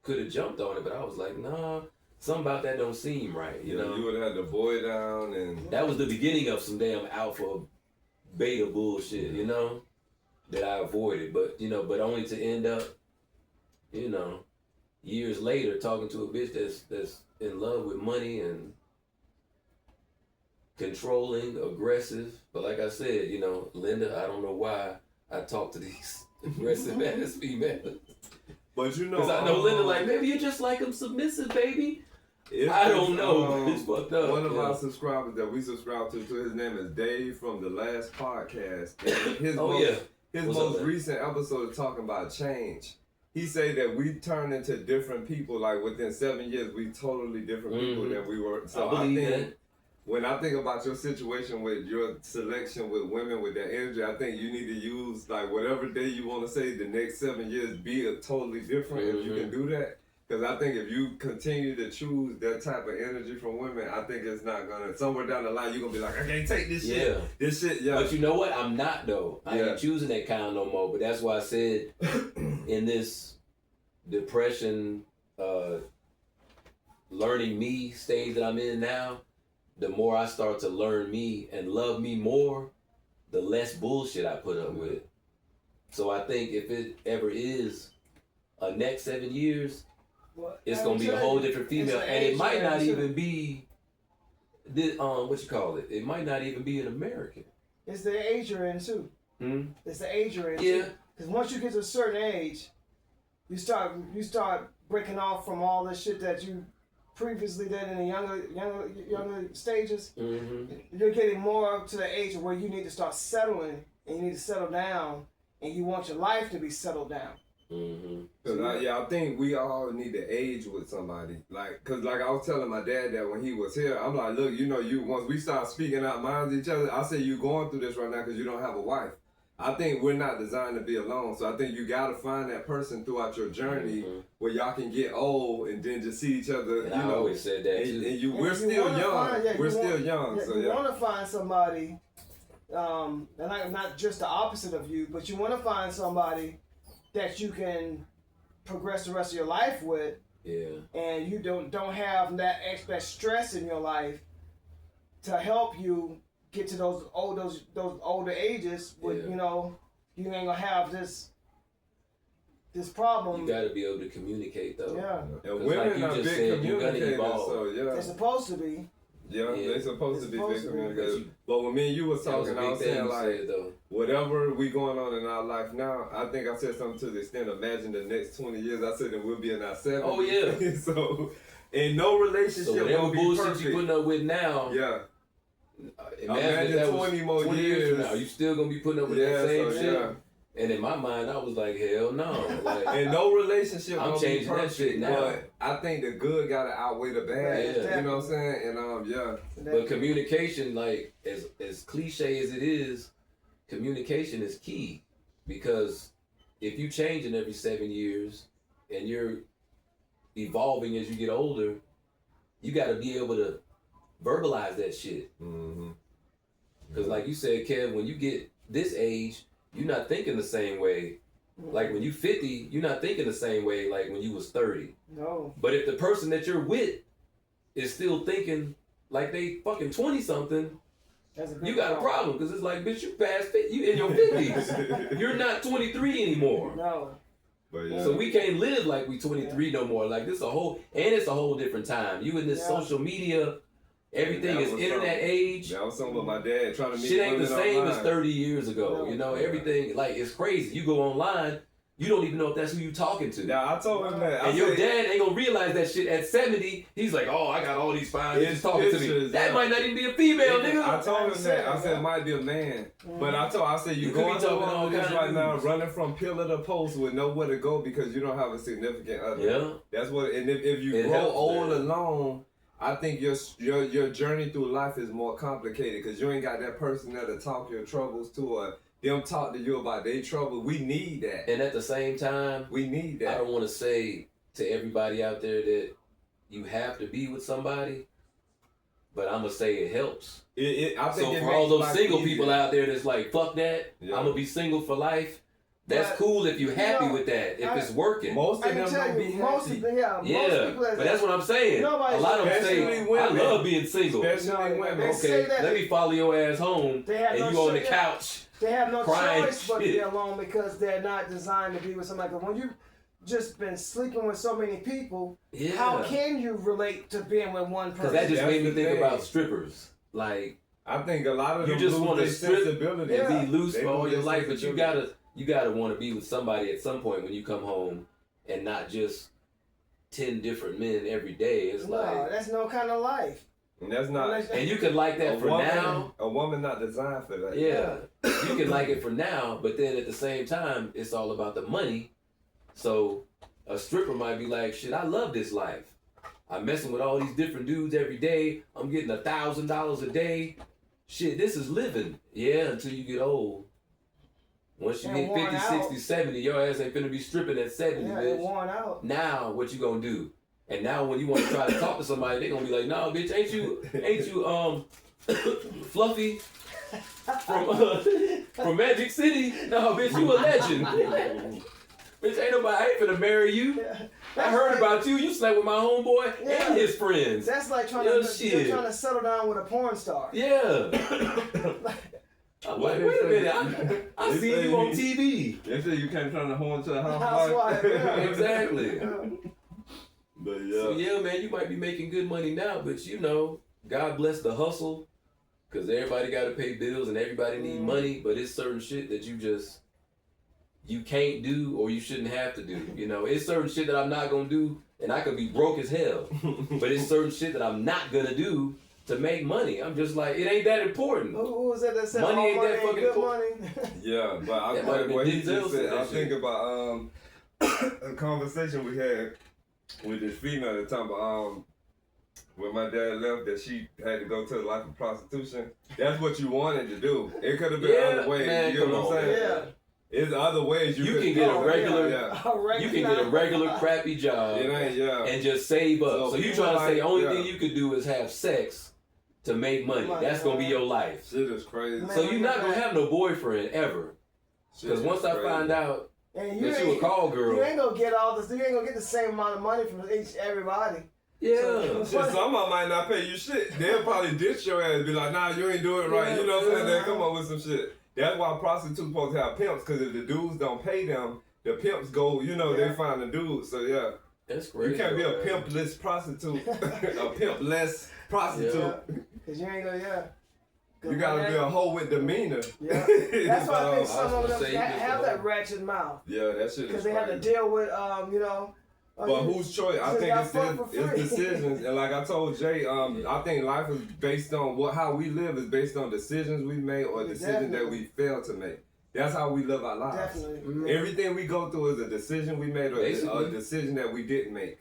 could have jumped on it, but I was like, nah, something about that don't seem right, you know? You would have had the boy down and... That was the beginning of some damn alpha beta bullshit, you know? That I avoided, but, you know, but only to end up, you know, years later talking to a bitch that's in love with money and controlling, aggressive. But like I said, you know, Linda, I don't know why I talk to these aggressive ass females. But you know, because I know Linda, like, maybe you just like them submissive, baby. I don't know. It's fucked up. One of our subscribers that we subscribe to, his name is Dave from the last podcast. And his most recent episode is talking about change. He said that we turn into different people. Like within 7 years, we totally different people than we were. So I think that. When I think about your situation with your selection with women with that energy, I think you need to use like whatever day you want to say the next 7 years be a totally different if you can do that. Because I think if you continue to choose that type of energy from women, I think it's not gonna, somewhere down the line you're gonna be like, I can't take this shit. This shit, yeah. But you know what? I'm not though. I ain't choosing that kind no more. But that's why I said in this depression, learning me stage that I'm in now, the more I start to learn me and love me more, the less bullshit I put up with. So I think if it ever is a next 7 years, it's gonna be a whole different female, and it might not even be this. What you call it? It might not even be an American. It's the age you're in too. It's the age you're in. Yeah. Because once you get to a certain age, you start breaking off from all the shit that you previously did in the younger stages. You're getting more to the age where you need to start settling, and you need to settle down, and you want your life to be settled down. I think we all need to age with somebody. Like, cause like I was telling my dad that when he was here, I'm like, look, you know, once we start speaking out minds to each other, I say you going through this right now because you don't have a wife. I think we're not designed to be alone, so I think you gotta find that person throughout your journey where y'all can get old and then just see each other. And I always said that we're still young. We're still young. So you want to find somebody, and not just the opposite of you, but you want to find somebody that you can progress the rest of your life with. Yeah. And you don't have that extra stress in your life to help you get to those older ages with, you know, you ain't gonna have this problem. You gotta be able to communicate though. Yeah. And women are big communicators, so they're supposed to be. Yeah, they're supposed to be big communicators. But when me and you was talking, I was saying like, whatever we going on in our life now, I think I said something to the extent, imagine the next 20 years, I said that we'll be in our 70s. Oh yeah. So, in no relationship so whatever bullshit perfect. you putting up with now. Yeah. Imagine 20 more years from now. You still gonna be putting up with that same shit. Yeah. And in my mind, I was like, hell no. Like, and no relationship I'm changing perfect, that shit now. But I think the good gotta outweigh the bad. You know what I'm saying? And But communication, like as cliche as it is, communication is key. Because if you changing every 7 years and you're evolving as you get older, you gotta be able to verbalize that shit. Because like you said, Kev, when you get this age, you're not thinking the same way. Like when you 50, you're not thinking the same way like when you was 30. No. But if the person that you're with is still thinking like they fucking 20 something, you got a problem. Because it's like, bitch, you past 50, you in your 50s. You're not 23 anymore. No. But yeah. So we can't live like we 23 no more. Like this it's a whole different time. You in this social media, everything is internet age. That was something with my dad trying to meet Shit ain't the same online. as 30 years ago. No. You know, everything, like, it's crazy. You go online, you don't even know if that's who you talking to. Yeah, I told him that. And your dad ain't gonna realize that shit at 70. He's like, oh, I got all these fine bitches talking to me. That might not even be a female, nigga. I told him that. I said it might be a man. But I said you could be going through talking all all this kinds right of now, dudes. running from pillar to post with nowhere to go because you don't have a significant other. Yeah. That's what. And if you It grow helps, old man. alone, I think your journey through life is more complicated because you ain't got that person there to talk your troubles to or them talk to you about their trouble. We need that. And at the same time, We need I that. don't want to say to everybody out there that you have to be with somebody, but I'm going to say it helps. I think So it for all makes those life single easier. people out there that's like, fuck that, Yeah. I'm going to be single for life. That's But, cool if you're happy you know, with that, if it's working. Most I of can them tell don't be you, most happy. of the, most Yeah, people but that's what I'm saying. A Nobody's- lot of them say, Especially women. I love being single. Especially No, women. they Okay, say that let me follow your ass home, They have and no you on the choice. couch. They have no crying choice but to be shit. alone because they're not designed to be with somebody. 'Cause when you've just been sleeping with so many people, Yeah. how can you relate to being with one person? Because that just That's made me the think thing. about strippers. Like, I think a lot of You them just lose wanna their strip sensibility. Yeah. be loose They for all lose your their life, but sensibility. you gotta want to be with somebody at some point when you come home, and not just 10 different men every day. It's no, like, that's no kind of life. And that's not and you can like that for now. A woman not designed for that. Yeah, you can like it for now, but then at the same time, it's all about the money. So a stripper might be like, shit, I love this life. I'm messing with all these different dudes every day. I'm getting $1,000 a day. Shit, this is living. Yeah, until you get old. Once you And hit 50, worn 60, out. 70, your ass ain't finna be stripping at 70, Yeah, they're bitch. worn out. Now, what you gonna do? And now when you want to try to talk to somebody, they gonna be like, "No, bitch, ain't you Fluffy from Magic City? No, bitch, you a legend. Bitch, I ain't finna marry you. I heard about you. You slept with my homeboy Yeah. and his friends. That's like trying Yo, to shit. you're trying to settle down with a porn star. Yeah. I'm like, wait a minute. I see you on TV. They say you can't turn the horn to a Housewife, yeah. Exactly. But So yeah, man, you might be making good money now, but you know, God bless the hustle, cause everybody got to pay bills and everybody need money. But it's certain shit that you can't do or you shouldn't have to do. You know, it's certain shit that I'm not gonna do, and I could be broke as hell. But it's certain shit that I'm not gonna do to make money. I'm just like, it ain't that important. Who was it that said Money all ain't money that ain't fucking good important. money? Yeah, but I That might have like been what he Denzel just said said. that I shit. think about a conversation we had with this female at the time. But when my dad left, that she had to go to the life of prostitution. That's what you wanted to do. It could have been other ways. man, you know come what I'm on, saying? Yeah. It's other ways You could can get a go. regular- Yeah. You can get a regular crappy job It ain't. Yeah. and just save up. So So you people trying to say the like- only yeah. thing you could do is have sex to make money. That's gonna be your life. Shit is crazy. Man. So you're not gonna have no boyfriend ever. Shit Because is once I crazy. find out And you that you a ain't, call you girl, ain't gonna get all this. You ain't gonna get the same amount of money from everybody. yeah. Shit, some of them might not pay you shit. They'll probably ditch your ass, be like, nah, you ain't doing it right. Yeah, You know what I'm saying? yeah. They'll come up with some shit. That's why prostitutes supposed to have pimps, because if the dudes don't pay them, the pimps go, you know, Yeah. they find the dudes. So yeah, That's crazy. you can't be a man. pimpless prostitute, a pimp-less prostitute. Yeah. Cause you ain't gonna, yeah. You gotta be a hoe with demeanor. Yeah. That's why I think I some was of gonna them say you have just that a- ratchet mouth. Yeah, that shit is Because they have to crazy. deal with, you know. But whose choice? I Just think got it's, fucked for free. it's decisions. And like I told Jay, I think life is based on how we live is based on decisions we made or decisions that we fail to make. That's how we live our lives. Definitely. Everything we go through is a decision we made or Basically. a decision that we didn't make.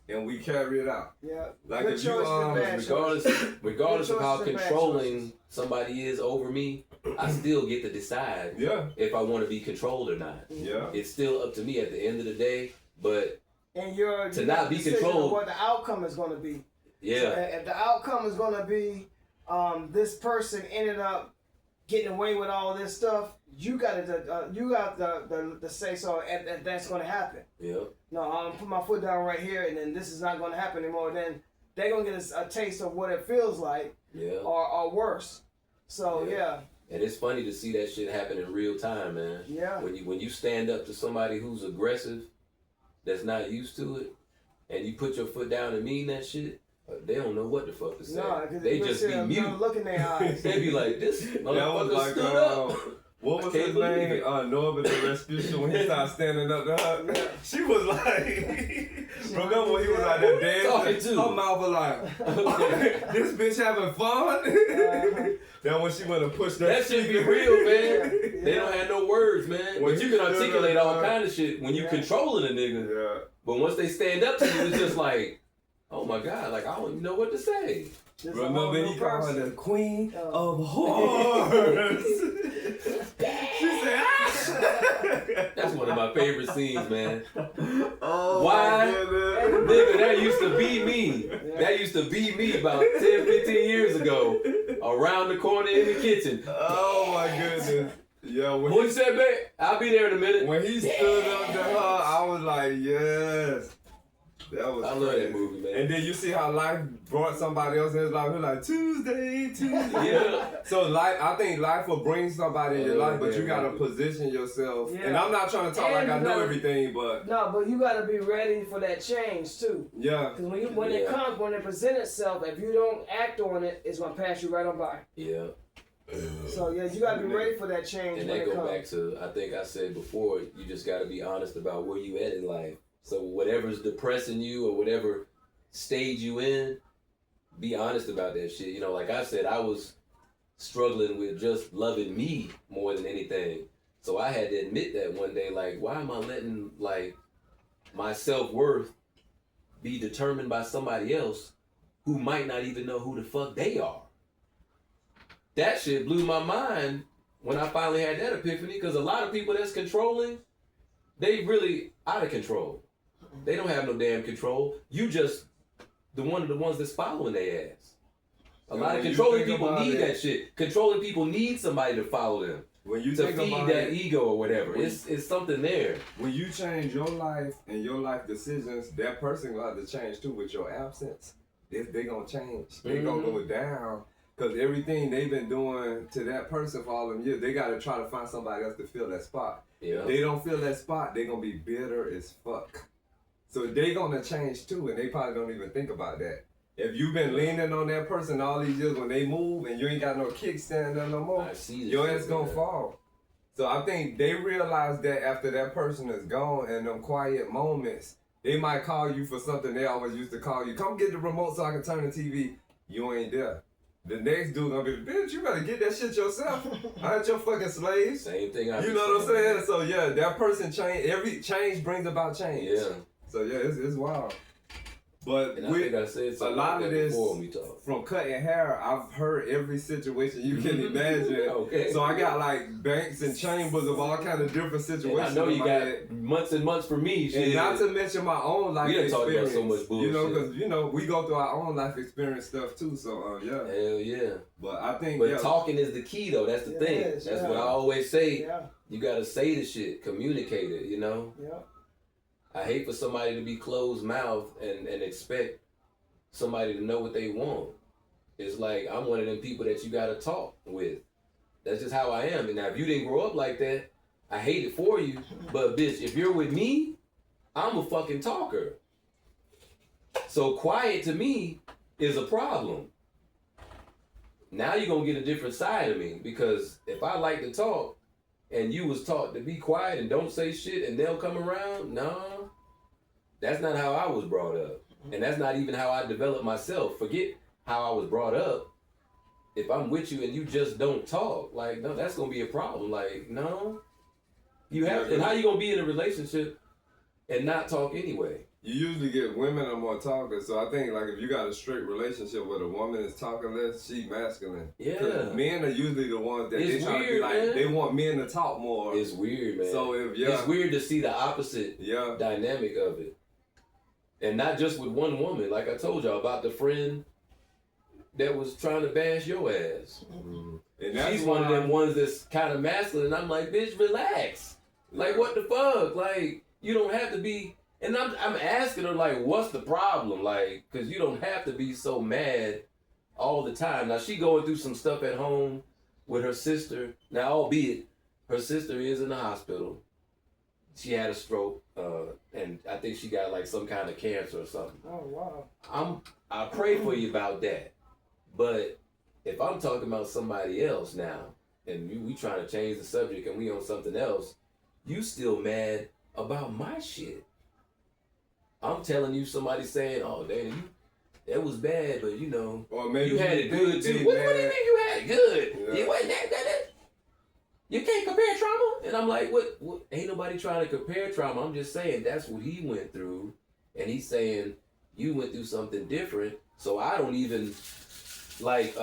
And we carry it out. Yeah. Like Good if you, choices and bad Regardless of how choices and bad controlling choices. somebody is over me, I still get to decide Yeah, if I want to be controlled or not. yeah. It's still up to me at the end of the day. But And you're To you not got be a decision controlled. of what the outcome is going to be. So yeah, if the outcome is going to be this person ended up getting away with all this stuff, you got the say so, and that's going to happen. Yeah. No, I'm gonna put my foot down right here, and then this is not going to happen anymore. Then they're going to get a taste of what it feels like, or worse. So yeah. And it's funny to see that shit happen in real time, man. Yeah. When you stand up to somebody who's aggressive, that's not used to it, and you put your foot down and mean that shit, they don't know what the fuck to say. No, they just be mute. Look in their eyes. They be like, this motherfucker like, stood up. What was his name? Norbert the Rasputin, when he started standing up to her. Yeah. She was like, remember when he was out there dancing? Her mouth was like, this bitch having fun? Then when she went to push that shit be real, man. Yeah. They don't have no words, man. When But you can he articulate all kind of shit when you controlling a nigga. Yeah. But once they stand up to you, it's just like, oh my God, like I don't even know what to say. Just remember he called her the queen of whores. She said, That's one of my favorite scenes, man. oh, why? Nigga, that used to be me. That used to be me about 10, 15 years ago. Around the corner in the kitchen. Oh my goodness. Yeah, when What you said, babe? I'll be there in a minute. When he stood up to her, I was like, yes. That was I love that movie, man. And then you see how life brought somebody else in his life. We're like, Tuesday. Yeah. So life, I think life will bring somebody in your life, but you gotta man. position yourself. Yeah. And I'm not trying to talk like I know everything, but no, but you got to be ready for that change too. yeah. Because when it comes, when it presents itself, if you don't act on it, it's gonna pass you right on by. Yeah. So yeah, you gotta be ready for that change And when that it go comes. back to, I think I said before, you just got to be honest about where you at in life. So whatever's depressing you or whatever stage you in, be honest about that shit. You know, like I said, I was struggling with just loving me more than anything. So I had to admit that one day, like, why am I letting like my self-worth be determined by somebody else who might not even know who the fuck they are? That shit blew my mind when I finally had that epiphany, because a lot of people that's controlling, they really out of control. They don't have no damn control. You just the ones that's following their ass. A lot of controlling people need that shit. Controlling people need somebody to follow them. When you to think feed about that it, ego or whatever. It's something there. when you change your life and your life decisions, that person gonna have to change too with your absence. They gonna change. They gonna go down. Because everything they've been doing to that person for all them years, they gotta try to find somebody else to fill that spot. Yeah. If they don't fill that spot, they gonna be bitter as fuck. So they gonna change too, and they probably don't even think about that. If you've been leaning on that person all these years, when they move and you ain't got no kickstand there no more, your ass gonna fall. So I think they realize that after that person is gone, and them quiet moments, they might call you for something they always used to call you. Come get the remote so I can turn the TV. You ain't there. The next dude gonna be, bitch, you better get that shit yourself. I ain't your fucking slave. Same thing. You know what I'm saying? So yeah, that person change. Every change brings about change. Yeah. So yeah, it's wild. But And I think I said a something lot like of that this before when we talked. from cutting hair, I've heard every situation you can imagine. Okay. So I got like banks and chambers of all kind of different situations. And I know in you my got head. months and months for me. Shit. And not to mention my own life We done talked about experience. so much bullshit. You know, because we go through our own life experience stuff too. So yeah. Hell yeah. But I think But talking is the key though. That's the thing. Yes, That's yeah. what I always say. Yeah, You gotta say the shit, communicate it, you know? yeah. I hate for somebody to be closed mouthed and expect somebody to know what they want. It's like I'm one of them people that you gotta talk with. That's just how I am. And now if you didn't grow up like that, I hate it for you. But bitch, if you're with me, I'm a fucking talker. So quiet to me is a problem. Now you're gonna get a different side of me, because if I like to talk and you was taught to be quiet and don't say shit and they'll come around, no, that's not how I was brought up. And that's not even how I developed myself. Forget how I was brought up. If I'm with you and you just don't talk, like, no, that's gonna be a problem. Like, no. You have to, and how you gonna be in a relationship and not talk anyway? you usually get women are more talkers. So I think like if you got a straight relationship where a woman is talking less, she masculine. Yeah. 'Cause men are usually the ones that It's they try to be weird, like, man. they want men to talk more. It's weird, man. So if It's weird to see the opposite yeah. dynamic of it. And not just with one woman. Like I told y'all about the friend that was trying to bash your ass. And And that's she's one of them ones that's kind of masculine. And I'm like, bitch, relax. Like, what the fuck? Like, you don't have to be. And I'm asking her, like, what's the problem? Like, because you don't have to be so mad all the time. Now, she going through some stuff at home with her sister. Now, albeit, her sister is in the hospital. She had a stroke, and I think she got, like, some kind of cancer or something. Oh, wow. I pray for you about that. But if I'm talking about somebody else now, and we trying to change the subject and we on something else, you still mad about my shit. I'm telling you, somebody saying, "Oh, Dana, that was bad, but you know, or maybe you had it good too." What do you mean you had it good? Yeah. You wasn't that. You can't compare trauma. And I'm like, what? Ain't nobody trying to compare trauma. I'm just saying that's what he went through, and he's saying you went through something different. So I don't even like.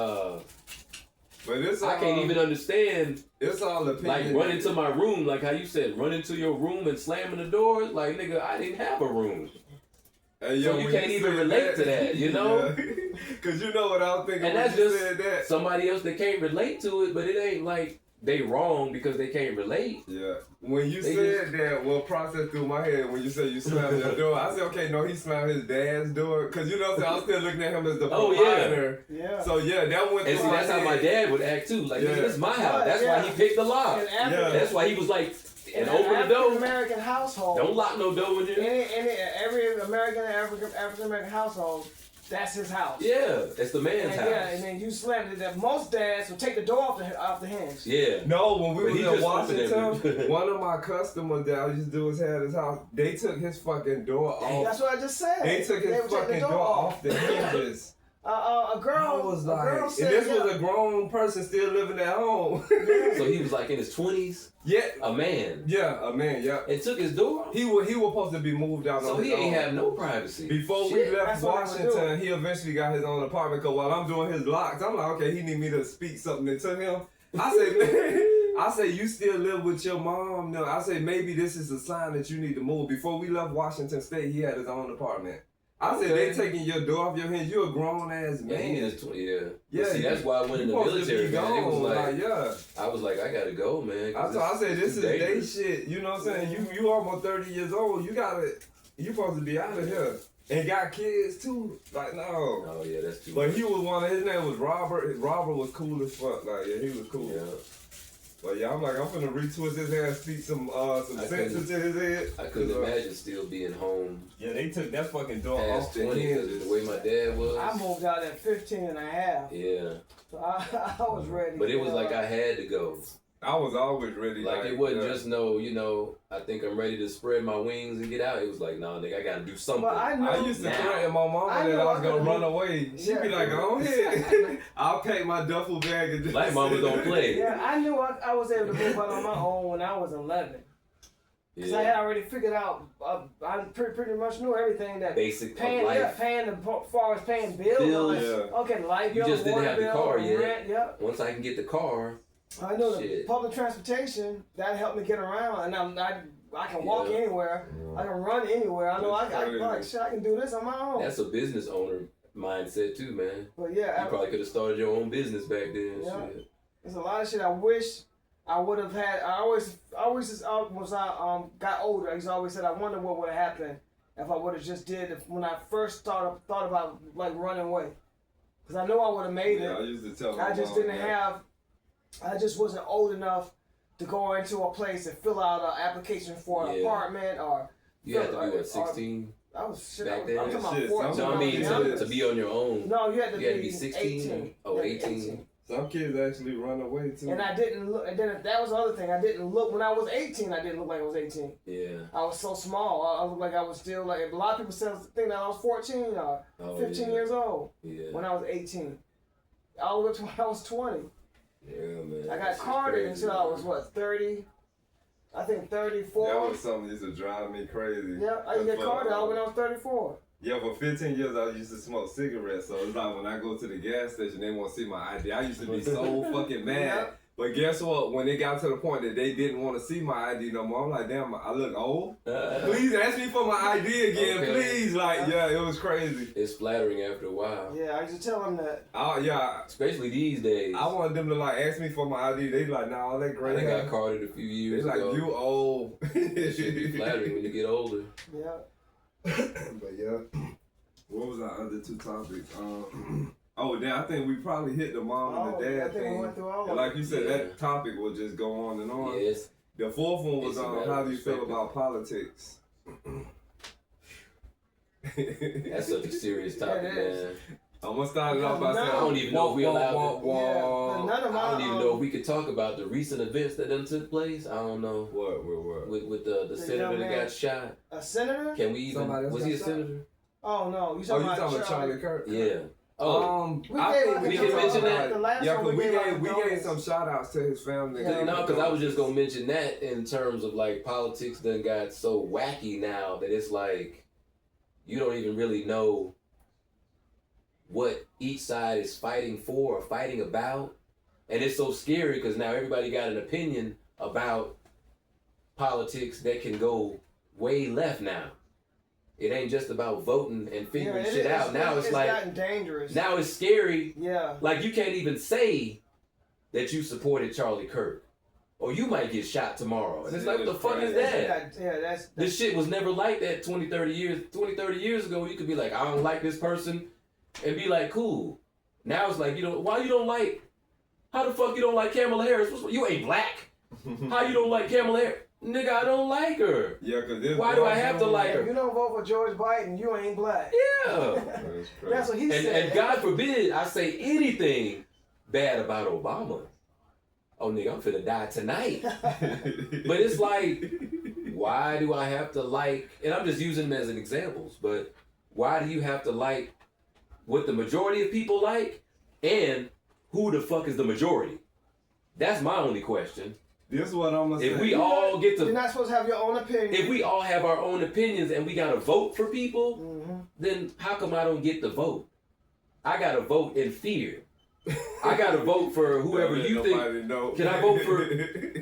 But it's all, I can't even understand. It's all opinion. Like run into my room, like how you said, run into your room and slamming the door. Like nigga, I didn't have a room. Hey, yo, So you can't even relate to that, you know? Because you know what I was thinking And when that's you just said that. somebody else that can't relate to it, but it ain't like they wrong because they can't relate. Yeah. When you They said that, what processed through my head when you said you slammed your door, I said, okay, no, he slammed his dad's door. Because you know what I'm saying? I'm still looking at him as the provider. Yeah. So yeah, that went And through see, my that's how my head. dad would act too. Like, Yeah. nigga, this is my house. That's Yeah. why he picked the lock. In Africa, Yeah. That's why he was like, and in open an the door. African-American household. Don't lock no door when you. Every African-American household, that's his house. Yeah, it's the man's And, house. yeah, and then you slammed it. That most dads will take the door off the hinge. Yeah. No, when we But he was in just opened it. Washington, one of my customers that I used to do his hair at his house, they took his fucking door off. That's what I just said. They took his would take fucking door off the hinges. A girl I was a girl like, said, and this was a grown person still living at home. So he was like in his 20s, Yeah, a man, yeah, a man, yeah. and took his door off. He was supposed to be moved out So on he his ain't own. have no privacy. Before Shit. we left That's what I would Washington, he eventually got his own apartment. Cause while I'm doing his locks, I'm like, okay, he need me to speak something into him. I say, man, I say, you still live with your mom? No, I say maybe this is a sign that you need to move. Before we left Washington State, he had his own apartment. I said, they taking your door off your hands. You're a grown ass man. Yeah, he in his 20s. Yeah. Yeah, But see, that's why I went in the supposed to military, be man. It was gone, like, yeah. I was like, I gotta go, man. I said, this is day dangerous. shit. You know what I'm saying? You almost 30 years old. You supposed to be out of here. And got kids too. Like, no. Oh yeah, that's too But much. he was his name was Robert. Robert was cool as fuck. Like, yeah, he was cool. Yeah. But yeah, I'm finna retwist his hair and speak some sense into his head. I couldn't imagine still being home Yeah, they took that fucking door past off the 20 because hinges. the way my dad was. I moved out at 15 and a half. Yeah. So I was ready. But it was like I had to go. I was always ready. Like it wasn't just I think I'm ready to spread my wings and get out. It was like, nah, nigga, I gotta do something. But I know. I used to Now. threaten my mama I that know I was I gonna could've run moved. away. She'd Yeah. be like, go ahead. I'll pack my duffel bag and just Like mama don't play. Yeah, I knew I was able to move out on my own when I was 11. Because I had already figured out, I pretty much knew everything that Basic paying, of life. yeah, paying as far as paying bills. Bills. Like, Yeah. okay, light You bill, just didn't water have the bill, car yet. rent, yeah. Once I can get the car, I know the Shit. public transportation that helped me get around, and I can walk Yeah. anywhere. I can run anywhere. I know I That's like crazy. shit. I can do this on my own. that's a business owner mindset too, man. But yeah, You probably could have started your own business back then. Yeah. Shit. there's a lot of shit I wish I would have had. I always got older, I used to always said I wonder what would have happened if I would have just did it when I first thought about like running away. Because I know I would have made Yeah, I it. used to tell my I just mom didn't that. have. I just wasn't old enough to go into a place and fill out an application for an Yeah. apartment or. You had to or- be or- 16. I was shit. Back I'm then? talking about Shit, 14. No, I mean Yeah. to be on your own. No, you had to You had to be be 16? 18. Oh, You had to be 18. Some kids actually run away too. And I didn't look. And then that was the other thing. I didn't look when I was 18. I didn't look like I was 18. Yeah. I was so small. I looked like I was still like a lot of people think that I was 14 or Oh, 15 yeah. years old Yeah. when I was 18. All the way to when I was 20. Yeah, man. I got That's carded crazy, until I man. was what 30. I think 34. That was something that used to drive me crazy. Yeah, I get carded out when I was 34. Yeah, for 15 years I used to smoke cigarettes, so it's like when I go to the gas station, they want to see my ID. I used to be so fucking mad. Yeah. But guess what? When it got to the point that they didn't want to see my ID no more, I'm like, damn, I look old. Please ask me for my ID again, Okay. please. Like, yeah, it was crazy. It's flattering after a while. Yeah, I used to tell them that. Yeah, Especially these days. I wanted them to like ask me for my ID. They like, nah, all that I gray think I hair. caught it a few They years like, ago. you old. It should be flattering when you get older. Yeah. But yeah, what was our other two topics? Oh, damn, I think we probably hit the mom and the I dad think we thing. went through all And of like you said, Yeah. that topic will just go on and on. Yes. The fourth one was It's a matter how of do you feel perspective. about politics? That's such a serious topic, Yeah, it is. man. I'm gonna start it off by Because saying I don't even know if we allowed to. Yeah, but none of my, I don't even know if we could talk about the recent events that done took place. I don't know. What? With the senator young that man. got shot. a senator? Can we even? Somebody else Was he a got shot? senator? Oh no, you Oh, talking you talking about about Charlie Kirk? Yeah. Oh. I think we can mention that. The last Yeah, one cause we like gave condolences. some shout outs to his family. Yeah. No, because I was just gonna mention that in terms of like politics done got so wacky now that it's like you don't even really know what each side is fighting for or fighting about, and it's so scary because now everybody got an opinion about politics that can go way left now. It ain't just about voting and figuring shit out. Now it's like gotten dangerous. now it's scary. Yeah. Like you can't even say that you supported Charlie Kirk, or you might get shot tomorrow. And it's like, what the fuck is that? Yeah, that's This shit was never like that 20, 30 years ago. You could be like, I don't like this person, and be like, cool. Now it's like, why you don't like? How the fuck you don't like Kamala Harris? You ain't black. How you don't like Kamala Harris? Nigga, I don't like her. Yeah, cause this. Why do I have to like If you her? don't vote for George Biden, you ain't black. Yeah. That's what he said. And God forbid I say anything bad about Obama. Oh, nigga, I'm finna die tonight. But it's like, why do I have to like, and I'm just using them as an examples, but why do you have to like what the majority of people like, and who the fuck is the majority? That's my only question. This is what I'm gonna say. If we all get You're to, not supposed to have your own opinion. if we all have our own opinions and we gotta vote for people, Mhm. then how come I don't get to vote? I gotta vote in fear. I gotta vote for whoever Don't let you think. nobody know. Can I vote for?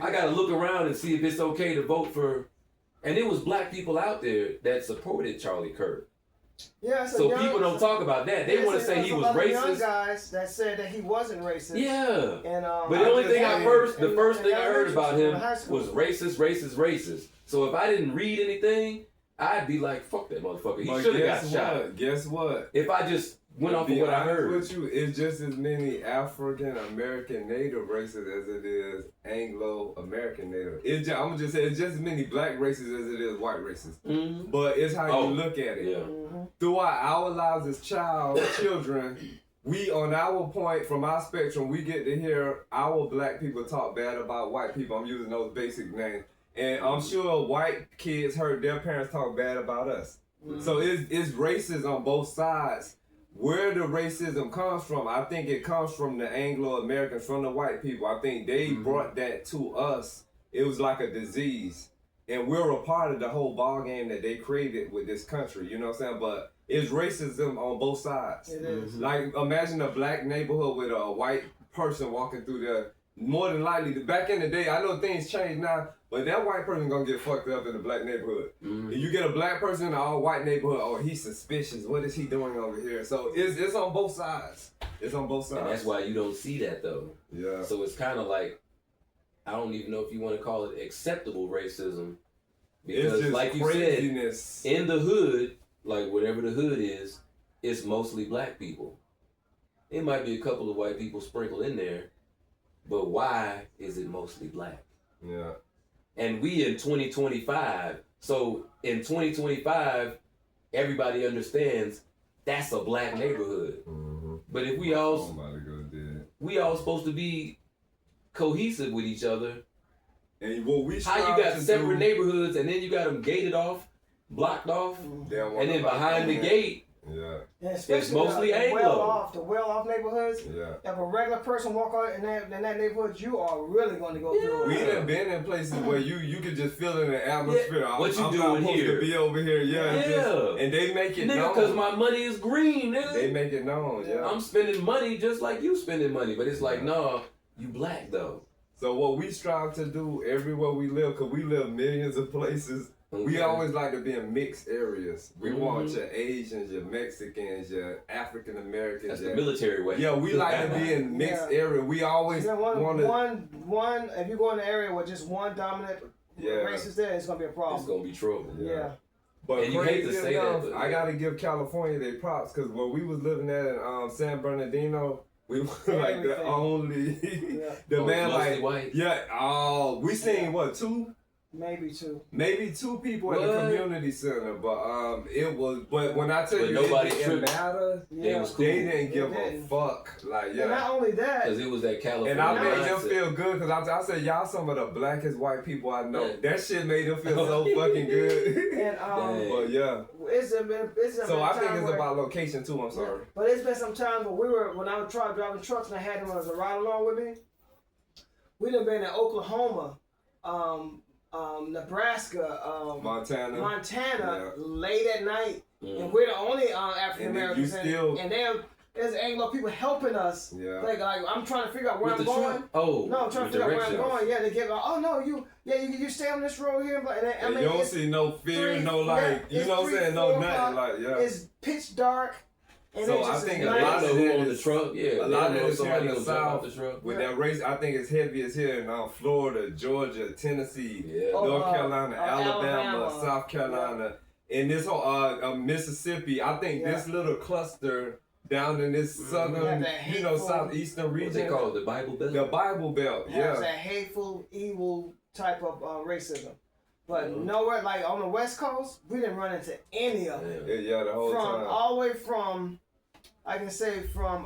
I gotta look around and see if it's okay to vote for. And it was black people out there that supported Charlie Kirk. Yeah, So people don't talk about that. They want to say he was Young racist. guys that said that he wasn't racist. Yeah. And But the only thing and- the first and thing I heard elementary about school him and high school. was racist. So if I didn't read anything, I'd be like, fuck that motherfucker. He But should have got guess shot. what? Guess what? If I just went off of Be what I honest heard. with you, it's just as many African American Native races as it is Anglo American Native. I'm gonna just say it's just as many black races as it is white races. Mhm. But it's how Oh, you look at it. Yeah. Mhm. Throughout our lives as children, we on our point from our spectrum, we get to hear our black people talk bad about white people. I'm using those basic names. And I'm sure white kids heard their parents talk bad about us. So it's racist on both sides. Where the racism comes from, I think it comes from the Anglo-Americans, from the white people. I think they brought that to us. It was like a disease. And we're a part of the whole ball game that they created with this country, you know what I'm saying? But it's racism on both sides. It is. Like, imagine a black neighborhood with a white person walking through there. More than likely, back in the day, I know things change now, but that white person gonna get fucked up in the black neighborhood. Mhm. If you get a black person in an all white neighborhood, oh, he's suspicious. What is he doing over here? So it's on both sides. It's on both sides. And that's why you don't see that though. Yeah. So it's kind of like, I don't even know if you want to call it acceptable racism. Because It's just like you craziness. said, in the hood, like whatever the hood is, it's mostly black people. It might be a couple of white people sprinkled in there, but why is it mostly black? Yeah. And we in 2025, so in 2025, everybody understands that's a black neighborhood. Mm-hmm. But if we all Somebody go dead. supposed to be cohesive with each other, And what we how you strive got to separate do- neighborhoods and then you got them gated off, blocked off, They don't want and then nobody behind the in. gate, Yeah. And especially mostly the Anglo. well-off neighborhoods. Yeah. If a regular person walk out in that neighborhood, you are really going to go through We it. done been in places where you could just feel in the atmosphere. Yeah. What you I'm doing not supposed here? to be over here. Yeah. Yeah. Just, and they make it nigga, known. because my money is green, nigga. They make it known. Yeah. I'm spending money just like you spending money, but it's like, no, you black though. So what we strive to do everywhere we live, because we live millions of places, we always like to be in mixed areas. We want your Asians, your Mexicans, your African Americans. That's the military way. Yeah, we like to be in mixed area. We always want to... One, if you go in an area with just one dominant race is there, it's going to be a problem. It's going to be trouble. Yeah. But and you hate to say that, but I got to give California their props, because when we was living there in San Bernardino, we were like the only... the man like... white. Yeah, we seen what, two? Maybe two people at the community center, but it was. But when I tell you, it didn't matter. They was cool. They didn't give a fuck. Like And not only that, because it was that California. And I made them feel good, because I said y'all some of the blackest white people I know. That shit made them feel so fucking good. And but yeah, it's so I think it's about location too. I'm sorry. But it's been some times when I was driving trucks and I had them as a ride along with me. We done been in Oklahoma. Nebraska, Montana, late at night, and we're the only African Americans, and there's Anglo people helping us. Yeah. Like I'm trying to figure out where I'm going. I'm trying to figure out where I'm going. Yeah, they get like, oh no, you stay on this road here. And you don't see no fear, no like, you know what I'm saying, no nothing like, It's pitch dark. And so I think a lot of who on the truck, a lot of this here in the South with that race, I think it's heaviest here in Florida, Georgia, Tennessee, North Carolina, Alabama, South Carolina, and this whole Mississippi. I think this little cluster down in this southern, southeastern region. What they call it, the Bible Belt? The Bible Belt, It's that hateful, evil type of racism. But nowhere, like on the West Coast, we didn't run into any of it. Yeah, the whole time. All the way from, I can say from,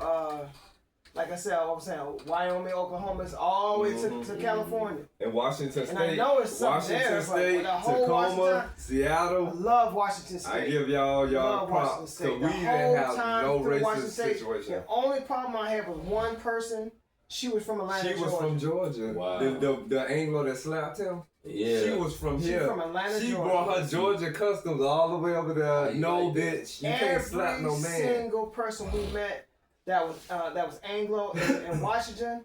like I said, I was saying, Wyoming, Oklahoma, all the way to California. And Washington State. And I know it's something Washington State, Tacoma, Seattle. I love Washington State. I give y'all props. So we didn't have no racist situation. The only problem I had was one person. She was from Atlanta, Georgia. She was from Georgia. Wow. The Anglo that slapped him. Yeah. She was from here. She's from Atlanta, She Georgia. brought her Georgia customs all the way over there. No, like bitch. You can't slap no man. Every single person we met that was Anglo in Washington,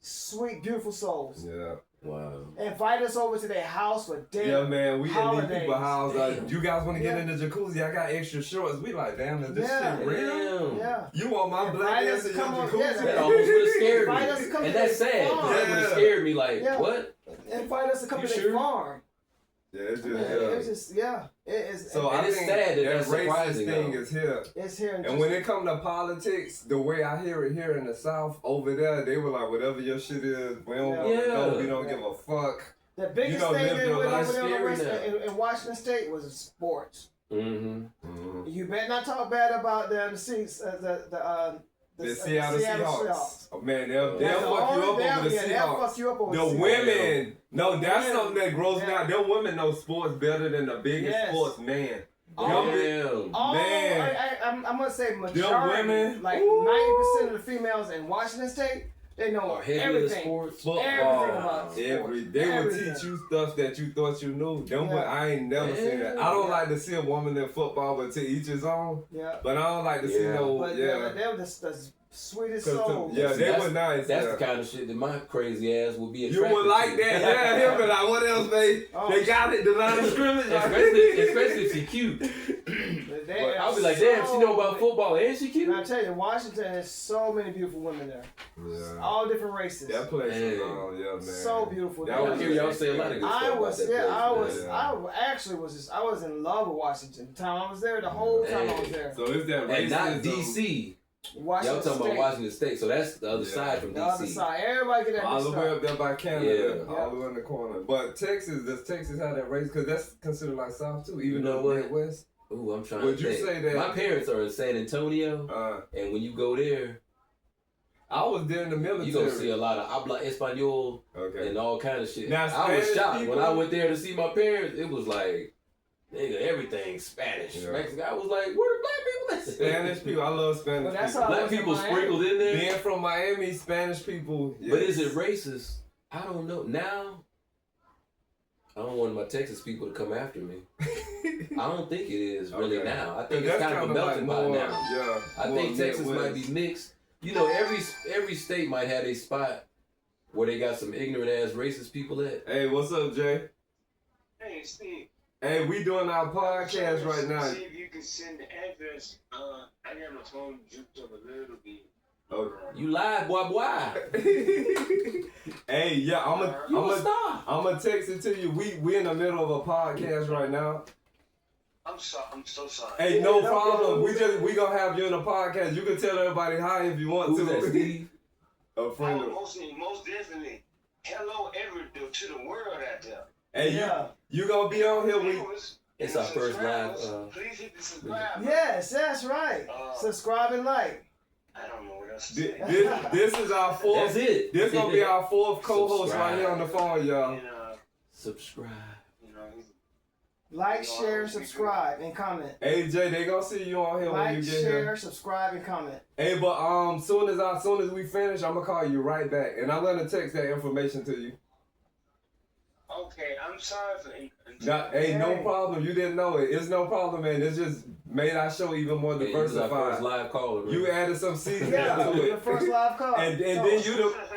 sweet, beautiful souls. Yeah. Wow. Invite us over to their house for dinner. Yeah, man. We in these people's house. You guys want to get in the jacuzzi? I got extra shorts. We like, damn, is this shit real? Yeah. You want my black ass in your jacuzzi? That almost would have scared me. And that's sad. That would have scared me. Like, what? Invite us to come to their farm. Yeah, it's just, it is. So I it's think sad that racist surprising thing is here. It's here. And when it comes to politics, the way I hear it here in the South, over there, they were like, whatever your shit is, we don't know, we don't give a fuck. The biggest thing they went over there in Washington State was sports. You better not talk bad about the Seattle Seahawks. Oh man, they'll fuck you up over the Seahawks. They'll fuck you up over the women. No, that's something that grows me out. Them women know sports better than the biggest sports man. I'm gonna say majority, like 90% of the females in Washington State, they know everything. Sports, football, about they will teach you stuff that you thought you knew. I ain't never seen that. I don't like to see a woman in football, but to each his own. Yeah. But I don't like to see no. But they were the sweetest souls. Yeah, they were nice. That's the kind of shit that my crazy ass would be attracted to. You would like that. Yeah, he'll be like, what else, babe? They got it. The line of scrimmage. Especially if she cute. I'll be like, damn, she know about football and she cute. And I tell you, Washington has so many beautiful women there. Yeah. All different races. That place is man. So beautiful. I hear y'all say a lot of good stuff about that I was in love with Washington. The time I was there, the whole time I was there. So is that racism? And not DC. Y'all talking about Washington State, so that's the other side from DC. The other side. Everybody get that all the way up there by Canada, Yeah. all the way in the corner. But Texas, does Texas have that race? Because that's considered like South too, even though we're West. Ooh, I'm trying Would to you think. say that? My parents are in San Antonio, and when you go there, I was there in the military. You gonna see a lot of habla español and all kind of shit. Now, I was shocked when I went there to see my parents. It was like, nigga, everything's Spanish. Mexican. I was like, where the black people at? Spanish people, I love Spanish people. Black people sprinkled in there. Being from Miami, Spanish people. Yes. But is it racist? I don't know. Now, I don't want my Texas people to come after me. I don't think it is really now. I think it's kind of a melting pot now. Yeah, I think Texas might be mixed. You know, every state might have a spot where they got some ignorant ass racist people at. Hey, what's up, Jay? Hey, Steve. Hey, we doing our podcast right now. See if you can send the address. I got my phone juked up a little bit. Oh. You lied, boy. Hey, yeah, I'm star. gonna text it to you. We in the middle of a podcast right now. I'm so sorry. Hey, no problem. We gonna have you in a podcast. You can tell everybody hi if you want Who's to. that, Steve? A friend of. Most definitely. Hello, to the world out there. Hey, you gonna be on here? It's our first live. Please hit the subscribe. Yes, that's right. Subscribe and like. I don't know what else to say. This is our fourth. That's it. This gonna be our fourth co-host right here on the phone, y'all. And, Subscribe. Like, share, subscribe, and comment. Hey Jay, they gonna see you on here when you get here. Like, share, subscribe, and comment. Hey, but soon as we finish, I'm gonna call you right back, and I'm gonna text that information to you. Okay, I'm sorry for. Hey, no problem. You didn't know it. It's no problem, man. It's just made our show even more Hey, this is our diversified. first live caller. Right? You added some seasoning Yeah, to the it. first live call. And then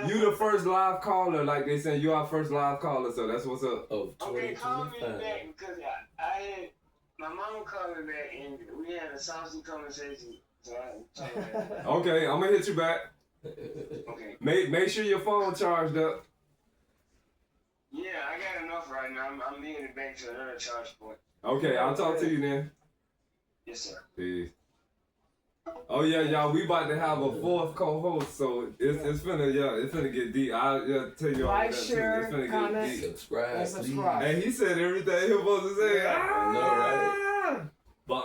you the first live caller, like they said. You our first live caller, so that's what's up. Of Okay, call me 2025. back because I had my mama called me back and we had a saucy conversation. So Okay, I'm gonna hit you back. okay. Make sure your phone charged up. Yeah, I got enough right now. I'm leaving it back to another charge point. Okay, I'll talk to you then. Yes, sir. Peace. Oh yeah, y'all, we about to have a fourth co-host, so it's finna get deep. I'll tell you all Like, that share, too. It's finna comment, get deep. Subscribe. and subscribe. And he said everything he was supposed to say. Yeah, I know, right? But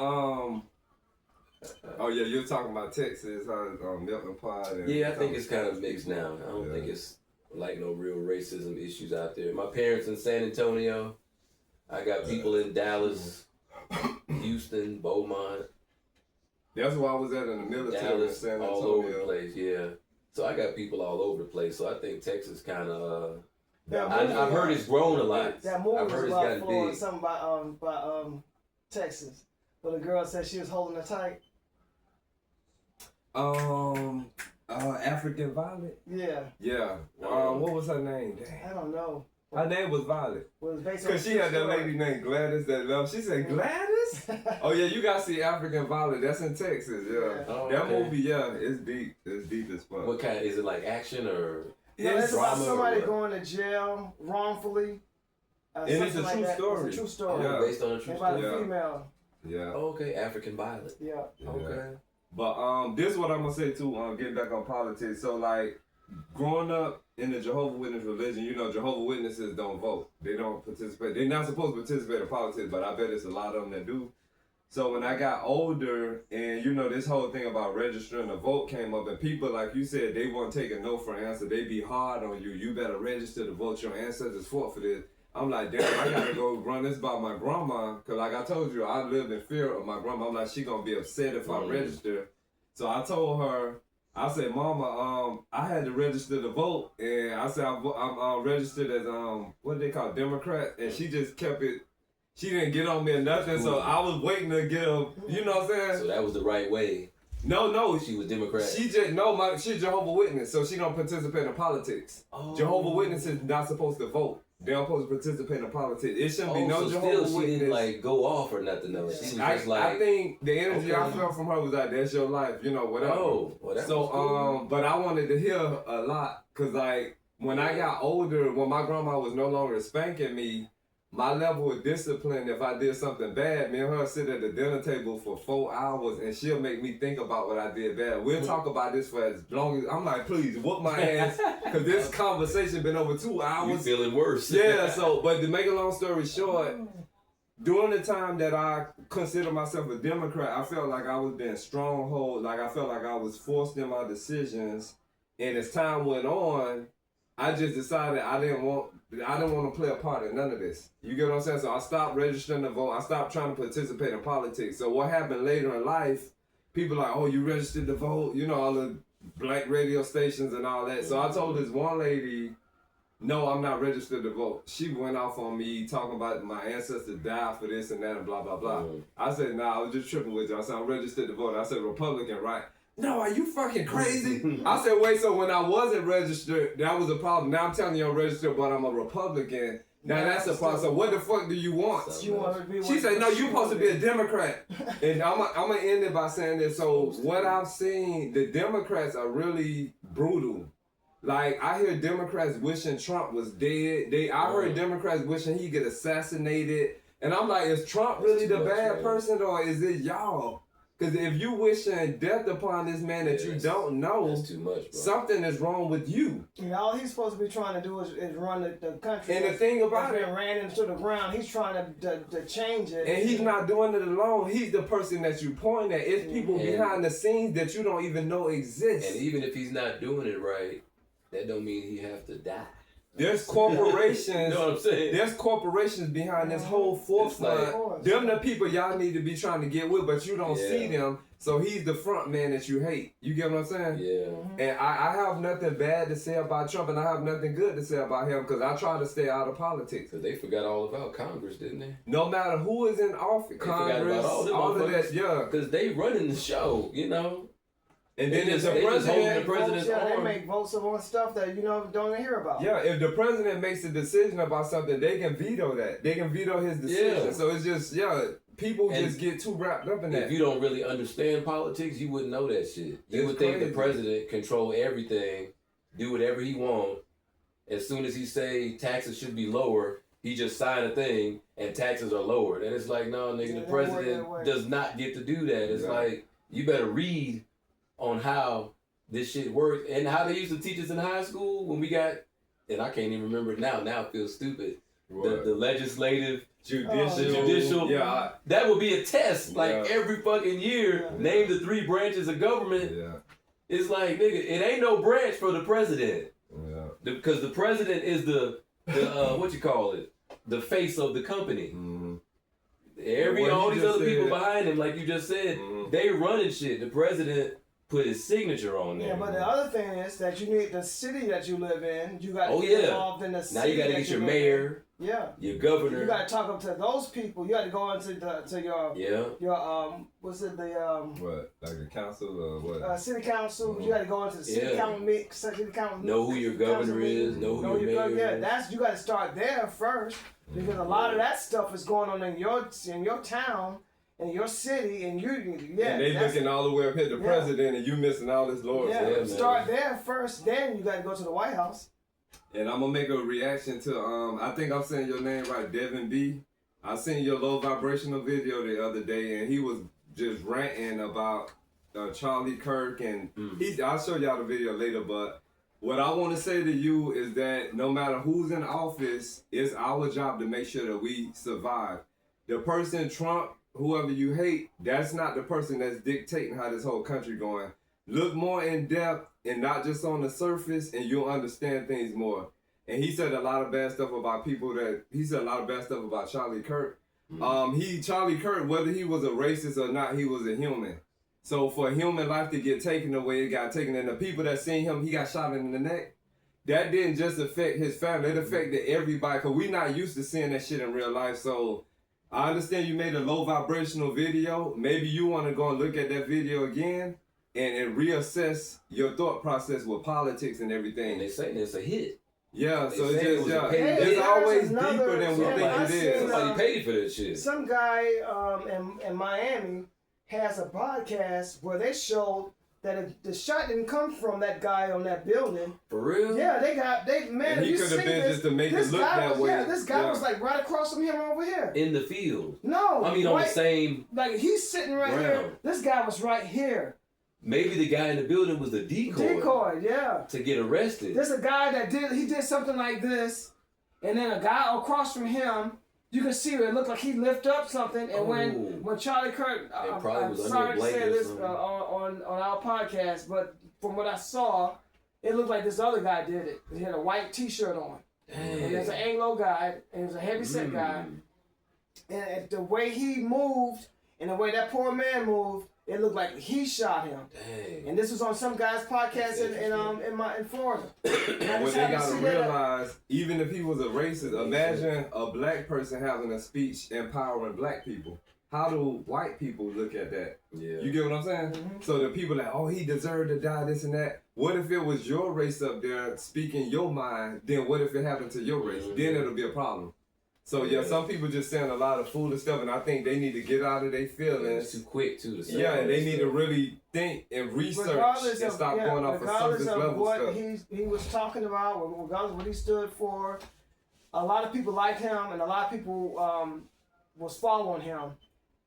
oh yeah, you're talking about Texas, how Milton Pod. And Yeah, I think it's kind of mixed now. I don't think it's like no real racism issues out there. My parents in San Antonio. I got people in Dallas, Houston, Beaumont. That's where I was at in the military in Dallas, San all over the Antonio. place, yeah. So I got people all over the place. So I think Texas kind of. That I've heard it's grown a lot. That movie I've was heard it's about gotten Florida, big. something by Texas. But the girl said she was holding her tight. African Violet. Yeah, Yeah. What was her name? Dang. I don't know. Her name was Violet. Well, it's based on Cause she had that lady named Gladys that loved. She said Gladys. Oh yeah, you gotta see African Violet. That's in Texas. Yeah. Yeah. Oh, That okay. movie, yeah, it's deep. It's deep as fuck. What kind? Is it like action or? No, it's about drama or somebody what? going to jail wrongfully. And it's a something true like that. story. It's a true story. Yeah. Based on a true About story. a female. Yeah. Oh, okay, African Violet. Yeah. Yeah. Okay. But this is what I'm gonna say too. Getting back on politics. So like, growing up in the Jehovah's Witness religion, you know, Jehovah's Witnesses don't vote. They don't participate. They're not supposed to participate in politics, but I bet it's a lot of them that do. So when I got older, and you know, this whole thing about registering to vote came up, and people, like you said, they won't take a no for an answer. They be hard on you. You better register to vote. Your ancestors fought for this. I'm like, damn, I gotta go run this by my grandma, cause like I told you, I lived in fear of my grandma. I'm like, she gonna be upset if I register. So I told her, I said, Mama, I had to register to vote, and I said I'm registered as what do they call Democrat, and she just kept it. She didn't get on me or nothing, so I was waiting to get her. You know what I'm saying? So that was the right way. No, She was Democrat. she's Jehovah's Witness, so she don't participate in politics. Oh. Jehovah's Witnesses not supposed to vote. They're not supposed to participate in politics. It shouldn't be no so Jehovah's still she Witness. didn't like go off or nothing though. She was just like. I think the energy I Okay. felt from her was like, that's your life, you know, whatever. Oh, well, that So was cool. but I wanted to hear a lot, cause like when I got older, when my grandma was no longer spanking me, my level of discipline, if I did something bad, me and her sit at the dinner table for 4 hours and she'll make me think about what I did bad. We'll talk about this for as long as, I'm like, please, whoop my ass, because this conversation been over 2 You hours. feeling worse? Yeah, so, but to make a long story short, during the time that I consider myself a Democrat, I felt like I was being stronghold, like I felt like I was forced in my decisions, and as time went on, I just decided I didn't want to play a part in none of this. You get what I'm saying? So I stopped registering to vote. I stopped trying to participate in politics. So what happened later in life, people like, oh, you registered to vote, you know, all the black radio stations and all that. So I told this one lady, no, I'm not registered to vote. She went off on me talking about my ancestors died for this and that and blah, blah, blah. I said, nah, I was just tripping with you. I said, I'm registered to vote. I said, Republican, right? No, are you fucking crazy? I said, wait, so when I wasn't registered, that was a problem. Now I'm telling you I'm registered, but I'm a Republican. Now that's a problem. So what the fuck do you want? You want to be She said, no, you supposed to be a Democrat. And I'm going to end it by saying this. So what I've seen, the Democrats are really brutal. Like, I hear Democrats wishing Trump was dead. I heard Democrats wishing he get assassinated. And I'm like, is Trump really the bad person, or is it y'all? Because if you wishing death upon this man that you don't know, that's too much, bro. Something is wrong with you. Yeah, all he's supposed to be trying to do is run the country. And the thing about it, ran into the ground. He's trying to change it. And he's not doing it alone. He's the person that you point at. It's people behind the scenes that you don't even know exist. And even if he's not doing it right, that don't mean he have to die. There's corporations. You know what I'm saying? There's corporations behind this whole forefront. Them the people y'all need to be trying to get with, but you don't see them. So he's the front man that you hate. You get what I'm saying? Yeah. And I have nothing bad to say about Trump, and I have nothing good to say about him, because I try to stay out of politics. Because they forgot all about Congress, didn't they? No matter who is in office, Congress, all of that, yeah. Because they running the show, you know. And then if the president's they make votes on stuff that don't even hear about. Yeah, if the president makes a decision about something, they can veto that. They can veto his decision. Yeah. So it's just people just get too wrapped up in that. If you don't really understand politics, you wouldn't know that shit. You would think the president control everything, do whatever he want. As soon as he say taxes should be lower, he just sign a thing and taxes are lowered. And it's like, no, nigga, the president does not get to do that. It's like, you better read on how this shit works and how they used to teach us in high school when we got, and I can't even remember it now. Now it feels stupid. The legislative, judicial. Yeah, that would be a test like every fucking year. Name the 3 branches of government. Yeah. It's like, nigga, it ain't no branch for the president. Yeah. Because the president is the what you call it, the face of the company. Mm-hmm. All these other people behind him, like you just said, they running shit. The president put his signature on there. Yeah, but the other thing is that you need the city that you live in. You got to get involved in the city. Now you got to get your mayor. Yeah. Your governor. You got to talk up to those people. You got to go into your what's it what, like a council or what? City council. You got to go into the city council. Know who your governor is. Know who your mayor is. You got to start there first, because a lot of that stuff is going on in your town. In your city, and and they looking all the way up here, the president, and you missing all this Lord. Yeah, start there first, then you got to go to the White House. And I'm gonna make a reaction to I think I'm saying your name right, Devin B. I seen your low vibrational video the other day, and he was just ranting about Charlie Kirk, and I'll show y'all the video later. But what I want to say to you is that no matter who's in office, it's our job to make sure that we survive. The person Trump, whoever you hate, that's not the person that's dictating how this whole country going. Look more in depth and not just on the surface, and you'll understand things more. And he said a lot of bad stuff about he said a lot of bad stuff about Charlie Kirk. Charlie Kirk, whether he was a racist or not, he was a human. So for human life to get taken away, it got taken. And the people that seen him, he got shot in the neck. That didn't just affect his family, it affected everybody, because we're not used to seeing that shit in real life. So I understand you made a low vibrational video. Maybe you want to go and look at that video again and reassess your thought process with politics and everything. And they say it's a hit. Yeah, so it's it's always deeper than we think it is. Somebody paid for that shit. Some guy in Miami has a podcast where they showed that the shot didn't come from that guy on that building. For real? Yeah, and he could have been just to make it look that way. Yeah, this guy was like right across from him over here. In the field. No. I mean, on the same. Like, he's sitting right here. This guy was right here. Maybe the guy in the building was the decoy. Decoy, yeah. To get arrested. There's a guy that did something like this, and then a guy across from him, you can see it looked like he lifted up something, and when Charlie Kirk, I'm sorry to say this on our podcast, but from what I saw, it looked like this other guy did it. He had a white T-shirt on. Dang. And there's an Anglo guy, and there's a heavyset guy, and the way he moved, and the way that poor man moved, it looked like he shot him. Dang. And this was on some guy's podcast in Florida. What they gotta realize, even if he was a racist, imagine a black person having a speech empowering black people. how do white people look at that? Yeah. You get what I'm saying? Mhm. So the people like, oh, he deserved to die, this and that. What if it was your race up there speaking your mind? Then what if it happened to your race? Then it'll be a problem. So yeah, some people just saying a lot of foolish stuff, and I think they need to get out of their feelings. It's too quick too to say. Yeah, and they need to really think and research and stop going off of surface level what stuff. he was talking about, regardless of what he stood for, a lot of people liked him, and a lot of people was following him,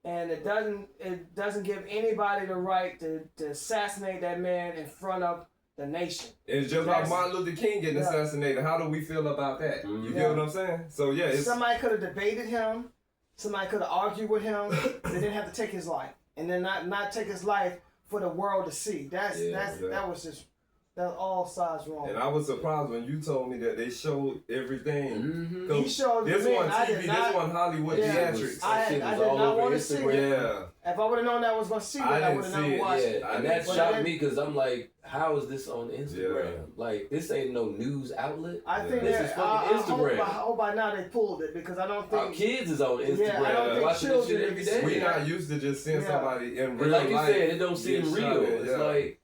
and it doesn't give anybody the right to assassinate that man in front of the nation. It's just like Martin Luther King getting assassinated. How do we feel about that? You get what I'm saying? So yeah, it's, somebody could have debated him, somebody could have argued with him. They didn't have to take his life, and then not take his life for the world to see. That was all sides wrong. and I was surprised when you told me that they showed everything. He showed this me, one I TV, did not- this one Hollywood theatrics. I did not want to see it. Yeah. If I would have known that I was going to see it, I would have not watched it. Yeah, and that shocked me because I'm like, how is this on Instagram? Like, this ain't no news outlet. I think this is fucking Instagram. I hope by now they pulled it because I don't think Our kids is on Instagram. I don't think watching this shit children every day. We not used to just seeing somebody in real like you life. said, it don't seem real. It's like,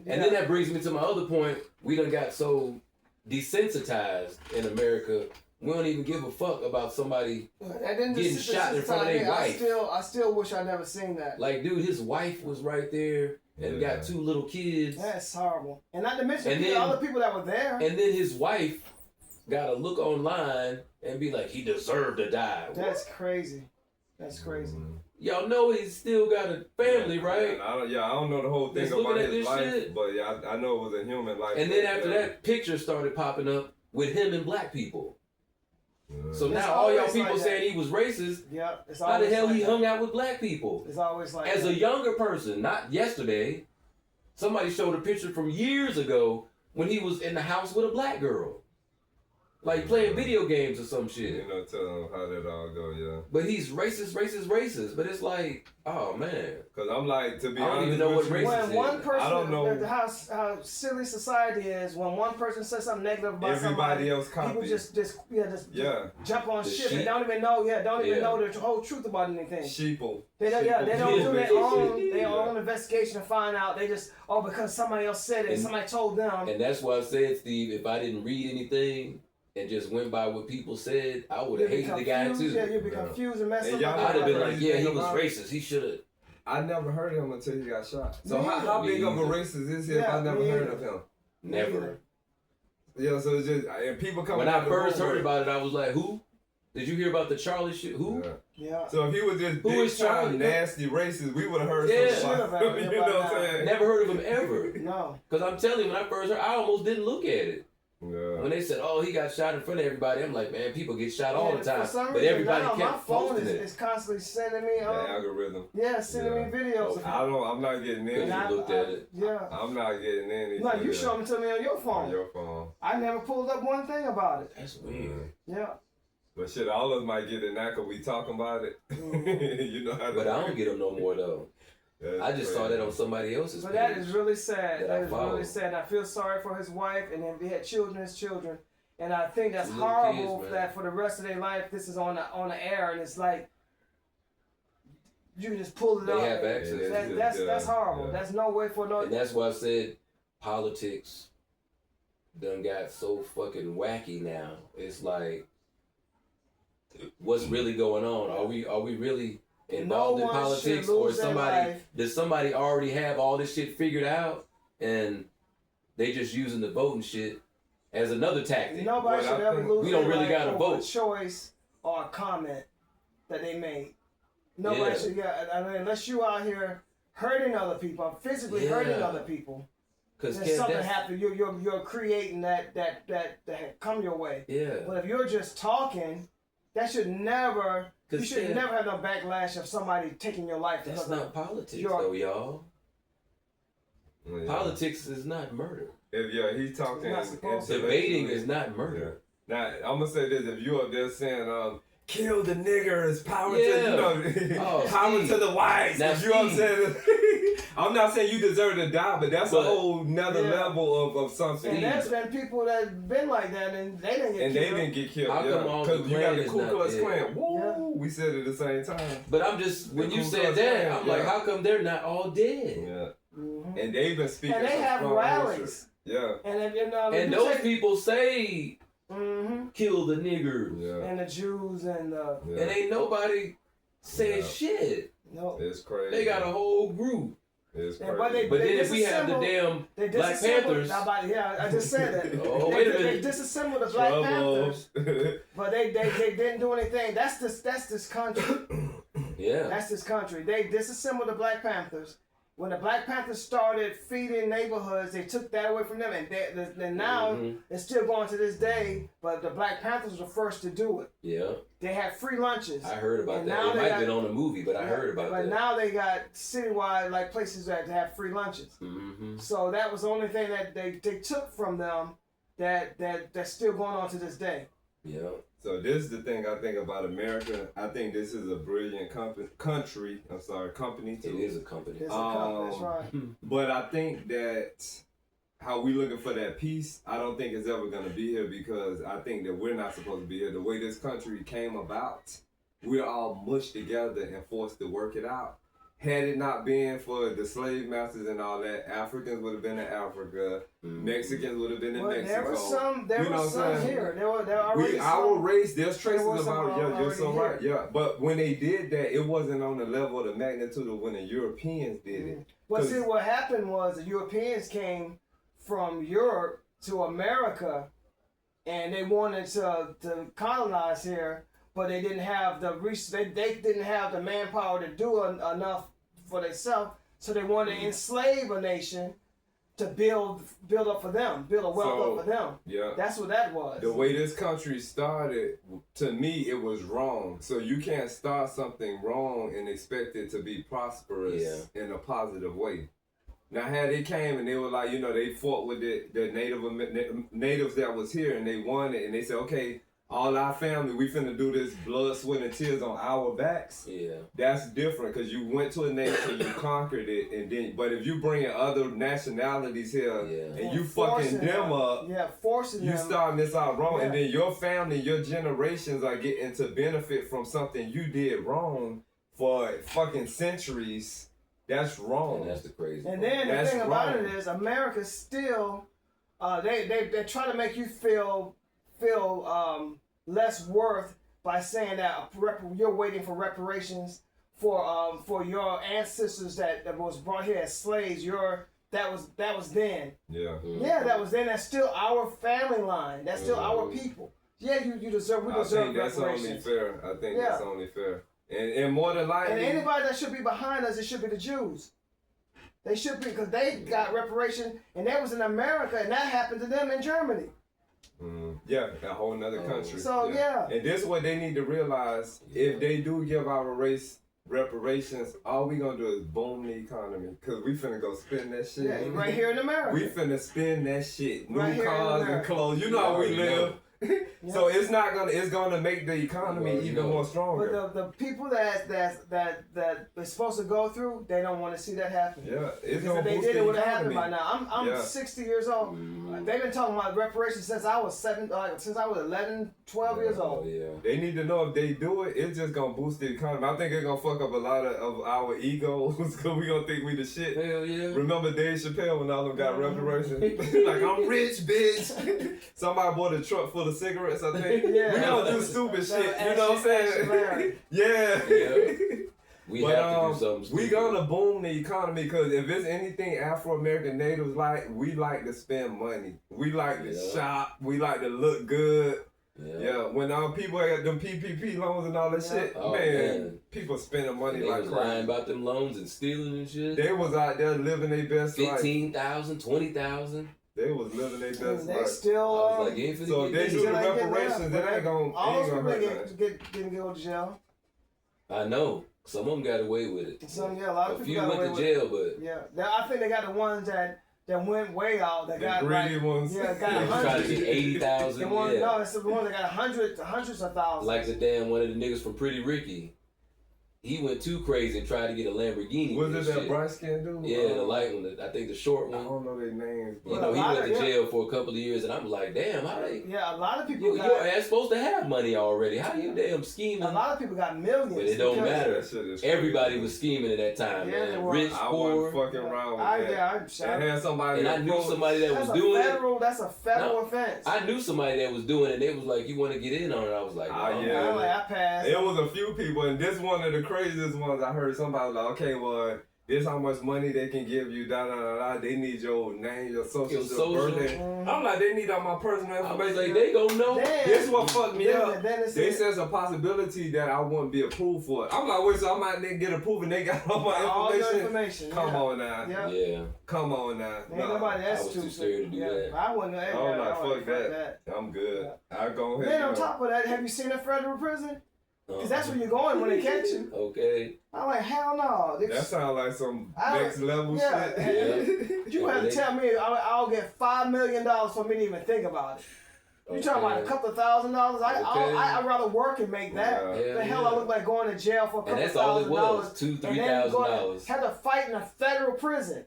and then that brings me to my other point. We done got so desensitized in America. We don't even give a fuck about somebody getting shot in front of their wife. I still wish I never seen that. Like, dude, his wife was right there and got 2 little kids. That's horrible. And not to mention And the then- other people that were there. And then his wife got to look online and be like, he deserved to die. That's crazy. That's crazy. Y'all know he's still got a family, right? I don't know the whole thing Just about looking at his this life, shit. but yeah, I know it was a human life. And then after that, pictures started popping up with him and black people. So It's now all y'all always people like saying he was racist. Yeah, it's How the always hell like he that. hung out with black people? It's always like As that. a younger person, not yesterday. Somebody showed a picture from years ago when he was in the house with a black girl. Like playing video games or some shit. You know, tell them how that all go, yeah. But he's racist. But it's like, oh man. Because I'm like, to be I don't honest even know with what you, racist when one is. person, I don't know. how silly society is. When one person says something negative about Everybody somebody, else copy. people just jump on The shit. They sheep. don't even know. Don't even Yeah. know the whole truth about anything. Sheeple. They don't do their Yeah. own investigation to find out. They just because somebody else said it, And- somebody told them. And that's why I said, Steve, if I didn't read anything and just went by what people said, I would have You'd be hated the guy confused. too. Yeah, you'd be confused and messed And up. y'all I'd have been like, crazy yeah, thing he was about it. racist. He should have. I never heard of him until he got shot. So Me how either. big of a Me either. racist is he if Yeah, I never me heard either. of him? Never. Yeah, so it's just, and people coming When out I the first heard woodwork. about it, I was like, who? Did you hear about the Charlie shit? Who? Yeah. Yeah. So if he was just Who big is Charlie? time, nasty racist, we would have heard Yeah. something about him. You know what I'm saying? Never heard of him ever. No. Because I'm telling you, when I first heard, I almost didn't look at it. Yeah. When they said, oh, he got shot in front of everybody, I'm like, man, people get shot all the For time. some But reason everybody now, my kept phone posting it. is constantly sending me. The algorithm. Sending me videos. Of I'm not getting Because any. you looked at it. Yeah. I'm not getting any. No, you show them to me on your phone. On your phone. I never pulled up one thing about it. That's weird. Yeah. But shit, all of us might get it now because we talking about it. You know how to. But I don't get them no more, though. That's I just saw crazy. that on somebody else's But page. that is really sad. That I That is follow. really sad. I feel sorry for his wife, and then they had children, his children. And I think that's Little horrible kids, man. that for the rest of their life, this is on the air, and it's like you can just pull it They up. have access. That's horrible. Yeah. That's no way for no. And that's why I said politics done got so fucking wacky now. It's like, what's really going on? Are we really involved No in one politics, should or lose their life. does somebody already have all this shit figured out and they just using the voting shit as another tactic? Nobody What should I ever think- lose We don't their really life gotta over vote. a choice or a comment that they made. Nobody Yeah. should. Yeah, I mean, unless you out here hurting other people, physically hurting Yeah. other people. Because There's something happened. You're creating that come your way. Yeah. But if you're just talking, that should never. You 'Cause should Kev, never have no backlash of somebody taking your life. That's because not of politics, your- though, y'all. Yeah. Politics is not murder. If he's talking. You're not supposed to. Debating intellectually. is not murder. Now I'm gonna say this: if you up there saying, "Kill the niggers, power Yeah. to Oh, power Steve. to the whites," Now, if you up Steve. saying, I'm not saying you deserve to die, but that's a whole nother level of something. And there's been people that been like that and they didn't get killed. They didn't get killed. How come all the Because you got the Klan Ku is Klux not Klan. Woo! We said it at the same time. But I'm just, when The you Ku said Klux that, Klan, I'm like, how come they're not all dead? Yeah. Mm-hmm. And they've been speaking. And they some have strong rallies. Yeah. And if you know, And those people say, mm-hmm. kill the niggers. Yeah. And the Jews and And ain't nobody saying shit. no. It's crazy. They got a whole group. It's Yeah, crazy. But then if we have the damn Black Panthers. I just said that. Oh, wait a minute. They disassembled the Black Panthers, but they didn't do anything. That's this country. Yeah. That's this country. They disassembled the Black Panthers. When the Black Panthers started feeding neighborhoods, they took that away from them, and now it's still going to this day. But the Black Panthers were the first to do it. Yeah. They had free lunches. I heard about And that. now It they might got- have been on a movie, but I heard about But that. now they got citywide like places that have free lunches. Mm-hmm. So that was the only thing that they took from them that's still going on to this day. Yeah. So this is the thing I think about America. I think this is a brilliant company It too. is a company. It's a company, that's right. But I think that how we looking for that peace, I don't think it's ever gonna be here because I think that we're not supposed to be here. The way this country came about, we're all mushed together and forced to work it out. Had it not been for the slave masters and all that, Africans would have been in Africa, Mexicans would have been in Well, Mexico. there You know was what I'm some saying? here. There already our some. race, there's traces was some about it. Yeah, you're so already right. Yeah, but when they did that, it wasn't on the level of the magnitude of when the Europeans did it. But see, what happened was the Europeans came from Europe to America, and they wanted to colonize here, but they didn't have the they didn't have the manpower to do enough for themselves. So they wanted to enslave a nation to build up for them, build a wealth up for them. Yeah. That's what that was. The way this country started, to me, it was wrong. So you can't start something wrong and expect it to be prosperous in a positive way. Now, had they came and they were like, they fought with the natives that was here and they won it and they said, okay, all our family, we finna do this blood, sweat, and tears on our backs. Yeah. That's different because you went to a nation, you conquered it, and then. But if you bring in other nationalities here and you fucking them up, forcing you them. starting this out wrong, and then your family, your generations are getting to benefit from something you did wrong for fucking centuries. That's wrong. And that's the crazy And part. then the thing about it is, America still, they try to make you feel less worth by saying that you're waiting for reparations for your ancestors that was brought here as slaves. That was then. Yeah. Yeah, that was then. That's still our family line. That's still our people. Yeah, you deserve. We deserve reparations. I think that's only fair. And more than likely. And anybody that should be behind us, it should be the Jews. They should be, because they got reparation, and that was in America, and that happened to them in Germany. Yeah, a whole nother country. So, And this is what they need to realize. If they do give our race reparations, all we gonna do is boom the economy. Because we finna go spend that shit. Yeah, right here in America. We finna spend that shit. New Right here in cars and America. clothes. You know how we live. So it's gonna make the economy even more stronger. But the people that they're supposed to go through, they don't want to see that happen. Yeah, it's Because gonna if they boost did, the it would have happened economy. by now. I'm 60 years old. They've been talking about reparations since I was 11, 12 years old. They need to know if they do it, it's just gonna boost the economy. I think it's gonna fuck up a lot of our egos because we gonna think we the shit. Hell yeah. Remember Dave Chappelle when all of them got reparations? Like, I'm rich, bitch. Somebody bought a truck full of cigarettes, I think. Yeah. We gonna do stupid shit, you know what I'm saying? Yeah. We have to do something stupid. We gonna boom the economy because if it's anything Afro-American natives like, we like to spend money. We like to shop. We like to look good. Yeah, when people had them PPP loans and all that shit, man, people spending money they like was crazy. lying about them loans and stealing and shit. They was out there living their best life. 15,000, 20,000. They was living their best They life. still. I was like, you ain't finna So if get they this. do the ain't getting reparations, enough, it ain't gonna all those hurt people nothing. didn't go to jail. I know. Some of them got away with it. Some, a lot of A people few got away went to with jail, it. but Yeah, I think they got the ones that went way out. That The got greedy like, ones. yeah, got they was trying to 100. get 80,000. The one, no, it's the ones that got hundreds of thousands. Like the damn one of the niggas from Pretty Ricky. he went too crazy and tried to get a Lamborghini. Was with it this that shit. bright skin dude? Yeah, the light one. I think the short I one. don't know their names. But You know, he a lot went of- to jail for a couple of years, and I'm like, damn, how they? Yeah, a lot of people Your got. ass supposed to have money already. How you damn scheming? A lot of people got millions. But it don't because- matter. That shit is Everybody crazy. was scheming at that time, Yeah, they man. were. Rich, I poor. wasn't fucking around with that. Yeah, And had somebody And I knew approach- somebody that that's was a doing it. federal. That's a federal No, offense. I knew somebody that was doing it, and they was like, you want to get in on it? I was like, Ah, no. yeah. I'm like, I passed. It was a few people, and this one of the craziest ones. I heard somebody was like, okay, well, this how much money they can give you, da da da da. They need your name, your social, Your your social. birthday. Mhm. I'm like, they need all my personal I information. was like, they gonna know. Then- This what fucked me then- up. then it They said- says a possibility that I wouldn't be approved for it. I'm like, wait, so I might then get approved and they got all my all your information? information. Come yeah. on now. Yeah. Yeah, Come on now. Ain't No, nobody I that's was too stupid. scared to do yeah. that. I wouldn't. I was like, fuck that. I'm good. I go ahead. Then on you know. top of that, have you seen a federal prison? Because that's Uh-huh. where you're going when they catch you. Okay. I'm like, hell no. That sounds like some I- next level yeah. shit. You have to tell me I'll get $5 million for me to even think about it. You talking about a couple of $1,000s? I'd rather work and make that. Yeah. The hell I look like going to jail for a couple And that's all it $1,000. was, $2,000, and then $3,000. Had to fight in a federal prison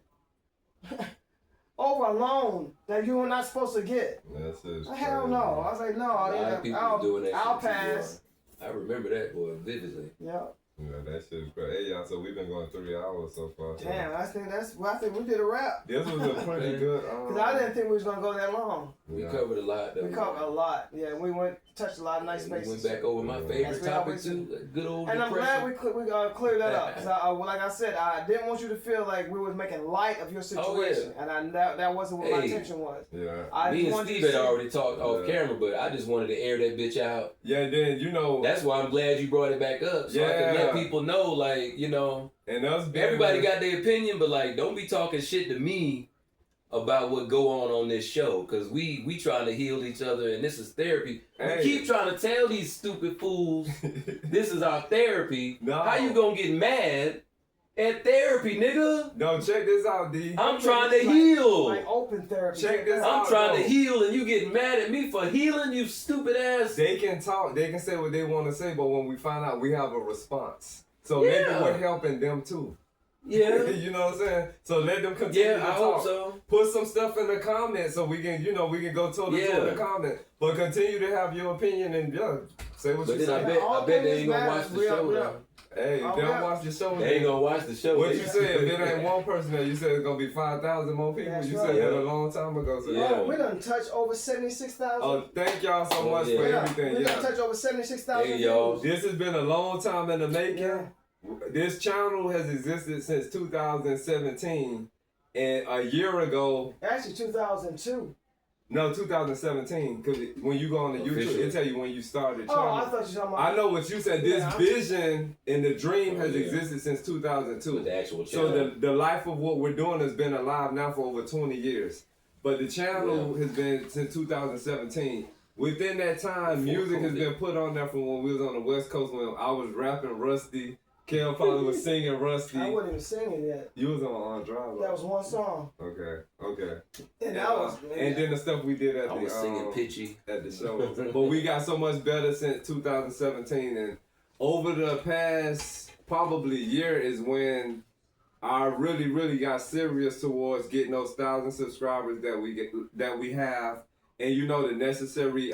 over a loan that you were not supposed to get. That's just Hell no. I was like, no, A lot of people was doing that I'll shit too, pass. boy. I remember that, boy, vividly. Yeah. Yeah, that shit is crazy. Hey, y'all, so we've been going 3 hours so far. So. Damn, I think we did a wrap. This was a pretty good. Cause I didn't think we was gonna go that long. We Yeah. covered a lot, though. We covered a lot. Yeah, we touched a lot of nice And we spaces. went back over my favorite As we topic, always too. Good old And I'm depression. glad we cleared that up. Cause like I said, I didn't want you to feel like we was making light of your situation, and that wasn't what my intention was. Yeah. I Me just and wanted Steve you had to see- already talked off camera, but I just wanted to air that bitch out. Yeah, then, you know. That's why I'm glad you brought it back up, so I can let people know, like, you know, and us everybody got their opinion, but like, don't be talking shit to me about what go on this show, because we trying to heal each other, and this is therapy. Hey. We keep trying to tell these stupid fools this is our therapy. No. How you gonna get mad at therapy, nigga? No, check this out, D. I'm trying to heal. Like open therapy. Check this I'm out, trying to though. heal, and you get mad at me for healing, you stupid ass. They can talk, they can say what they want to say, but when we find out, we have a response. So maybe Yeah. we're helping them too. Yeah. You know what I'm saying? So let them continue Yeah, to I talk. hope so. Put some stuff in the comments so we can, you know, we can go toe to toe in the comments. But continue to have your opinion and say what But you then say. I bet they ain't gonna watch the show now. Hey, if they don't watch the show, They ain't gonna watch the show. What you said, if it ain't one person there, you said it's gonna be 5,000 more people. That's You right. said that a long time ago. So Yeah. We done touched over 76,000. Oh, thank y'all so much yeah. for We everything. done Yeah. touched over 76,000 Hey, y'all. views. This has been a long time in the making. Yeah. This channel has existed since 2017, and a year ago, Actually, 2002. no, 2017, because when you go on the YouTube, Official. it tell you when you started the Oh, channel. I thought you were talking about. I know what you said. This Yeah, I'm- vision and the dream has Oh, yeah. existed since 2002. With the actual So channel. the life of what we're doing has been alive now for over 20 years. But the channel has been since 2017. Within that time, Before music has COVID. been put on there from when we was on the West Coast when I was rapping Rusty. Kel probably was singing Rusty. I wasn't even singing yet. You was on Drive. That was one song. Okay. And that was. And then the stuff we did at I was singing pitchy. at the show. But we got so much better since 2017, and over the past probably year is when I really got serious towards getting those 1,000 subscribers that we have, and you know the necessary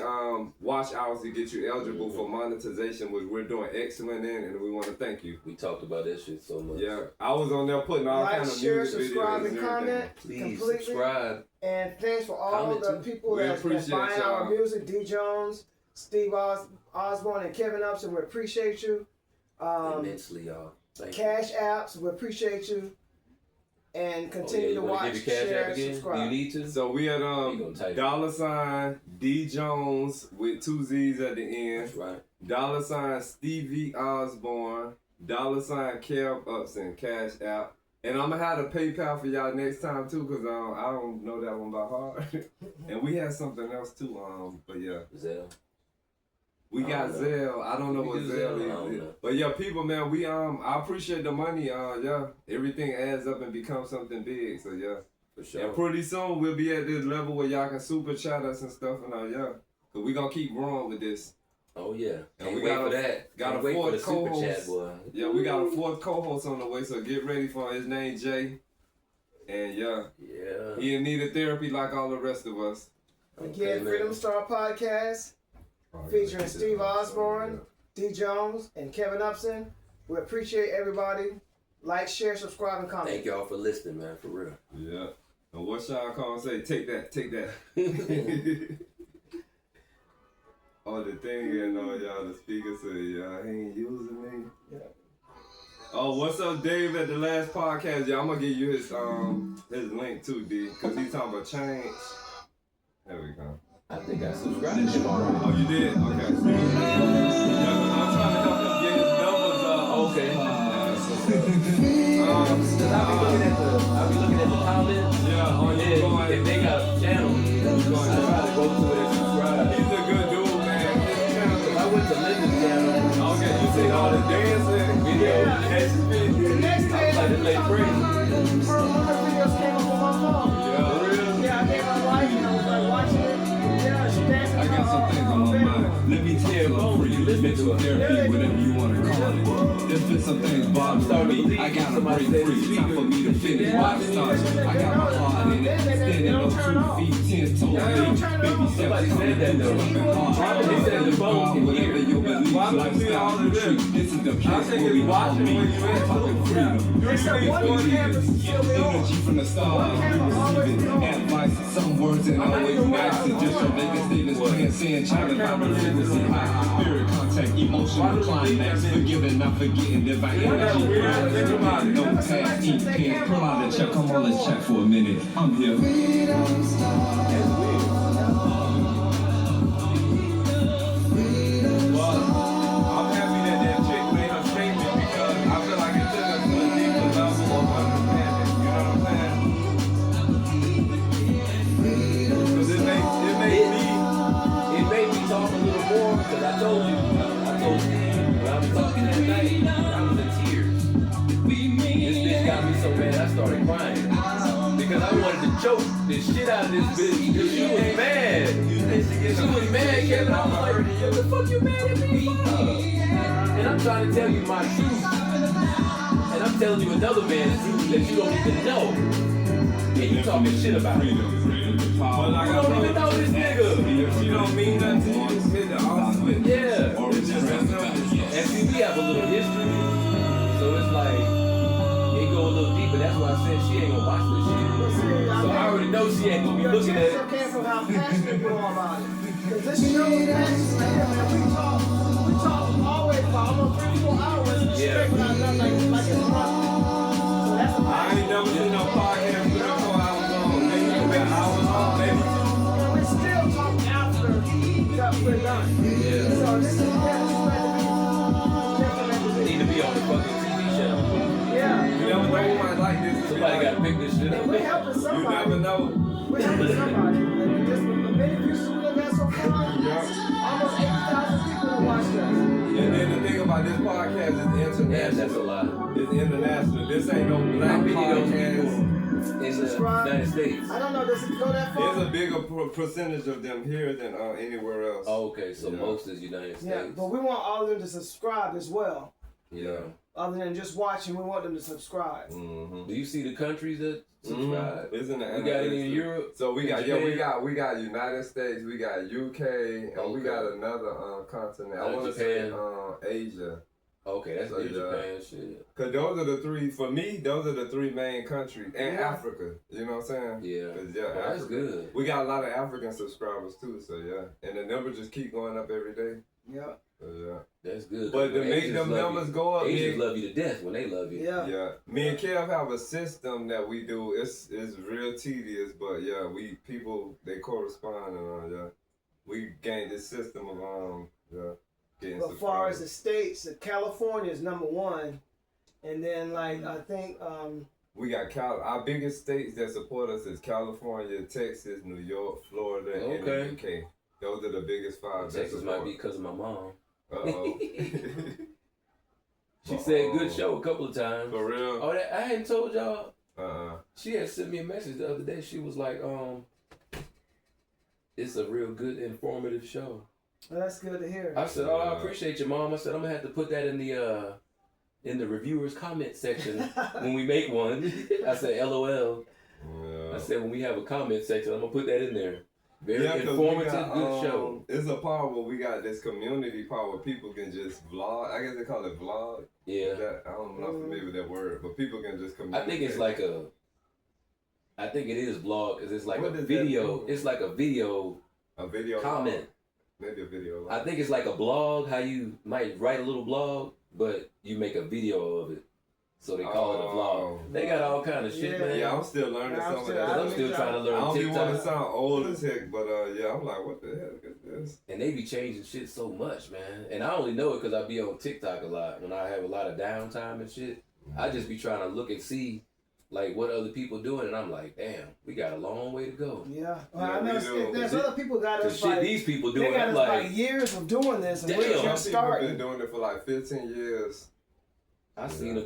watch hours to get you eligible for monetization, which we're doing excellent in, and we want to thank you. We talked about that shit so much. Yeah, I was on there putting all Like, kind of share, music subscribe, videos and everything. comment. Please Completely. subscribe. And thanks for all Comment the too. people We that's appreciate buying our y'all. music. D. Jones, Steve Osborne, and Kevin Upson. We appreciate you. Immensely, y'all. Thank you. Cash apps. We appreciate you. And continue you to wanna watch, give your cash share, app again? subscribe. Do you need to? So we had You gonna type $ D Jones with 2 Z's at the end. That's right. $ Stevie Osborne, $ Kev Upson, Cash App. And I'm gonna have the PayPal for y'all next time too, cause I don't know that one by heart. And we had something else too. But yeah, Zell. we I got don't know. Zelle. I don't know We what do Zelle Zelle? I don't is. know. But yeah, people, man, we I appreciate the money. Yeah, everything adds up and becomes something big. So yeah. For sure. And pretty soon we'll be at this level where y'all can super chat us and stuff, and yeah, cause we gonna keep growing with this. Oh yeah. And Can't we wait got for a- that. got Can't a wait for the fourth super co-host. chat, boy. Yeah, we got a fourth co-host on the way, so get ready for his name, Jay. And yeah, Yeah. he in need of therapy like all the rest of us. Again, Freedom Star Podcast, featuring Steve Osborne, D. Jones, and Kevin Upson. We appreciate everybody. Like, share, subscribe, and comment. Thank y'all for listening, man, for real. Yeah. And what y'all call and say? Take that, take that. Oh, the thing is, y'all, the speaker said, y'all ain't using me. Yeah. Oh, what's up, Dave, at the last podcast? Yeah, I'm going to give you his link too, D, because he's talking about change. There we go. I think I subscribed to him already. Oh, you did? Okay. Yeah, 'cause I'm trying to help him get his numbers up. Okay. Um, Cause I'll be looking at the comments. Yeah, oh, And you then going. if they got a channel, I try to go to it and subscribe. He's a good dude, man. His channel. I went to Linda's channel. Okay, you see all the dancing Video. The next day, I was like, this lady crazy. her videos came up on my phone. Yeah, for real. Yeah, I gave my wife and I was like watching it. Yeah, she dancing. I got some things on my mind. Let me talk till I'm free. Mental therapy, whatever you want to call it. There's been some things bothering me. I gotta break free. Time for me to finish what I started. I got my heart in it. Standing on 2 feet, 10 toes deep. Baby Somebody steps, said that though. They said the phone can hear. whatever you believe, lifestyle you treat. This is the place where we all meet. I'm talking freedom. They said one camera still be on. Energy from the stars, receiving advice, some words and always nice. And just to make a statement, saying China frequency high, spirit contact, emotional climax, forgiving, not forgetting, divine energy. No task, eat pen, pull out a check, come on, let's check for a minute. I'm here. I'm happy that chick made her statement because I feel like it took us to a deeper level of understanding. You know what I'm saying? Because it made me. It made me talk a little more because I told Steve when I was talking that night, I was in tears. This bitch got me so mad I started crying because I wanted to choke the shit out of this bitch because she was mad. She was mad, Kevin. I was like, what the fuck you mad at me for? And I'm trying to tell you my truth. And I'm telling you another man's truth that you don't even know. And you talking shit about it. But like You I don't told even know this nigga. if she don't mean nothing to you, it's the opposite. Yeah. It's just that simple. And see, we have a little history. So it's like, it go a little deeper. That's why I said she ain't gonna watch this shit. So I already know she ain't gonna be Your looking at attention it. came from how passionate you are about it. Because this show is passionate right here, man. We talk always for almost 3-4 hours straight without nothing like it's rough. So that's a I ain't never seen no podcast with 4 hours long. Maybe an hour long, maybe 2. And we still talk after we're done. Yeah. So this is Need to be on the fucking TV channel. yeah. You never know who might like this. Somebody gotta pick this shit up. And we're helping You somebody. never know. We're helping somebody. And just the many views we have got so far, almost 80,000 people have watched us. And then the thing about this podcast is Yeah, international. that's a lot. It's international. This ain't no How black many of those people podcast. in the Subscribe. United States? I don't know, does it go that There's far? a bigger percentage of them here than anywhere else. Oh, okay, so Yeah. most is United Yeah, States. but we want all of them to subscribe as well. Yeah. Other than just watching, we want them to subscribe. Mm-hmm. Do you see the countries that subscribe? Isn't it? We got any in Europe? So we got Japan? we got United States, we got UK, and we got another continent. I want to say Japan. Asia. Okay, that's So, good yeah. Japan shit. Cause those are the three for me. Those are the three main countries, and Yeah. Africa. You know what I'm saying? Yeah. 'Cause, Well, that's Africa. good. We got a lot of African subscribers too. So yeah, and the numbers just keep going up every day. Yeah. So yeah. That's good. But to When make Asians them love numbers you. go up, Asians me, love you to death when they love you. Yeah. yeah. Me and Kev have a system that we do. It's real tedious, but yeah, they correspond and yeah. We gained this system of getting But as far as the subscribers. states, California is number one. And then like I think We got our biggest states that support us is California, Texas, New York, Florida, and the Okay. UK. Those are the biggest five. that Texas might support be because of my mom. Uh-oh. She said good show a couple of times. For real? Oh, I hadn't told y'all. Uh-uh. She had sent me a message the other day. She was like, it's a real good informative show. Well, that's good to hear. I said, oh, I appreciate you, Mom. I said, I'm gonna have to put that in the reviewers comment section when we make one. I said, LOL. Yeah. I said, when we have a comment section, I'm gonna put that in there. Very 'cause informative, got, good show. It's a part where we got this community part where people can just vlog. I guess they call it vlog. Yeah. I'm not familiar with that word, but people can just communicate. I think it's like I think it is blog because it's like What a does that video. do? It's like a video comment. Log. Maybe a video. I think it's like a blog. How you might write a little blog, but you make a video of it. So they call it a vlog. They got all kind of shit, man. Yeah, I'm still learning some of that. I'm still trying to I learn don't even want to TikTok. sound old as heck, but yeah, I'm like, what the heck is this? And they be changing shit so much, man. And I only know it because I be on TikTok a lot. When I have a lot of downtime and shit, I just be trying to look and see like what other people doing, and I'm like, damn, we got a long way to go. Yeah. Well, Yeah, I know we do. there's other people got Cause us shit like these people they doing, got I'm us like, like years of doing this, and damn. we're Some just people been starting. doing it for like 15 years. I seen